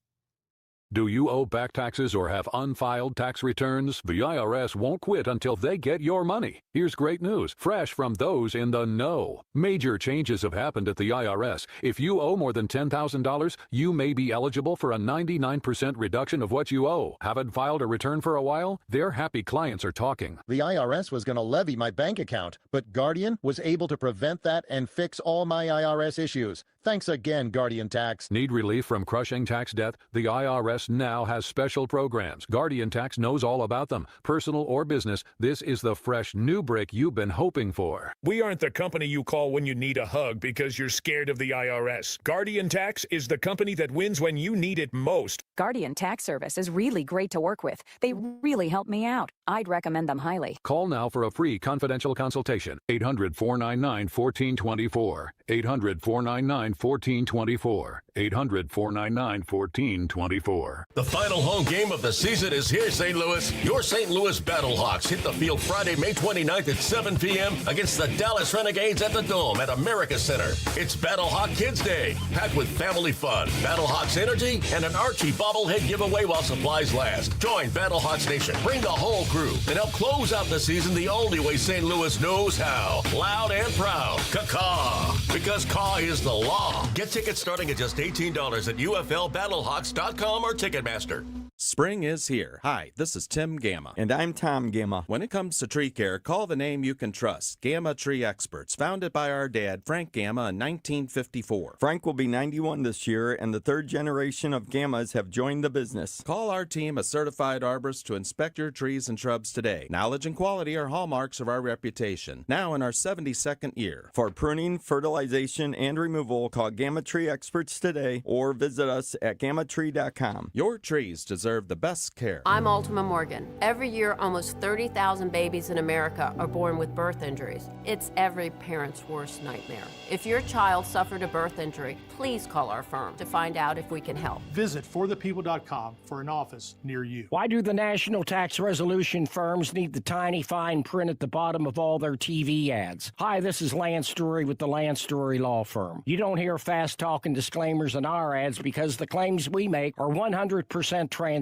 Do you owe back taxes or have unfiled tax returns? The IRS won't quit until they get your money. Here's great news, fresh from those in the know. Major changes have happened at the IRS. If you owe more than $10,000, you may be eligible for a 99% reduction of what you owe. Haven't filed a return for a while? Their happy clients are talking. The IRS was going to levy my bank account, but Guardian was able to prevent that and fix all my IRS issues. Thanks again, Guardian Tax. Need relief from crushing tax debt? The IRS now has special programs. Guardian Tax knows all about them. Personal or business, this is the fresh new brick you've been hoping for. We aren't the company you call when you need a hug because you're scared of the IRS. Guardian Tax is the company that wins when you need it most. Guardian Tax Service is really great to work with. They really help me out. I'd recommend them highly. Call now for a free confidential consultation. 800-499-1424. 800-499-1424. 800-499-1424. The final home game of the season is here, St. Louis. Your St. Louis Battlehawks hit the field Friday, May 29th at 7 p.m. against the Dallas Renegades at the Dome at America Center. It's Battlehawk Kids Day, packed with family fun, Battlehawks energy, and an Archie bobblehead giveaway while supplies last. Join Battlehawks Nation. Bring the whole crew and help close out the season the only way St. Louis knows how. Loud and proud. Caw-caw. Because caw is the law. Get tickets starting at just $18 at UFLBattlehawks.com or Ticketmaster. Spring is here. Hi, this is Tim Gamma. And I'm Tom Gamma. When it comes to tree care, call the name you can trust. Gamma Tree Experts, founded by our dad, Frank Gamma, in 1954. Frank will be 91 this year, and the third generation of Gammas have joined the business. Call our team of certified arborists to inspect your trees and shrubs today. Knowledge and quality are hallmarks of our reputation. Now in our 72nd year. For pruning, fertilization, and removal, call Gamma Tree Experts today or visit us at gammatree.com. Your trees deserve the best care. I'm Ultima Morgan. Every year, almost 30,000 babies in America are born with birth injuries. It's every parent's worst nightmare. If your child suffered a birth injury, please call our firm to find out if we can help. Visit forthepeople.com for an office near you. Why do the national tax resolution firms need the tiny fine print at the bottom of all their TV ads? Hi, this is Lance Drury with the Lance Drury Law Firm. You don't hear fast-talking disclaimers in our ads because the claims we make are 100% transparent.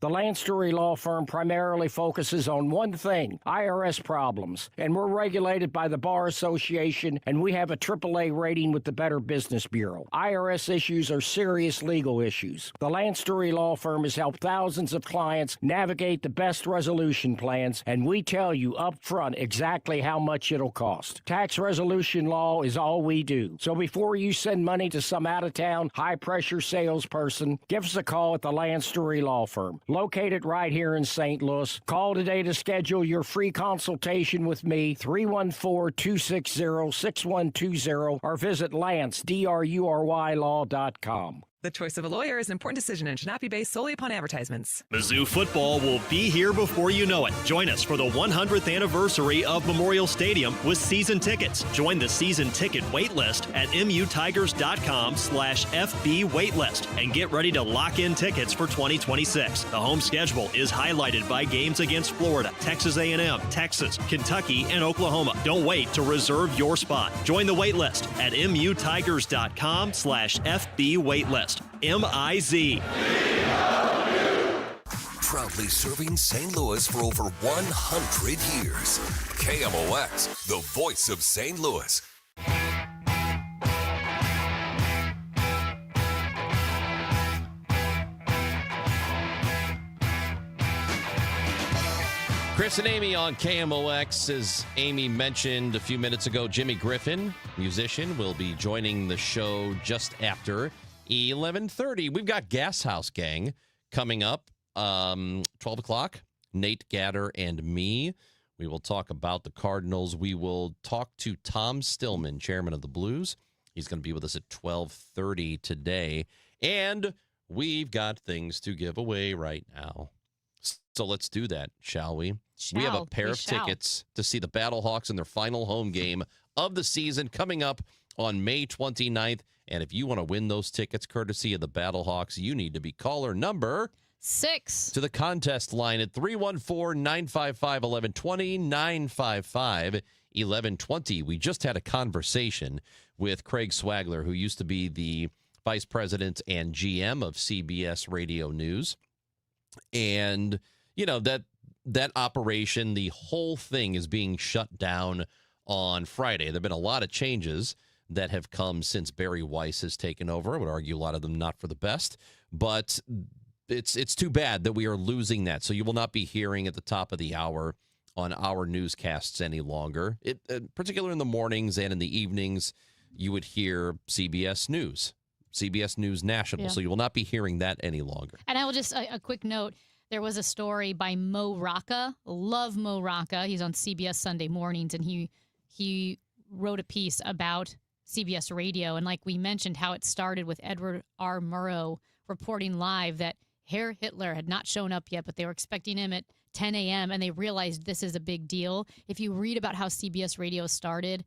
The Lance Drury Law Firm primarily focuses on one thing, IRS problems, and we're regulated by the Bar Association, and we have a AAA rating with the Better Business Bureau. IRS issues are serious legal issues. The Lance Drury Law Firm has helped thousands of clients navigate the best resolution plans, and we tell you up front exactly how much it'll cost. Tax resolution law is all we do. So before you send money to some out-of-town, high-pressure salesperson, give us a call at the Lance Drury Law Firm, located right here in St. Louis. Call today to schedule your free consultation with me, 314-260-6120, or visit LanceDruryLaw.com. The choice of a lawyer is an important decision and should not be based solely upon advertisements. Mizzou football will be here before you know it. Join us for the 100th anniversary of Memorial Stadium with season tickets. Join the season ticket waitlist at mutigers.com/FB waitlist and get ready to lock in tickets for 2026. The home schedule is highlighted by games against Florida, Texas A&M, Texas, Kentucky, and Oklahoma. Don't wait to reserve your spot. Join the waitlist at mutigers.com/FB waitlist. MIZ. Proudly serving St. Louis for over 100 years. KMOX, the voice of St. Louis. Chris and Amy on KMOX. As Amy mentioned a few minutes ago, Jimmy Griffin, musician, will be joining the show just after 11:30. We've got Gas House Gang coming up, 12 o'clock. Nate Gatter and me. We will talk about the Cardinals. We will talk to Tom Stillman, chairman of the Blues. He's going to be with us at 12:30 today. And we've got things to give away right now. So let's do that, shall we? We have a pair of tickets to see the Battlehawks in their final home game of the season coming up on May 29th. And if you want to win those tickets courtesy of the Battlehawks, you need to be caller number 6 to the contest line at 314-955-1120, 955-1120. We just had a conversation with Craig Swagler, who used to be the vice president and GM of CBS Radio News. And, you know, that operation, the whole thing is being shut down on Friday. There have been a lot of changes that have come since Barry Weiss has taken over. I would argue a lot of them not for the best, but it's too bad that we are losing that. So you will not be hearing at the top of the hour on our newscasts any longer. Particularly in the mornings and in the evenings, you would hear CBS News National. Yeah. So you will not be hearing that any longer. And I will just, a quick note, there was a story by Mo Rocca. Love Mo Rocca. He's on CBS Sunday mornings, and he wrote a piece about CBS Radio, and like we mentioned, how it started with Edward R. Murrow reporting live that Herr Hitler had not shown up yet, but they were expecting him at 10 a.m., and they realized this is a big deal. If you read about how CBS Radio started,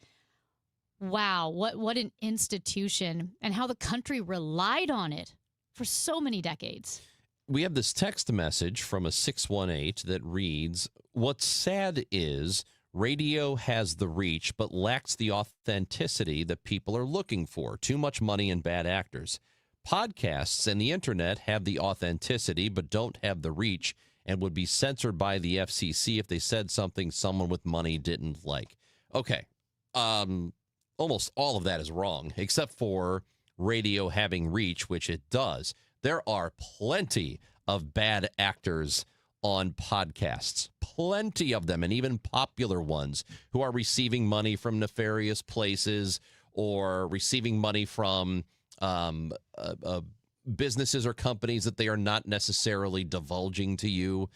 wow, what an institution, and how the country relied on it for so many decades. We have this text message from a 618 that reads, "What's sad is radio has the reach, but lacks the authenticity that people are looking for. Too much money and bad actors. Podcasts and the internet have the authenticity, but don't have the reach, and would be censored by the FCC if they said something someone with money didn't like." Okay. Almost all of that is wrong, except for radio having reach, which it does. There are plenty of bad actors on podcasts. Plenty of them, and even popular ones, who are receiving money from nefarious places or receiving money from businesses or companies that they are not necessarily divulging to you.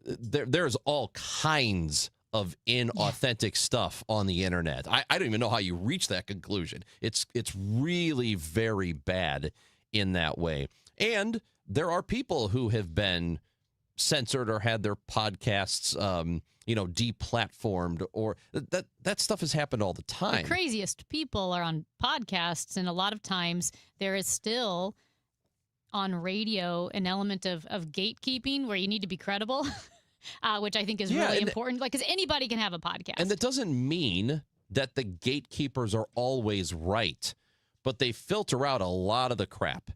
There's all kinds of inauthentic stuff on the internet. I don't even know how you reach that conclusion. It's really very bad in that way. And there are people who have been censored or had their podcasts, deplatformed, or that stuff has happened all the time. The craziest people are on podcasts, and a lot of times there is still on radio an element of gatekeeping where you need to be credible, which I think is really important. Like, because anybody can have a podcast. And that doesn't mean that the gatekeepers are always right, but they filter out a lot of the crap.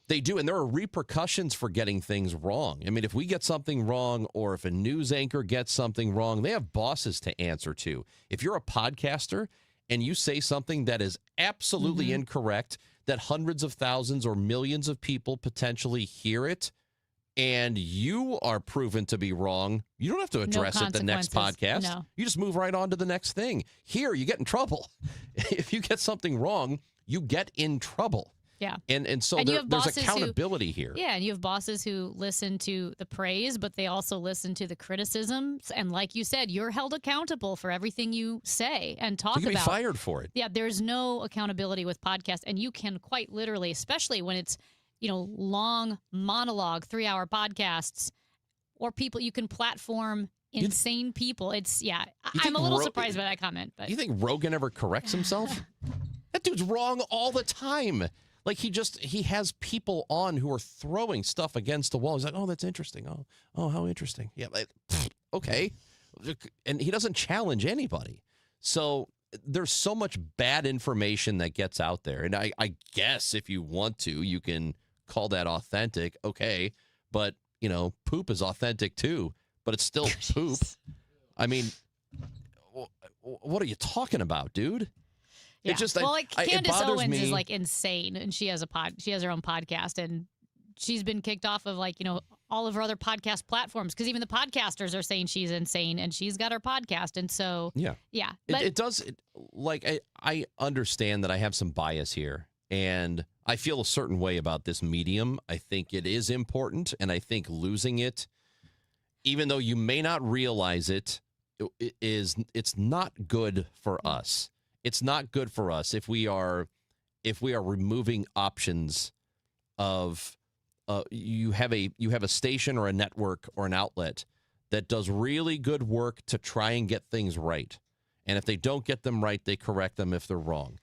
They do, and there are repercussions for getting things wrong. I mean, if we get something wrong, or if a news anchor gets something wrong, they have bosses to answer to. If you're a podcaster and you say something that is absolutely incorrect, that hundreds of thousands or millions of people potentially hear it, and you are proven to be wrong, you don't have to address it the next podcast. No. You just move right on to the next thing. Here, you get in trouble. If you get something wrong, you get in trouble. Yeah. And so And you have there's bosses accountability here. Yeah, and you have bosses who listen to the praise, but they also listen to the criticisms. And like you said, you're held accountable for everything you say and talk So you about. can be fired for it. Yeah, there's no accountability with podcasts. And you can quite literally, especially when it's, long monologue, 3-hour podcasts, or people, you can platform insane people. It's, I'm a little surprised by that comment. But You think Rogan ever corrects himself? That dude's wrong all the time. Like, he has people on who are throwing stuff against the wall. He's like, oh, that's interesting. Oh, how interesting. Yeah, okay. And he doesn't challenge anybody. So there's so much bad information that gets out there. And I guess if you want to, you can call that authentic. Okay. But, poop is authentic too. But it's still poop. I mean, what are you talking about, dude? yeah. It just, Candace bothers Owens me. is like insane, and she has her own podcast, and she's been kicked off of all of her other podcast platforms because even the podcasters are saying she's insane, and she's got her podcast, and so yeah. But I understand that I have some bias here, and I feel a certain way about this medium. I think it is important, and I think losing it, even though you may not realize it, it's not good for us. It's not good for us if we are removing options of you have a station or a network or an outlet that does really good work to try and get things right. And if they don't get them right, they correct them if they're wrong.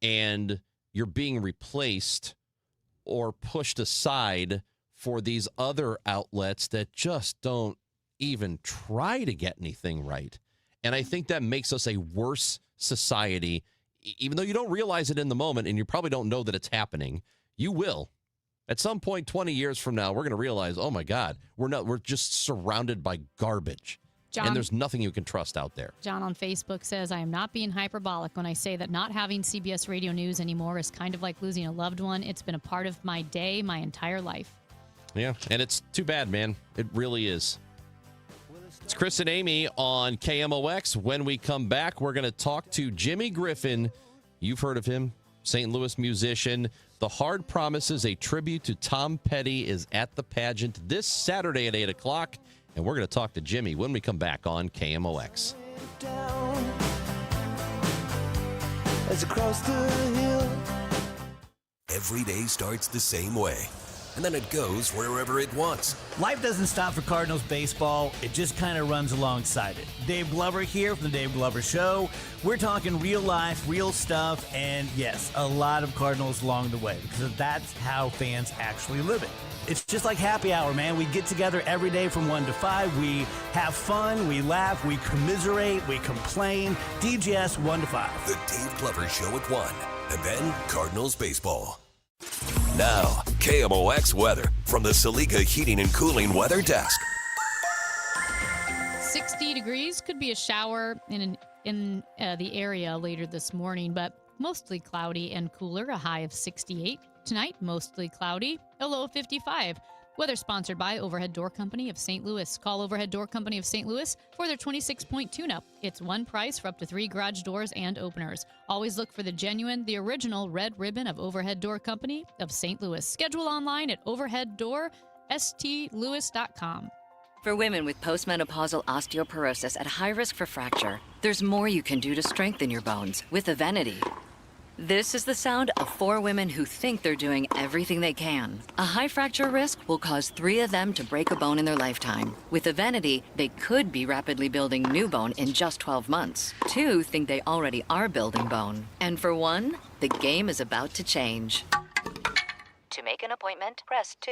And you're being replaced or pushed aside for these other outlets that just don't even try to get anything right. And I think that makes us a worse society, even though you don't realize it in the moment, and you probably don't know that it's happening. You will. At some point 20 years from now, we're going to realize, oh my God, we're just surrounded by garbage. John, and there's nothing you can trust out there. John on Facebook says, I am not being hyperbolic when I say that not having CBS Radio News anymore is kind of like losing a loved one. It's been a part of my day, my entire life. Yeah, and it's too bad, man. It really is. It's Chris and Amy on KMOX. When we come back, we're going to talk to Jimmy Griffin. You've heard of him, St. Louis musician. The Hard Promises, a tribute to Tom Petty, is at the pageant this Saturday at 8 o'clock. And we're going to talk to Jimmy when we come back on KMOX. As across the hill. Every day starts the same way, and then it goes wherever it wants. Life doesn't stop for Cardinals baseball. It just kind of runs alongside it. Dave Glover here from the Dave Glover Show. We're talking real life, real stuff, and yes, a lot of Cardinals along the way, because that's how fans actually live it. It's just like happy hour, man. We get together every day from 1 to 5. We have fun, we laugh, we commiserate, we complain. DGS 1 to 5. The Dave Glover Show at 1, and then Cardinals baseball. Now, KMOX weather from the Saliga Heating and Cooling Weather Desk. 60 degrees, could be a shower in the area later this morning, but mostly cloudy and cooler, a high of 68. Tonight, mostly cloudy, a low of 55. Weather sponsored by Overhead Door Company of St. Louis. Call Overhead Door Company of St. Louis for their 26-point tune-up. It's one price for up to 3 garage doors and openers. Always look for the genuine, the original red ribbon of Overhead Door Company of St. Louis. Schedule online at overheaddoorstlewis.com. For women with postmenopausal osteoporosis at high risk for fracture, there's more you can do to strengthen your bones with Evenity. This is the sound of 4 women who think they're doing everything they can. A high fracture risk will cause 3 of them to break a bone in their lifetime. With Evenity, they could be rapidly building new bone in just 12 months. 2 think they already are building bone. And for 1, the game is about to change. To make an appointment, press 2.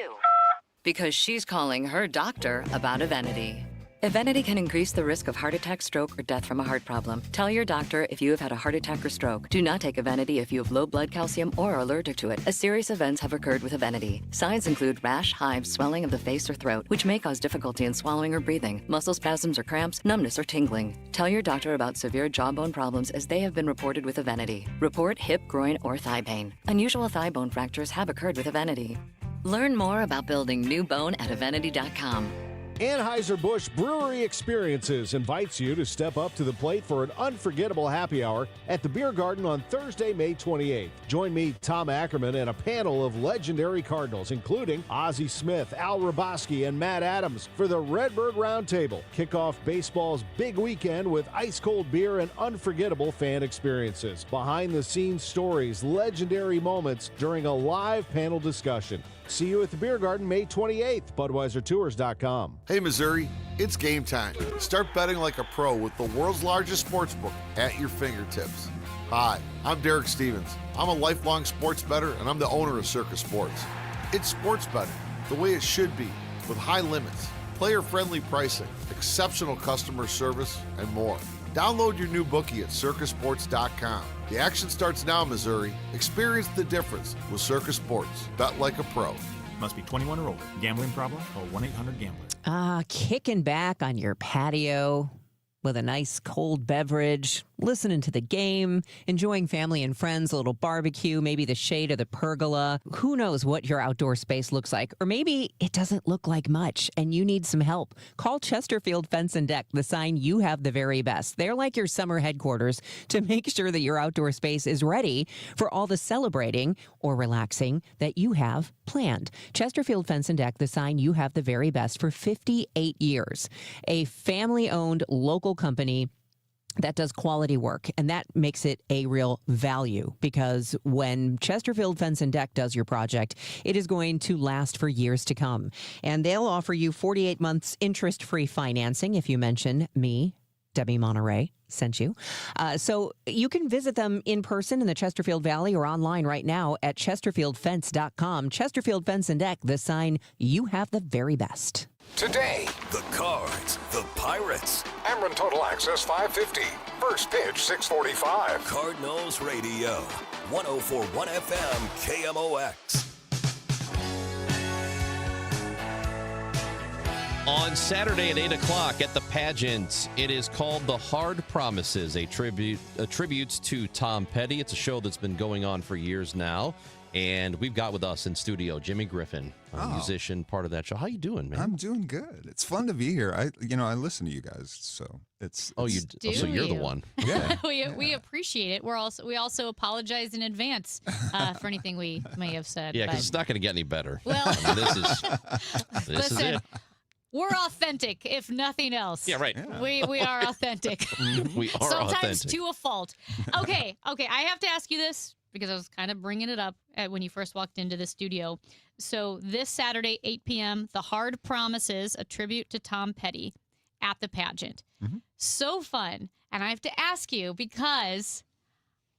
Because she's calling her doctor about Evenity. Evenity can increase the risk of heart attack, stroke, or death from a heart problem. Tell your doctor if you have had a heart attack or stroke. Do not take Evenity if you have low blood calcium or are allergic to it, as serious events have occurred with Evenity. Signs include rash, hives, swelling of the face or throat, which may cause difficulty in swallowing or breathing, muscle spasms or cramps, numbness or tingling. Tell your doctor about severe jawbone problems as they have been reported with Evenity. Report hip, groin, or thigh pain. Unusual thigh bone fractures have occurred with Evenity. Learn more about building new bone at Evenity.com. Anheuser-Busch Brewery Experiences invites you to step up to the plate for an unforgettable happy hour at the Beer Garden on Thursday, May 28th. Join me, Tom Ackerman, and a panel of legendary Cardinals, including Ozzie Smith, Al Raboski, and Matt Adams for the Redbird Roundtable. Kick off baseball's big weekend with ice-cold beer and unforgettable fan experiences. Behind-the-scenes stories, legendary moments during a live panel discussion. See you at the Beer Garden May 28th, BudweiserTours.com. Hey, Missouri, it's game time. Start betting like a pro with the world's largest sports book at your fingertips. Hi, I'm Derek Stevens. I'm a lifelong sports bettor, and I'm the owner of Circus Sports. It's sports betting the way it should be, with high limits, player-friendly pricing, exceptional customer service, and more. Download your new bookie at circusports.com. The action starts now, Missouri. Experience the difference with Circus Sports. Bet like a pro. Must be 21 or older. Gambling problem? Call 1-800-GAMBLER. Kicking back on your patio with a nice cold beverage, listening to the game, enjoying family and friends, a little barbecue, maybe the shade of the pergola. Who knows what your outdoor space looks like? Or maybe it doesn't look like much and you need some help. Call Chesterfield Fence and Deck, the sign you have the very best. They're like your summer headquarters to make sure that your outdoor space is ready for all the celebrating or relaxing that you have planned. Chesterfield Fence and Deck, the sign you have the very best for 58 years. A family-owned local company that does quality work, and that makes it a real value, because when Chesterfield Fence and Deck does your project, it is going to last for years to come. And they'll offer you 48 months interest-free financing if you mention me, Debbie Monterey, sent you. So you can visit them in person in the Chesterfield Valley or online right now at chesterfieldfence.com. Chesterfield Fence and Deck, the sign you have the very best. Today, the Cards, the Pirates. Ameren Total Access 550. First pitch 6:45. Cardinals Radio. 104.1 FM KMOX. On Saturday at 8 o'clock at the pageant, it is called The Hard Promises, a tribute to Tom Petty. It's a show that's been going on for years now. And we've got with us in studio Jimmy Griffin, a musician, part of that show. How you doing, man? I'm doing good. It's fun to be here. I listen to you guys, so it's. So you're the one. Yeah. we appreciate it. We also apologize in advance for anything we may have said. Yeah, because it's not going to get any better. Well, I mean, this is it. We're authentic, if nothing else. Yeah, right. Yeah. We are authentic. We are Sometimes authentic. to a fault. Okay. I have to ask you this, because I was kind of bringing it up when you first walked into the studio. So this Saturday, 8 p.m., The Hard Promises, a tribute to Tom Petty at the pageant. Mm-hmm. So fun. And I have to ask you, because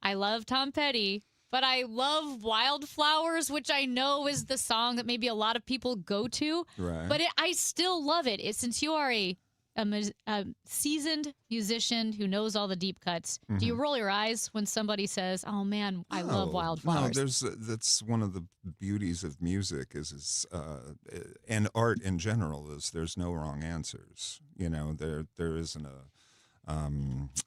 I love Tom Petty, but I love Wildflowers, which I know is the song that maybe a lot of people go to. Right. But I still love it. Since you are a seasoned musician who knows all the deep cuts, Mm-hmm. do you roll your eyes when somebody says, "Oh man, I love Wildflowers"? No, that's one of the beauties of music and art in general is there's no wrong answers. There isn't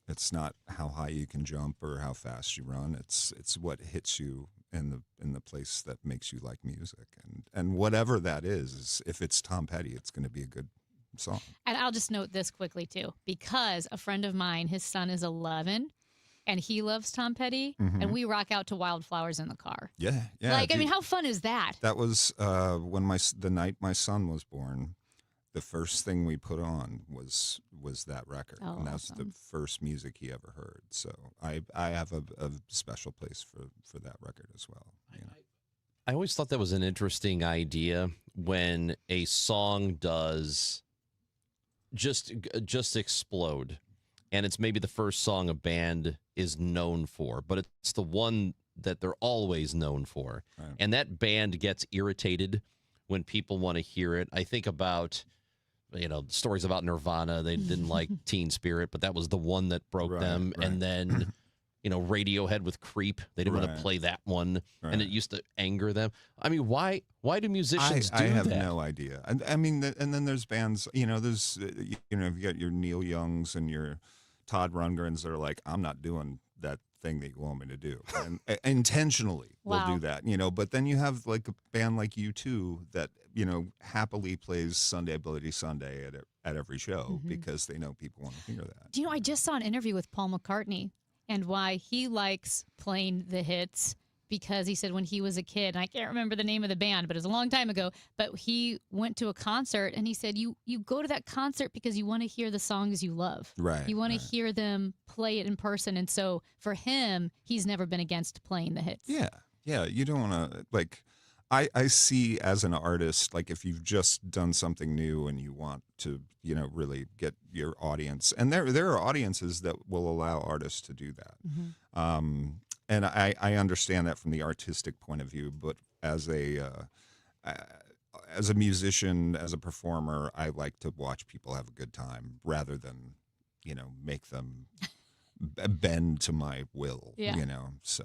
it's not how high you can jump or how fast you run. It's what hits you in the place that makes you like music, and whatever that is if it's Tom Petty, it's going to be a good song. And I'll just note this quickly too, because a friend of mine, his son is 11, and he loves Tom Petty, and we rock out to Wildflowers in the car. Yeah. Like, I mean, how fun is that? That was when the night my son was born. The first thing we put on was that record, and that's the first music he ever heard. So I have a special place for that record as well. You know? I always thought that was an interesting idea when a song does just explode, and it's maybe the first song a band is known for, but it's the one that they're always known for, and that band gets irritated when people want to hear it. I think about, stories about Nirvana. They didn't like Teen Spirit, but that was the one that broke them. Right. And then, Radiohead with Creep. They didn't want to play that one, and it used to anger them. I mean, why do musicians do that? I have no idea. I mean, and then there's bands, there's, you've got your Neil Youngs and your Todd Rundgrens that are like, I'm not doing that thing that you want me to do, and intentionally will do that, but then you have like a band like U2 that happily plays Sunday Bloody Sunday at every show because they know people want to hear that. Do you know, I just saw an interview with Paul McCartney and why he likes playing the hits, because he said when he was a kid, and I can't remember the name of the band, but it was a long time ago, but he went to a concert and he said, you go to that concert because you want to hear the songs you love. Right. You want to hear them play it in person. And so for him, he's never been against playing the hits. Yeah. Yeah. You don't want to, like, I see as an artist, like if you've just done something new and you want to, really get your audience, and there are audiences that will allow artists to do that. And I understand that from the artistic point of view, but as a musician, as a performer, I like to watch people have a good time rather than, make them bend to my will. Yeah. So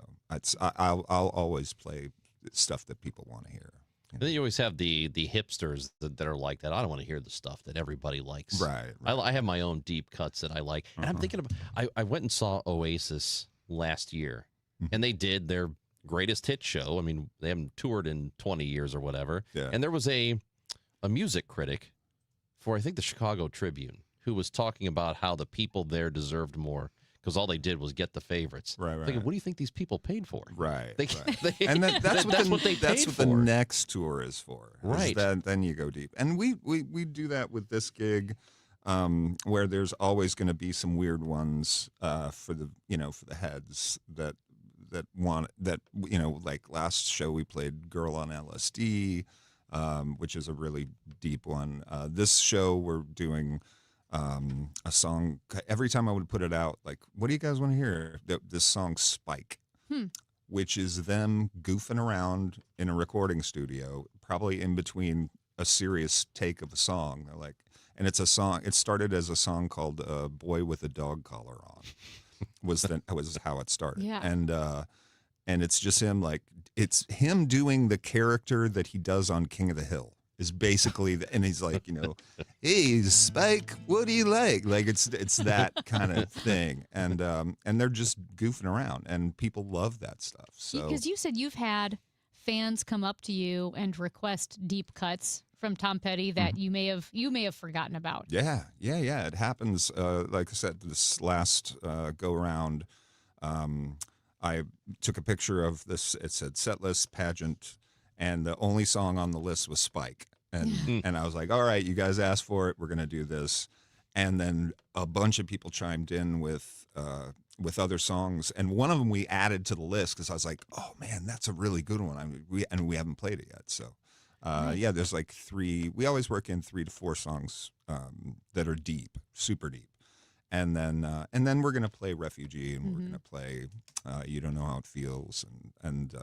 I'll always play stuff that people want to hear. And then you always have the hipsters that are like that. I don't want to hear the stuff that everybody likes. Right. I have my own deep cuts that I like. And I'm thinking I went and saw Oasis last year, and they did their greatest hit show. I mean, they haven't toured in 20 years or whatever. Yeah. And there was a music critic for, I think, the Chicago Tribune, who was talking about how the people there deserved more because all they did was get the favorites. Right. Thinking, what do you think these people paid for? Right. And that's what they paid That's what for. the next tour is for. Right. Then you go deep. And we do that with this gig, where there's always going to be some weird ones for the heads that like last show we played Girl on LSD, which is a really deep one. This show we're doing a song. Every time I would put it out, like, what do you guys want to hear? This song Spike, which is them goofing around in a recording studio, probably in between a serious take of a song. They're like, and it's a song. It started as a song called "Boy with a Dog Collar On," was how it started. Yeah. And it's just him, like, it's him doing the character that he does on King of the Hill. Is basically, and he's like, hey, Spike, what do you like? Like it's that kind of thing, and they're just goofing around, and people love that stuff. So because you said you've had fans come up to you and request deep cuts from Tom Petty that you may have forgotten about. Yeah, it happens. Like I said, this last go around, I took a picture of this. It said set list pageant. And the only song on the list was Spike. And I was like, all right, you guys asked for it. We're going to do this. And then a bunch of people chimed in with other songs. And one of them we added to the list because I was like, oh, man, that's a really good one. I mean, we haven't played it yet. So, yeah, there's like 3. We always work in 3 to 4 songs that are deep, super deep. And then we're going to play Refugee, and we're going to play You Don't Know How It Feels, and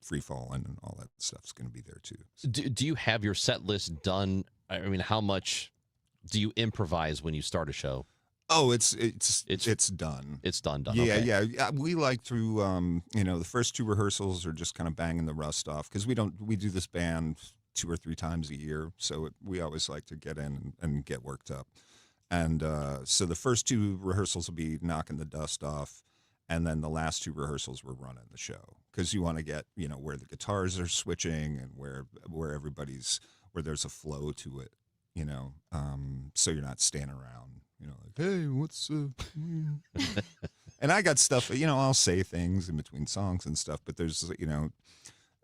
Free Fallin', and all that stuff's going to be there too. So. Do you have your set list done? I mean, how much do you improvise when you start a show? Oh, it's done. It's done. Yeah, okay. Yeah. We like to, the first 2 rehearsals are just kind of banging the rust off because we do this band 2 or 3 times a year, so we always like to get in and get worked up. And so the first 2 rehearsals will be knocking the dust off. And then the last 2 rehearsals we're running the show because you want to get, where the guitars are switching and where everybody's, where there's a flow to it, so you're not standing around, like, hey, what's, and I got stuff, I'll say things in between songs and stuff, but there's,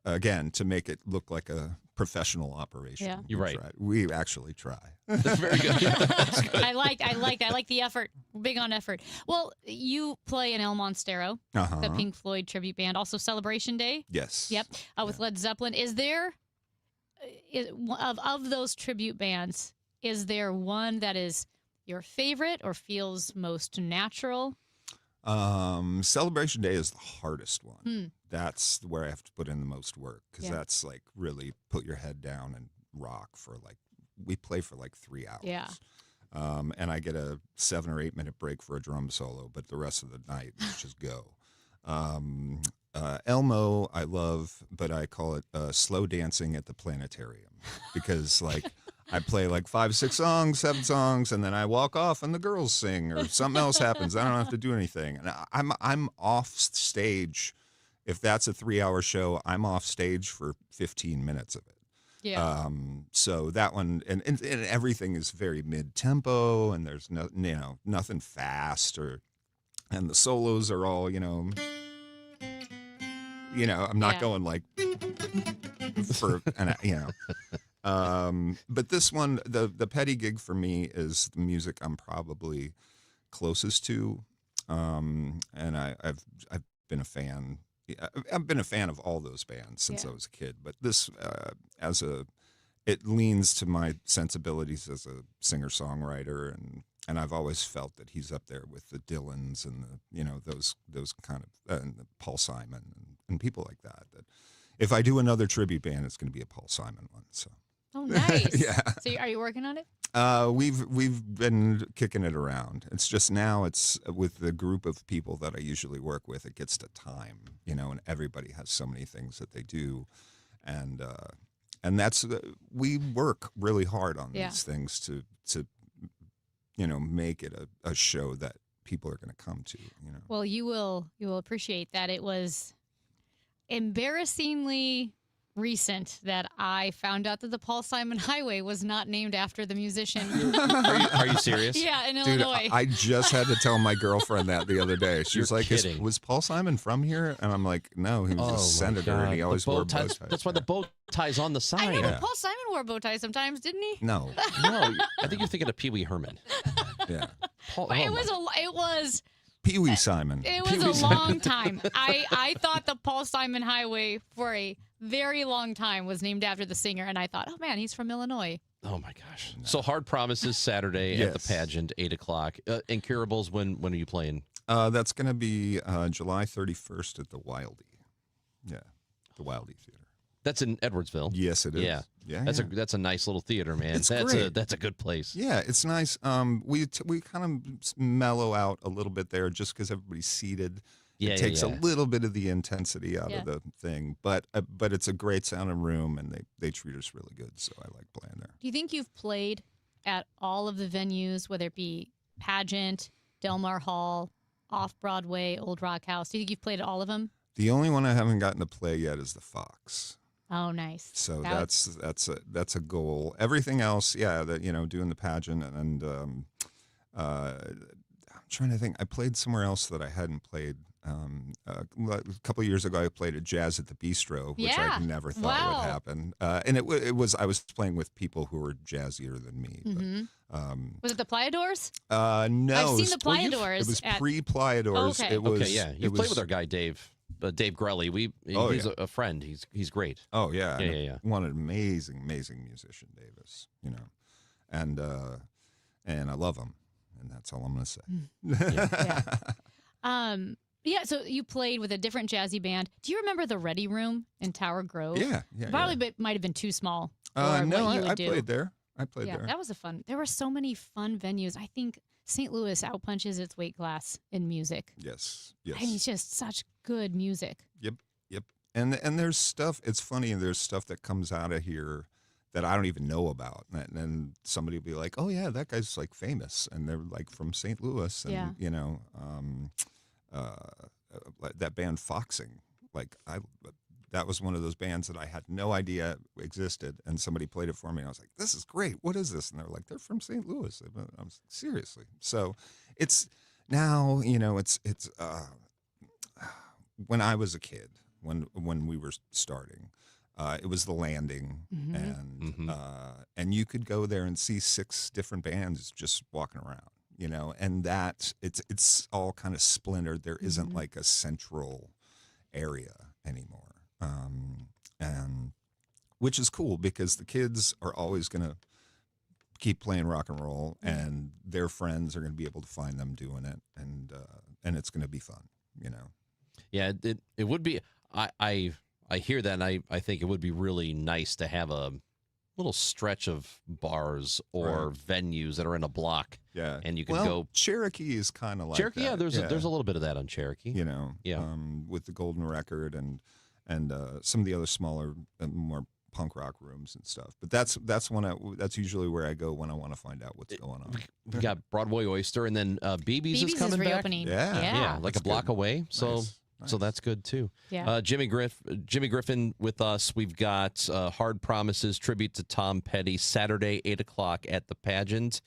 again, to make it look like a professional operation. Yeah. You're right. We actually try. That's very good. That's good. I like the effort. We're big on effort. Well, you play in El Monstero, the Pink Floyd tribute band, also Celebration Day. Yes. Yep. With Led Zeppelin. Is there, of those tribute bands, is there one that is your favorite or feels most natural? Celebration Day is the hardest one. That's where I have to put in the most work because that's like really put your head down and rock for we play for 3 hours. Yeah. And I get a 7 or 8 minute break for a drum solo, but the rest of the night is just go. Elmo I love, but I call it slow dancing at the planetarium because I play 5, 6 songs, 7 songs, and then I walk off and the girls sing or something else happens. I don't have to do anything. And I'm off stage. If that's a 3-hour show, I'm off stage for 15 minutes of it. Yeah. So that one, and everything is very mid-tempo, and there's nothing fast, and the solos are all, I'm not going for, but this one, the Petty gig for me is the music I'm probably closest to, and I've been a fan. I've been a fan of all those bands since I was a kid, but this, it leans to my sensibilities as a singer-songwriter, and I've always felt that he's up there with the Dylans and those kind of, and Paul Simon and people like that. That if I do another tribute band, it's going to be a Paul Simon one. So. Oh, nice. Yeah. So are you working on it? We've been kicking it around. It's just now it's with the group of people that I usually work with, it gets to time, and everybody has so many things that they do. And that's, we work really hard on these things to make it a show that people are going to come to, Well, you will appreciate that it was embarrassingly recent that I found out that the Paul Simon Highway was not named after the musician. Are you serious? Yeah, in Dude, Illinois. I just had to tell my girlfriend that the other day. She was You're like, kidding. was Paul Simon from here? And I'm like, no, he was a senator and he always wore bow ties. That's why the bow tie's on the side. I know, but Paul Simon wore a bow tie sometimes, didn't he? No. No, I think you're thinking of Pee Wee Herman. Yeah. Paul, It was Pee Wee Simon. It was a long time. I thought the Paul Simon Highway for a very long time was named after the singer, and I thought, oh man, he's from Illinois. Oh my gosh! No. So Hard Promises Saturday at the pageant, 8:00. Incurables. When are you playing? That's going to be July 31st at the Wildey. Yeah, the Wildey Theater. That's in Edwardsville. Yes, it is. Yeah, that's a nice little theater, man. It's great. That's a good place. Yeah, it's nice. We kind of mellow out a little bit there just because everybody's seated. Yeah, it takes a little bit of the intensity out of the thing, but it's a great sounding room, and they treat us really good, so I like playing there. Do you think you've played at all of the venues, whether it be Pageant, Del Mar Hall, Off Broadway, Old Rock House? Do you think you've played at all of them? The only one I haven't gotten to play yet is the Fox. Oh, nice. So that's a goal. Everything else, doing the Pageant, and I'm trying to think. I played somewhere else that I hadn't played. A couple of years ago, I played at Jazz at the Bistro, which I never thought would happen. And it was I was playing with people who were jazzier than me. Mm-hmm. But, was it the Plyadors? No, I've seen the Plyadors. It was Oh, pre-Plyadors. okay. It was. Okay, yeah. You played with our guy Dave Grelly. He's a friend. He's great. Oh yeah, yeah. One amazing musician, Davis. And I love him, and that's all I'm gonna say. Yeah, so you played with a different jazzy band. Do you remember the Ready Room in Tower Grove? Yeah. Probably might have been too small. No, I played there. I played there. That was there were so many fun venues. I think St. Louis outpunches its weight class in music. Yes. I mean, it's just such good music. Yep. And there's stuff. It's funny. There's stuff that comes out of here that I don't even know about, and then somebody will be like, "Oh yeah, that guy's like famous," and they're like from St. Louis, and that band Foxing. That was one of those bands that I had no idea existed, and somebody played it for me, and I was like, this is great. What is this? And they're like, they're from St. Louis. I was like, seriously. So it's now, it's when I was a kid, when we were starting, it was the Landing, and you could go there and see 6 different bands just walking around, and that it's all kind of splintered. There isn't like a central area anymore. And which is cool because the kids are always going to keep playing rock and roll, and their friends are going to be able to find them doing it, and it's going to be fun, Yeah, it would be. I hear that, and I think it would be really nice to have a little stretch of bars or venues that are in a block. Yeah, and you can go. Cherokee is kind of like Cherokee. that. Yeah, there's a little bit of that on Cherokee. With the Golden Record and some of the other smaller, more punk rock rooms and stuff. But that's usually where I go when I want to find out what's going on. We got Broadway Oyster, and then BB's is coming back. Reopening. Yeah, like a block away. So. Nice. So that's good too. Yeah. Jimmy Griffin with us. We've got Hard Promises tribute to Tom Petty Saturday 8:00 at the Pageant.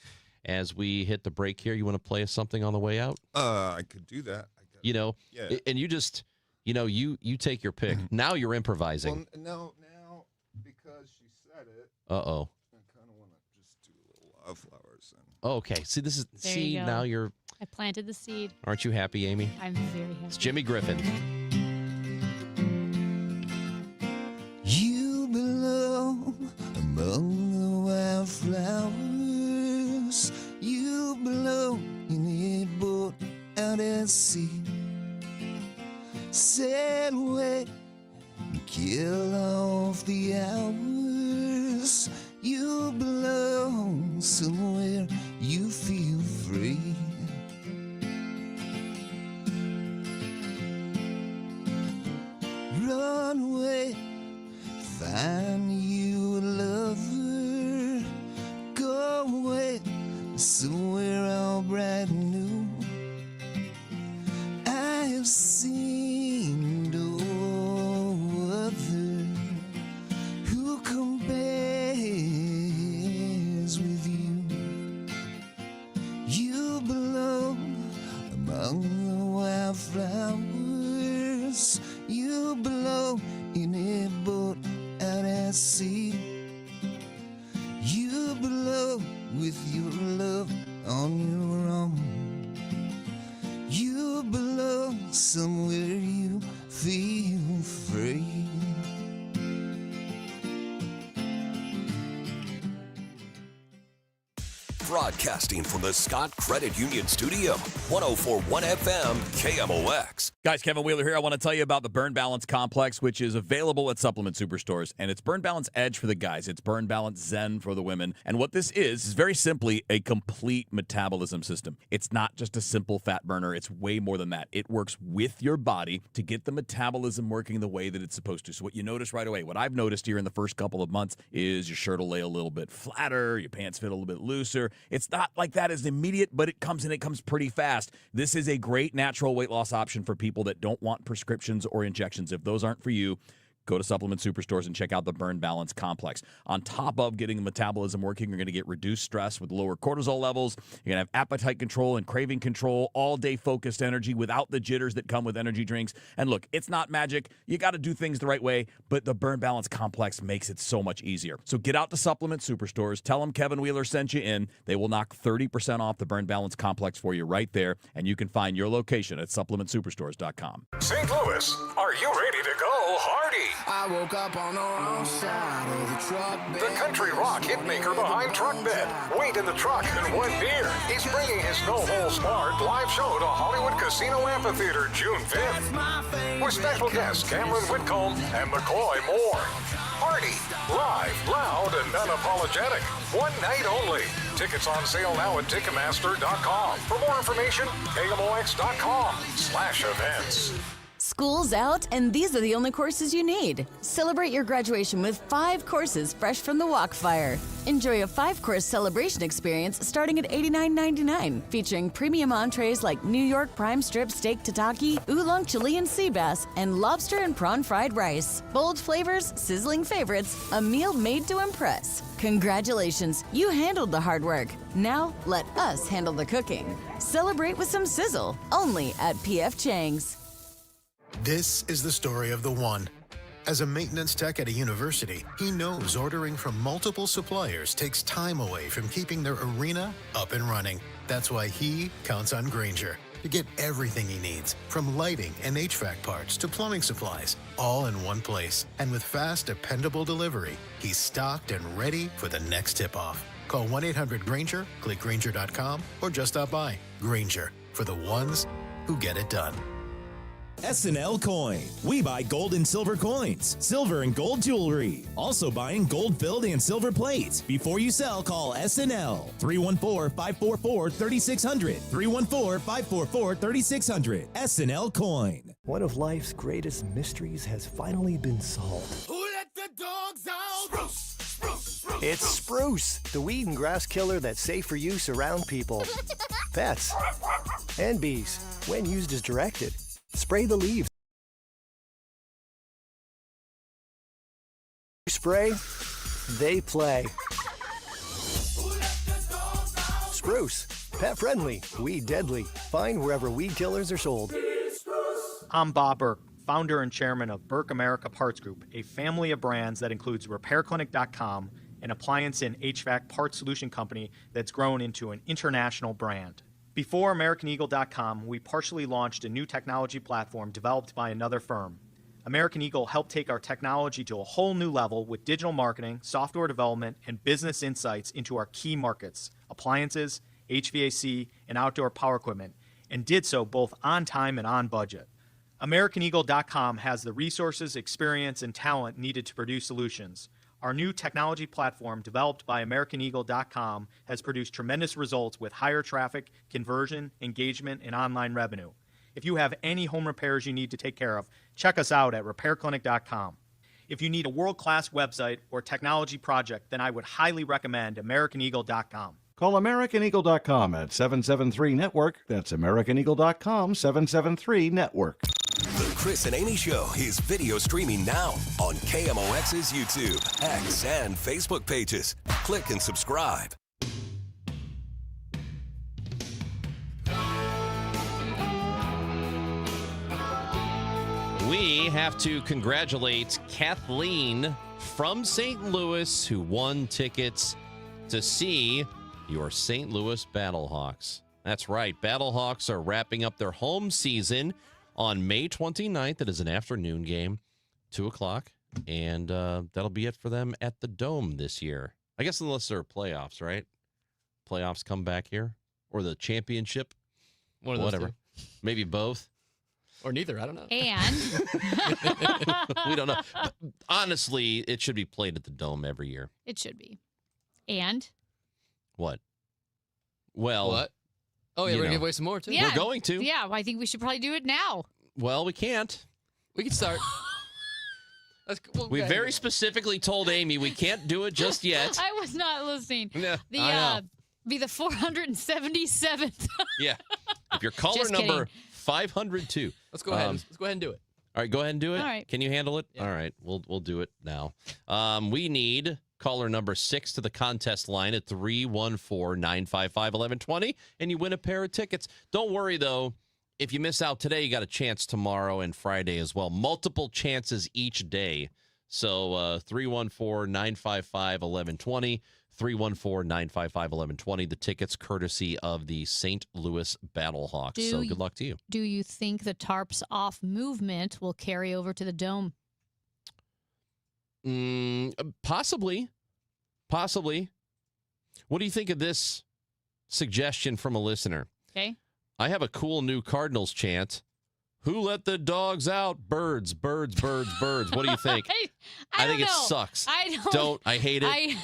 As we hit the break here, you want to play us something on the way out? I could do that. And you just, you take your pick. Now you're improvising. Well, now because she said it. Uh-oh. I kind of want to just do a little Love Flowers. Okay. See, this is There you go. now you're. I planted the seed. Aren't you happy, Amy? I'm very happy. It's Jimmy Griffin. You belong among the wildflowers. You belong in a boat out at sea. Sail away and kill off the hours. You belong somewhere you feel free. Run away, find you a lover. Go away somewhere all bright and new. I have seen no other who compares with you. You belong among the wildflowers. You belong in a boat out at sea. You belong with your love on your own. You belong somewhere you feel free. Broadcasting from the Scott Credit Union Studio, 104.1 FM, KMOX. Guys, Kevin Wheeler here. I want to tell you about the Burn Balance Complex, which is available at supplement superstores. And it's Burn Balance Edge for the guys. It's Burn Balance Zen for the women. And what this is very simply a complete metabolism system. It's not just a simple fat burner. It's way more than that. It works with your body to get the metabolism working the way that it's supposed to. So what you notice right away, what I've noticed here in the first couple of months is your shirt will lay a little bit flatter, your pants fit a little bit looser. It's not like that as immediate, but it comes pretty fast. This is a great natural weight loss option for people that don't want prescriptions or injections. If those aren't for you, go to supplement superstores and check out the Burn Balance Complex. On top of getting the metabolism working, you're going to get reduced stress with lower cortisol levels. You're going to have appetite control and craving control, all-day focused energy without the jitters that come with energy drinks. And look, it's not magic. You got to do things the right way, but the Burn Balance Complex makes it so much easier. So get out to supplement superstores. Tell them Kevin Wheeler sent you in. They will knock 30% off the Burn Balance Complex for you right there, and you can find your location at supplementsuperstores.com. St. Louis, are you ready to go Hardy? I woke up on the wrong side of the truck bed. The country rock hitmaker behind Truck Bed. Wait in the truck and one beer. He's bringing his No Holds Barred live show to Hollywood Casino Amphitheater June 5th. With special guests Cameron Whitcomb and McCoy Moore. Hardy, live, loud, and unapologetic. One night only. Tickets on sale now at Ticketmaster.com. For more information, KMOX.com/events. School's out, and these are the only courses you need. Celebrate your graduation with 5 courses fresh from the Walkfire. Enjoy a 5-course celebration experience starting at $89.99, featuring premium entrees like New York prime strip steak tataki, oolong Chilean sea bass, and lobster and prawn fried rice. Bold flavors, sizzling favorites, a meal made to impress. Congratulations, you handled the hard work. Now, let us handle the cooking. Celebrate with some sizzle, only at P.F. Chang's. This is the story of the one. As a maintenance tech at a university, he knows ordering from multiple suppliers takes time away from keeping their arena up and running. That's why he counts on Grainger to get everything he needs, from lighting and HVAC parts to plumbing supplies, all in one place. And with fast, dependable delivery, he's stocked and ready for the next tip-off. Call 1-800-GRAINGER, click Grainger.com, or just stop by. Grainger, for the ones who get it done. SNL Coin. We buy gold and silver coins, silver and gold jewelry. Also buying gold-filled and silver plates. Before you sell, call SNL. 314-544-3600. 314-544-3600. SNL Coin. One of life's greatest mysteries has finally been solved. Who let the dogs out? Spruce, spruce, spruce. It's Spruce, the weed and grass killer that's safe for use around people, pets, and bees when used as directed. Spray the leaves. Spray, they play. Spruce, pet friendly, weed deadly. Find wherever weed killers are sold. I'm Bob Burke, founder and chairman of Burke America Parts Group, a family of brands that includes RepairClinic.com, an appliance and HVAC parts solution company that's grown into an international brand. Before AmericanEagle.com, we partially launched a new technology platform developed by another firm. American Eagle helped take our technology to a whole new level with digital marketing, software development, and business insights into our key markets, appliances, HVAC, and outdoor power equipment, and did so both on time and on budget. AmericanEagle.com has the resources, experience, and talent needed to produce solutions. Our new technology platform, developed by AmericanEagle.com, has produced tremendous results with higher traffic, conversion, engagement, and online revenue. If you have any home repairs you need to take care of, check us out at RepairClinic.com. If you need a world-class website or technology project, then I would highly recommend AmericanEagle.com. Call AmericanEagle.com at 773-NETWORK. That's AmericanEagle.com, 773-NETWORK. The Chris and Amy Show is video streaming now on KMOX's YouTube, X, and Facebook pages. Click and subscribe. We have to congratulate Kathleen from St. Louis, who won tickets to see your St. Louis Battlehawks. That's right. Battlehawks are wrapping up their home season on May 29th. It is an afternoon game, 2 o'clock, and that'll be it for them at the Dome this year. I guess unless there are playoffs, right? Playoffs come back here, or the championship, One of those whatever. two. Maybe both. Or neither, I don't know. And We don't know. But honestly, it should be played at the Dome every year. it should be. And What? Well, What? Oh, yeah, you we're going to know. give away some more, too. yeah, We're going to. Yeah, well, I think we should probably do it now. Well, we can't. We can start. We very specifically told Amy we can't do it just yet. I was not listening. Yeah, The I know. be the 477th. Yeah. If you're caller Just number kidding. 502. Let's go ahead. Let's go ahead and do it. All right, go ahead and do it. All right. Can you handle it? All right, we'll do it now. We need caller number 6 to the contest line at 314-955-1120, and you win a pair of tickets. Don't worry, though. If you miss out today, you got a chance tomorrow and Friday as well. Multiple chances each day. So 314-955-1120, 314-955-1120. The tickets courtesy of the St. Louis Battlehawks. So good luck to you. Do you think the tarps off movement will carry over to the Dome? Possibly. Possibly. What do you think of this suggestion from a listener? Okay. I have a cool new Cardinals chant. Who let the dogs out? Birds, birds, birds, birds. What do you think? I think don't it know. sucks. I don't. I hate it.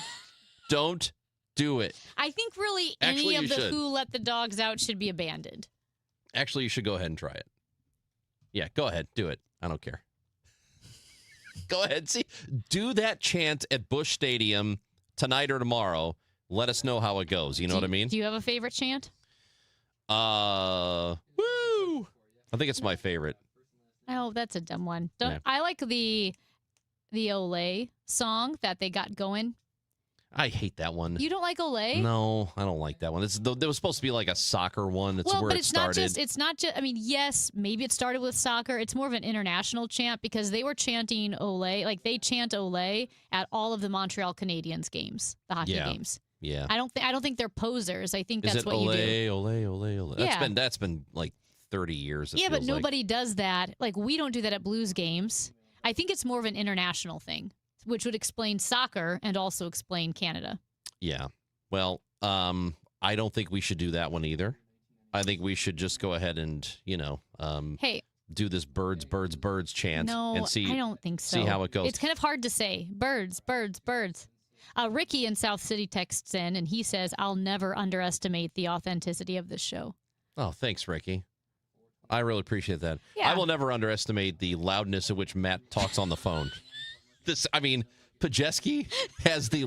Don't do it. I think really Actually, any you of the should. who let the dogs out should be abandoned. Actually, you should go ahead and try it. Yeah, go ahead. Do it. I don't care. Go ahead. See, do that chant at Busch Stadium tonight or tomorrow. Let us know how it goes. You know what I mean? Do you have a favorite chant? Woo! I think it's my favorite. Oh, that's a dumb one. Yeah. I like the Olay song that they got going. I hate that one. You don't like Olay? No, I don't like that one. There was supposed to be like a soccer one. That's Well, where but it it's started. it's not just, I mean, yes, maybe it started with soccer. It's more of an international chant because they were chanting Olay. Like, they chant Olay at all of the Montreal Canadiens games, the hockey games. Yeah. I don't think they're posers. I think that's Is it what Olay, you do. Olay, Olay, Olay? Yeah. That's been like 30 years. it Yeah, but feels like. nobody does that. Like, we don't do that at Blues games. I think it's more of an international thing, which would explain soccer and also explain Canada. Yeah. Well, I don't think we should do that one either. I think we should just go ahead and, Hey, do this birds, birds, birds chant no, and see. I don't think so. See how it goes. It's kind of hard to say. Birds, birds, birds. Ricky in South City texts in, and he says, I'll never underestimate the authenticity of this show. Oh, thanks, Ricky. I really appreciate that. Yeah. I will never underestimate the loudness at which Matt talks on the phone. Pajeski has the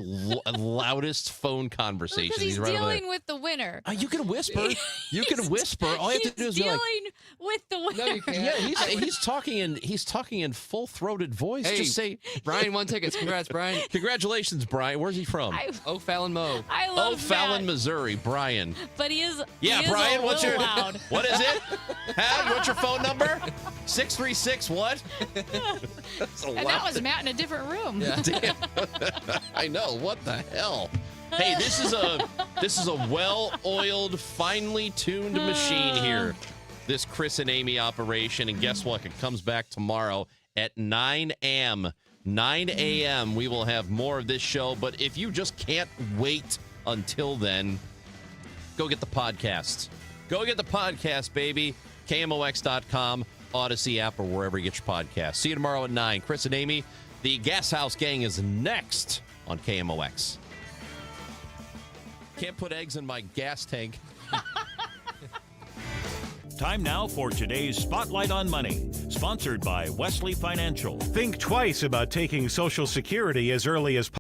loudest phone conversation. Because he's right over there. dealing with the winner. You can whisper. You can whisper. All you have to do is be like, dealing with the winner. No, you can't. yeah, he's talking in full-throated voice. Hey, Just say, Brian won tickets. Congrats, Brian. Congratulations, Brian. Where's he from? O'Fallon Mo. I love O'Fallon, Matt, Missouri. Brian. but he is Yeah, he is Brian. a What's little your loud. What is it? What's your phone number? 636 what? That's a And that was Matt in a different room. Damn. I know. What the hell? Hey, this is a well-oiled, finely tuned machine here. This Chris and Amy operation, and guess what? It comes back tomorrow at 9 a.m. 9 a.m. We will have more of this show. But if you just can't wait until then, go get the podcast. Go get the podcast, baby. KMOX.com, Odyssey app, or wherever you get your podcast. See you tomorrow at 9. Chris and Amy, the Gas House Gang is next on KMOX. Can't put eggs in my gas tank. Time now for today's Spotlight on Money, sponsored by Wesley Financial. Think twice about taking Social Security as early as